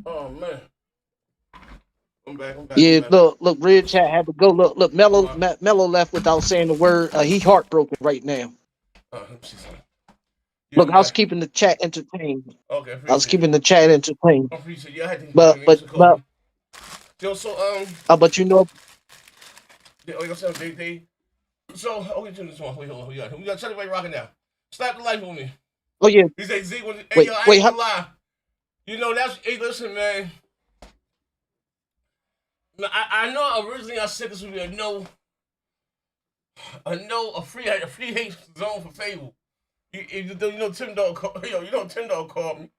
Oh man. I'm back. Yeah, look, Red Chat had to go. Look, Mello left without saying the word. He heartbroken right now. Look, I was keeping the chat entertained. Okay, I was keeping the chat entertained. I appreciate you. I had to But yo, so but you know, oh, you said they. So we turn this one. Wait, hold on. We got Charlie White rocking now. Slap the life on me. Oh yeah. He said Z. Hey, yo, I ain't gonna lie. You know that's. Hey, listen, man. I know originally I said this would be a free hate zone for Fable. You know Tim Dog Tim Dog called me.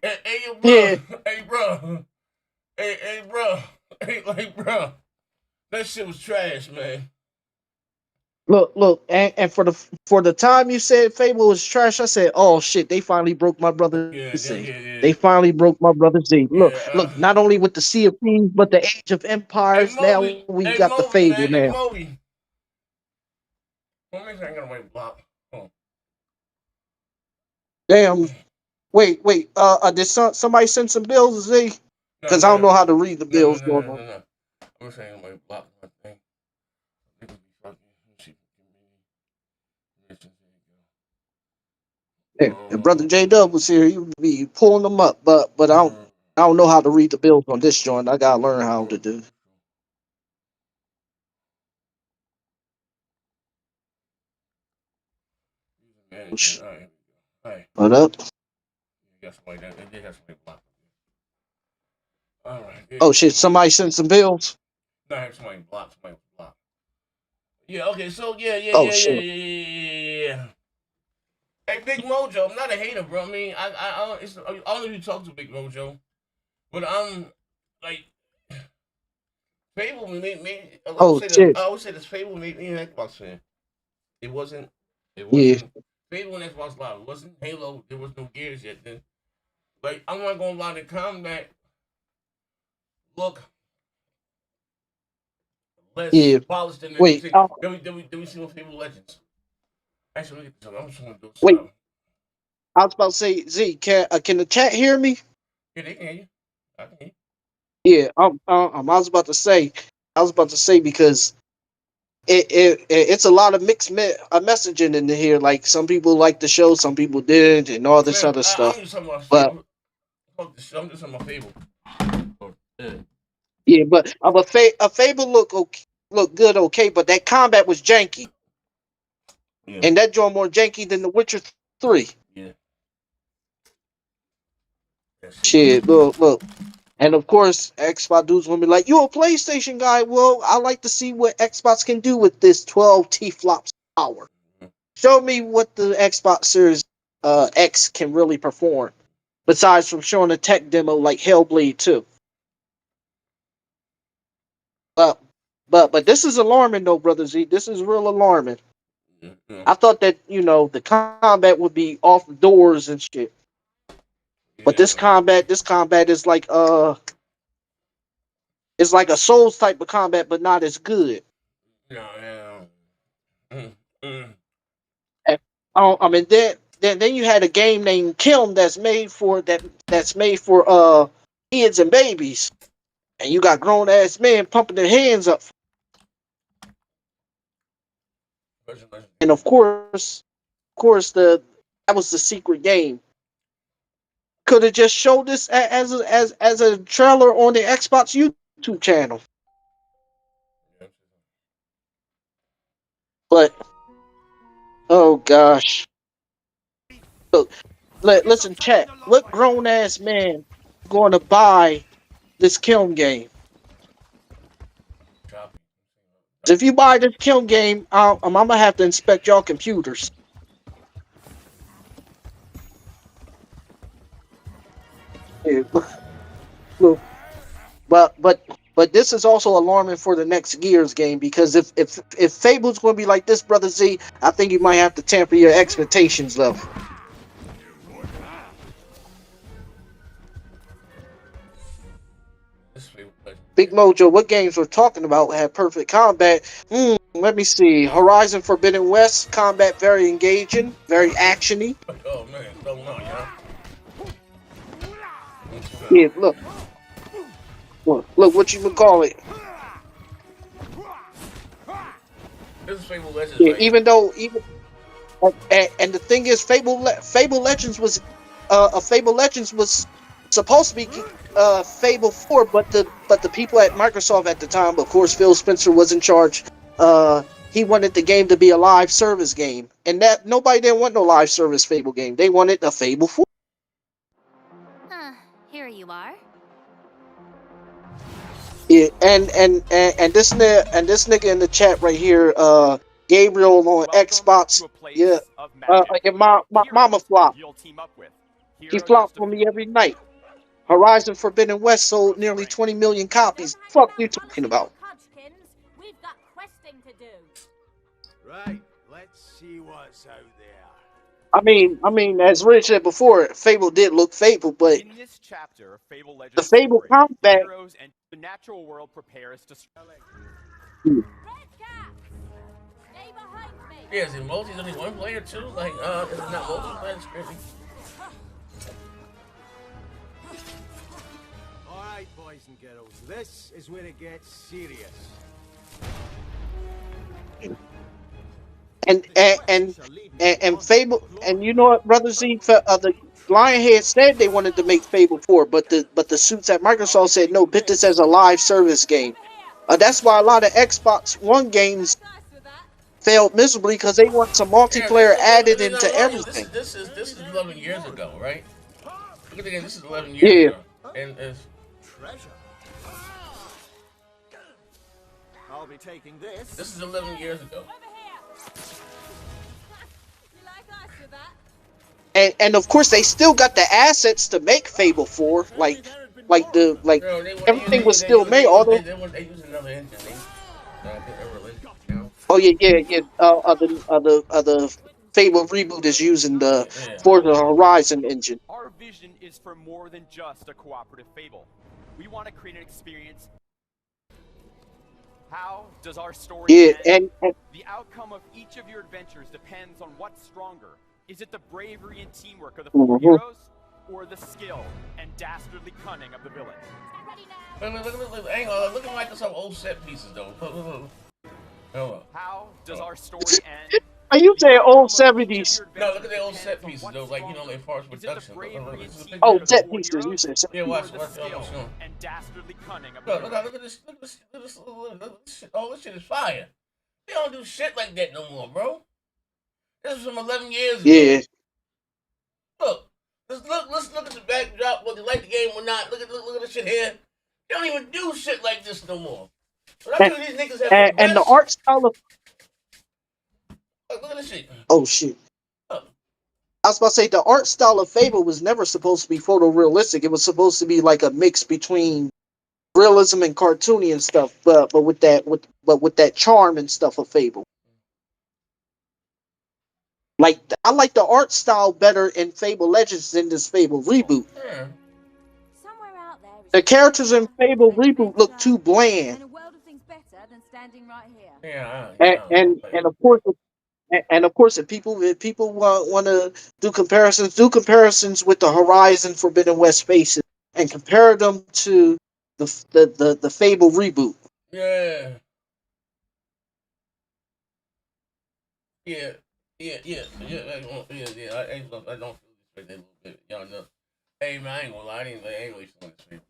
Hey, bro. Yeah. Hey, bro. Hey, bro. Hey, bro. That shit was trash, man. Look, and for the time you said Fable was trash, I said, oh shit, they finally broke my brother's Z. Yeah. They finally broke my brother's Z. Look, not only with the Sea of Thieves, but the Age of Empires. Now we got the Fable now. Moby. Well, maybe I ain't gonna wait block. Damn. Wait. Did somebody send some bills, Z? Because I don't know how to read the bills going on. No. I'm saying my block my thing. Yeah, if Brother J Dub was here, he would be pulling them up, but I don't know how to read the bills on this joint. I gotta learn how to do. What up? Oh shit! Somebody sent some bills. No, I have somebody blocked. Yeah. Okay. So yeah. Hey, Big Mojo, I'm not a hater, bro. I mean, I don't know if you talk to Big Mojo, but I'm like, Fable made me. I always say this. Fable made me an Xbox fan. It wasn't. Fable and Xbox Live. It wasn't Halo. There was no Gears yet then. Like, I'm not gonna lie, the combat look less polished than Wait. Then we see no Fable Legends. Actually, I'm just gonna do Wait. something. I was about to say, Z, can the chat hear me? Yeah, they can hear you. I can hear you. Yeah, I was about to say because it's a lot of mixed messaging in here. Like some people like the show, some people didn't, and all this other stuff. I'm just talking about Fable. I'm just talking about Fable. Yeah, but a Fable look good, okay, but that combat was janky, and that joint more janky than The Witcher 3. Yeah. Shit, look. And of course, Xbox dudes gonna be like, "You a PlayStation guy? Well, I like to see what Xbox can do with this 12 T-flops power. Show me what the Xbox Series X can really perform, besides from showing a tech demo like Hellblade 2." But this is alarming though, Brother Z. This is real alarming. I thought that the combat would be off the doors and shit, but this combat is like it's like a Souls type of combat, but not as good. I mean, then you had a game named Kiln that's made for kids and babies, and you got grown ass men pumping their hands up. And of course, that was the secret game. Could have just showed this as a trailer on the Xbox YouTube channel. But oh gosh, look, listen, chat. What grown ass man going to buy this Kiln game? If you buy this Kiln game, I'm gonna have to inspect y'all computers. Yeah, look, but this is also alarming for the next Gears game, because if Fable's going to be like this, Brother Z, I think you might have to tamper your expectations level. Big Mojo, what games we're talking about had perfect combat? Let me see. Horizon Forbidden West, combat very engaging, very actiony. Oh man, don't know, yeah. Look, what you would call it. This is Fable Legends. Yeah, and the thing is, Fable Legends was Fable Legends was supposed to be Fable 4, but the people at Microsoft at the time, of course, Phil Spencer was in charge. He wanted the game to be a live service game, and that nobody didn't want no live service Fable game. They wanted a Fable 4. Here you are. Yeah, and this nigga in the chat right here, Gabriel on Xbox. Yeah, my mama flop. She flopped for me every night. Horizon Forbidden West sold nearly 20 million copies. Fuck you talking about? We've got questing to do. Right, let's see what's out there. I mean, as Rich said before, Fable did look Fable, but in this chapter of Fable Legends, the Fable combat, heroes and the natural world prepares to strike. Yeah, is it multi? Is only one player too? Like, is it not multiplayer? It's crazy. All right, boys and girls, this is where it gets serious. And Fable, and you know what, Brother Z, the Lionhead said they wanted to make Fable 4, but the suits at Microsoft said no, put this as a live service game. That's why a lot of Xbox One games failed miserably, because they want some multiplayer added into everything. This is 11 years ago, right? Look at the game. This is 11 years ago, and treasure. I'll be taking this. This is 11 years ago. And of course they still got the assets to make Fable 4, like everything was still made. Although they use another engine. oh yeah. The Fable reboot is using the Forza Horizon engine. Our vision is for more than just a cooperative Fable. We want to create an experience. How does our story end? And the outcome of each of your adventures depends on what's stronger. Is it the bravery and teamwork of the four heroes, or the skill and dastardly cunning of the villain? Look at Microsoft old set pieces, though. How does our story end? Are you saying old 70s? No, look at the old set pieces though, like like Forza production. Oh, set pieces. You said set Yeah, watch pieces. the almost show. And dastardly cunning of Look at this, look at this shit. Oh, this shit is fire. They don't do shit like that no more, bro. This is from 11 years ago. Yeah. Look, let's look at the backdrop, whether you like the game or not. Look at this shit here. They don't even do shit like this no more. But I tell you, these niggas have And the art style of look at this shit. oh shit. I was about to say the art style of Fable was never supposed to be photorealistic. It was supposed to be like a mix between realism and cartoony and stuff, but with that charm and stuff of Fable. Like I like the art style better in Fable Legends than this Fable reboot. Yeah. Somewhere out there is The characters in Fable reboot look too bland. and a world of things better than standing right here. Yeah. And of course if people want to do comparisons with the Horizon Forbidden West faces and compare them to the Fable reboot. Yeah. I don't feel this way a little bit. Y'all know. Hey man, I ain't gonna lie, I ain't really feeling this way.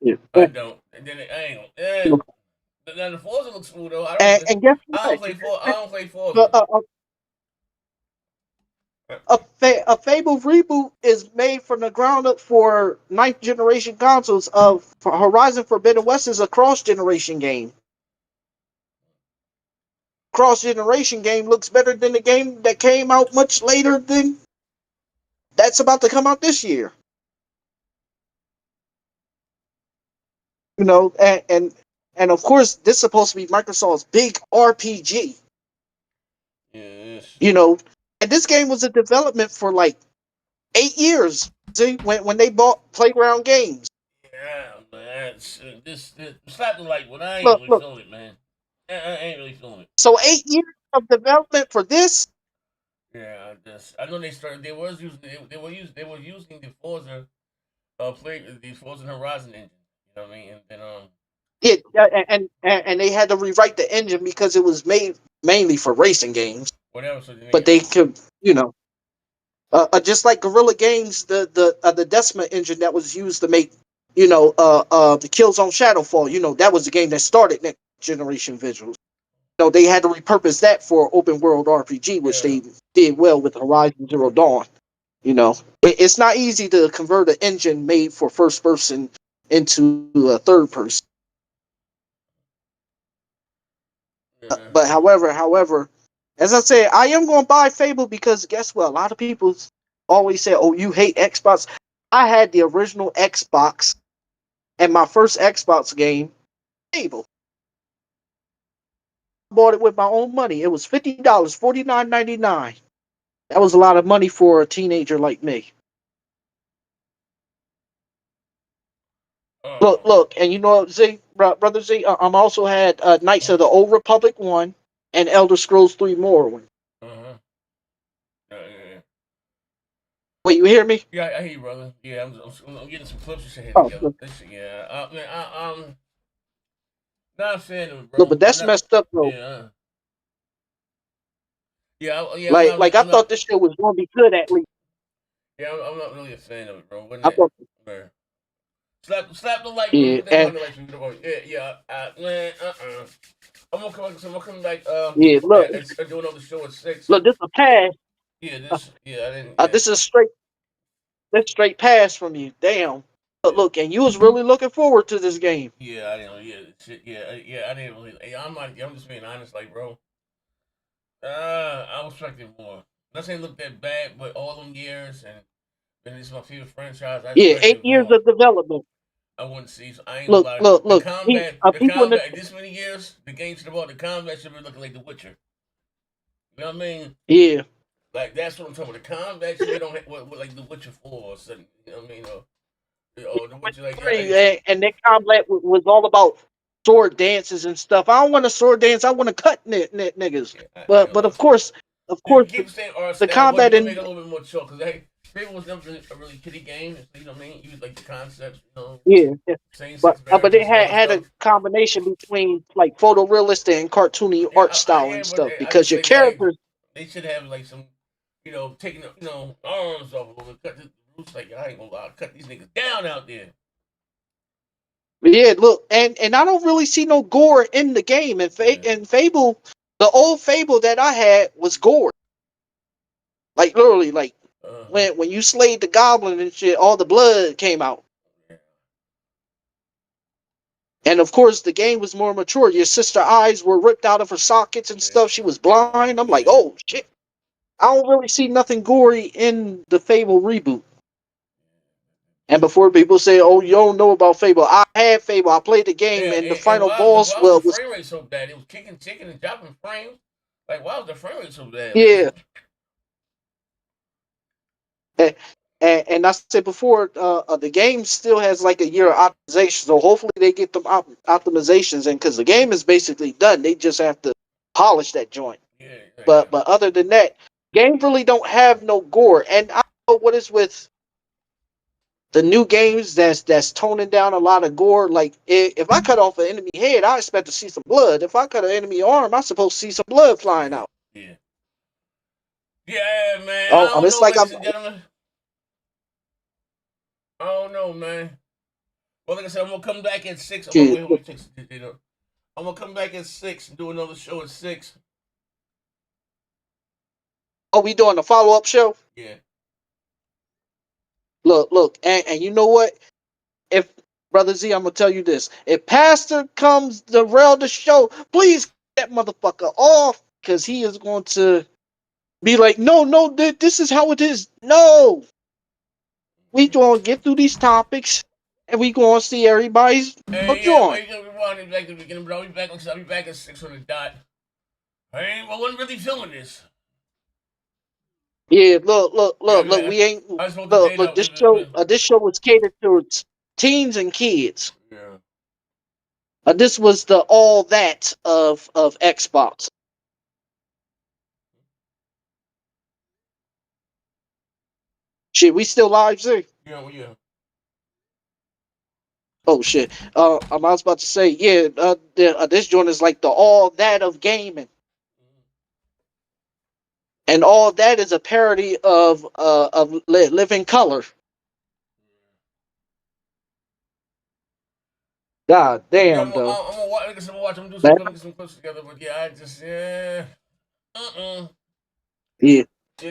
Yeah. I don't. And then I ain't gonna. Now the Forza looks smooth though. I don't play Forza. A Fable reboot is made from the ground up for 9th generation consoles. For Horizon Forbidden West is a cross-generation game. Cross-generation game looks better than the game that came out much later than that's about to come out this year. And of course this is supposed to be Microsoft's big RPG. Yes. And this game was in development for like 8 years. See, when they bought Playground Games. Yeah, man. This slap the light, but I ain't really feeling it, man. I ain't really feeling it. So 8 years of development for this? Yeah, I know they started. They were using the Forza, the Forza Horizon engine. You know what I mean? And they had to rewrite the engine because it was made mainly for racing games. Whatever. But they could, just like Guerrilla Games, the Decima engine that was used to make, the Killzone Shadowfall. That was the game that started next generation visuals. They had to repurpose that for open world RPG, which they did well with Horizon Zero Dawn. It's not easy to convert an engine made for first person into a third person. But however, as I said, I am going to buy Fable because guess what? A lot of people always say, "Oh, you hate Xbox." I had the original Xbox, and my first Xbox game, Fable. I bought it with my own money. It was $50, $49.99. That was a lot of money for a teenager like me. Look, and Z, brother Z, I'm also had Knights of the Old Republic 1 and Elder Scrolls 3 Morrowind. Wait, you hear me? Yeah, I hear you, brother. Yeah, I'm getting some clips and shit here together. Yeah, man, not a fan of it, bro. No, but that's messed up, though. Like I thought this show was going to be good at least. Yeah, I'm not really a fan of it, bro. Slap the light. Man. I'm gonna come back. Look. Do another show at 6. Look, this is a pass. I didn't. This is straight pass from you. Damn. But look, and you was really looking forward to this game. Yeah, I didn't. I didn't really. I'm just being honest, like, bro. I was expecting more. Not saying it looked that bad, but all them years and this is my favorite franchise. 8 years of development. I wouldn't see. So I ain't look. The combat. This many years, the game should have bought the combat should be looking like The Witcher. You know what I mean? Yeah. Like that's what I'm talking about. The combat should be like The Witcher 4 or something. You know what I mean? Or The Witcher and that combat was all about sword dances and stuff. I don't want a sword dance. I want to cut niggas. But of course, the combat in make it a little bit more chill because Fable was never a really kiddie game. So, you know what I mean? You like the concepts, you know. Yeah. Same sex But it marriages and all that had a stuff. combination between like photorealistic and cartoony art style and But stuff I because just your think like characters. they should have like some, you know, taking arms off of them, cut the roots. Like I ain't gonna lie, cut these niggas down out there. Yeah, look, and I don't really see no gore in the game. And Fable, the old Fable that I had was gore. Like literally, like when you slayed the goblin and shit, all the blood came out. And of course, the game was more mature. Your sister eyes were ripped out of her sockets and stuff. She was blind. I'm like, oh shit. I don't really see nothing gory in the Fable reboot. And before people say, "Oh, you don't know about Fable," I had Fable. I played the game, and the final boss Why was the was frame rate so bad? It was kicking, and dropping frames. Like, why was the frame rate so bad? yeah. And I said before, the game still has like a year of optimization, so hopefully they get them optimizations in because the game is basically done. They just have to polish that joint. But other than that, games really don't have no gore. And I don't know what is with the new games that's toning down a lot of gore. Like if I cut off an enemy head, I expect to see some blood. If I cut an enemy arm, I'm supposed to see some blood flying out. Yeah, man. Oh, I don't it's know, like ladies and gentlemen. I don't know, man. Well, like I said, I'm gonna come back at 6. I'm gonna come back at 6 and do another show at 6. Oh, we doing a follow-up show? Yeah. Look, and you know what? If Brother Z, I'm gonna tell you this: if Pastor comes to derail the show, please get that motherfucker off, because he is going to be like, no, this is how it is. No, we gonna get through these topics, and we gonna see everybody's join. I'll be back at the beginning, but I'll be back at 6 on the dot. I wasn't really feeling this. Yeah, look. We ain't look. This show was catered towards teens and kids. Yeah. This was the all that of Xbox. Shit, we still live, sir? Yeah. Oh shit. I was about to say, yeah. This joint is like the all that of gaming, and all that is a parody of Living Color. God damn, though. I'm gonna watch. I'm gonna do some clips together, but yeah, Yeah.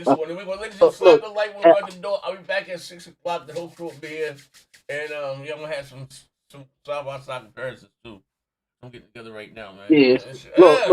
So we're gonna slap the light one by the door. I'll be back at 6 o'clock. The whole crew will be here, and I'm gonna have some side by side comparisons too. I'm getting together right now, man. Yeah. Look.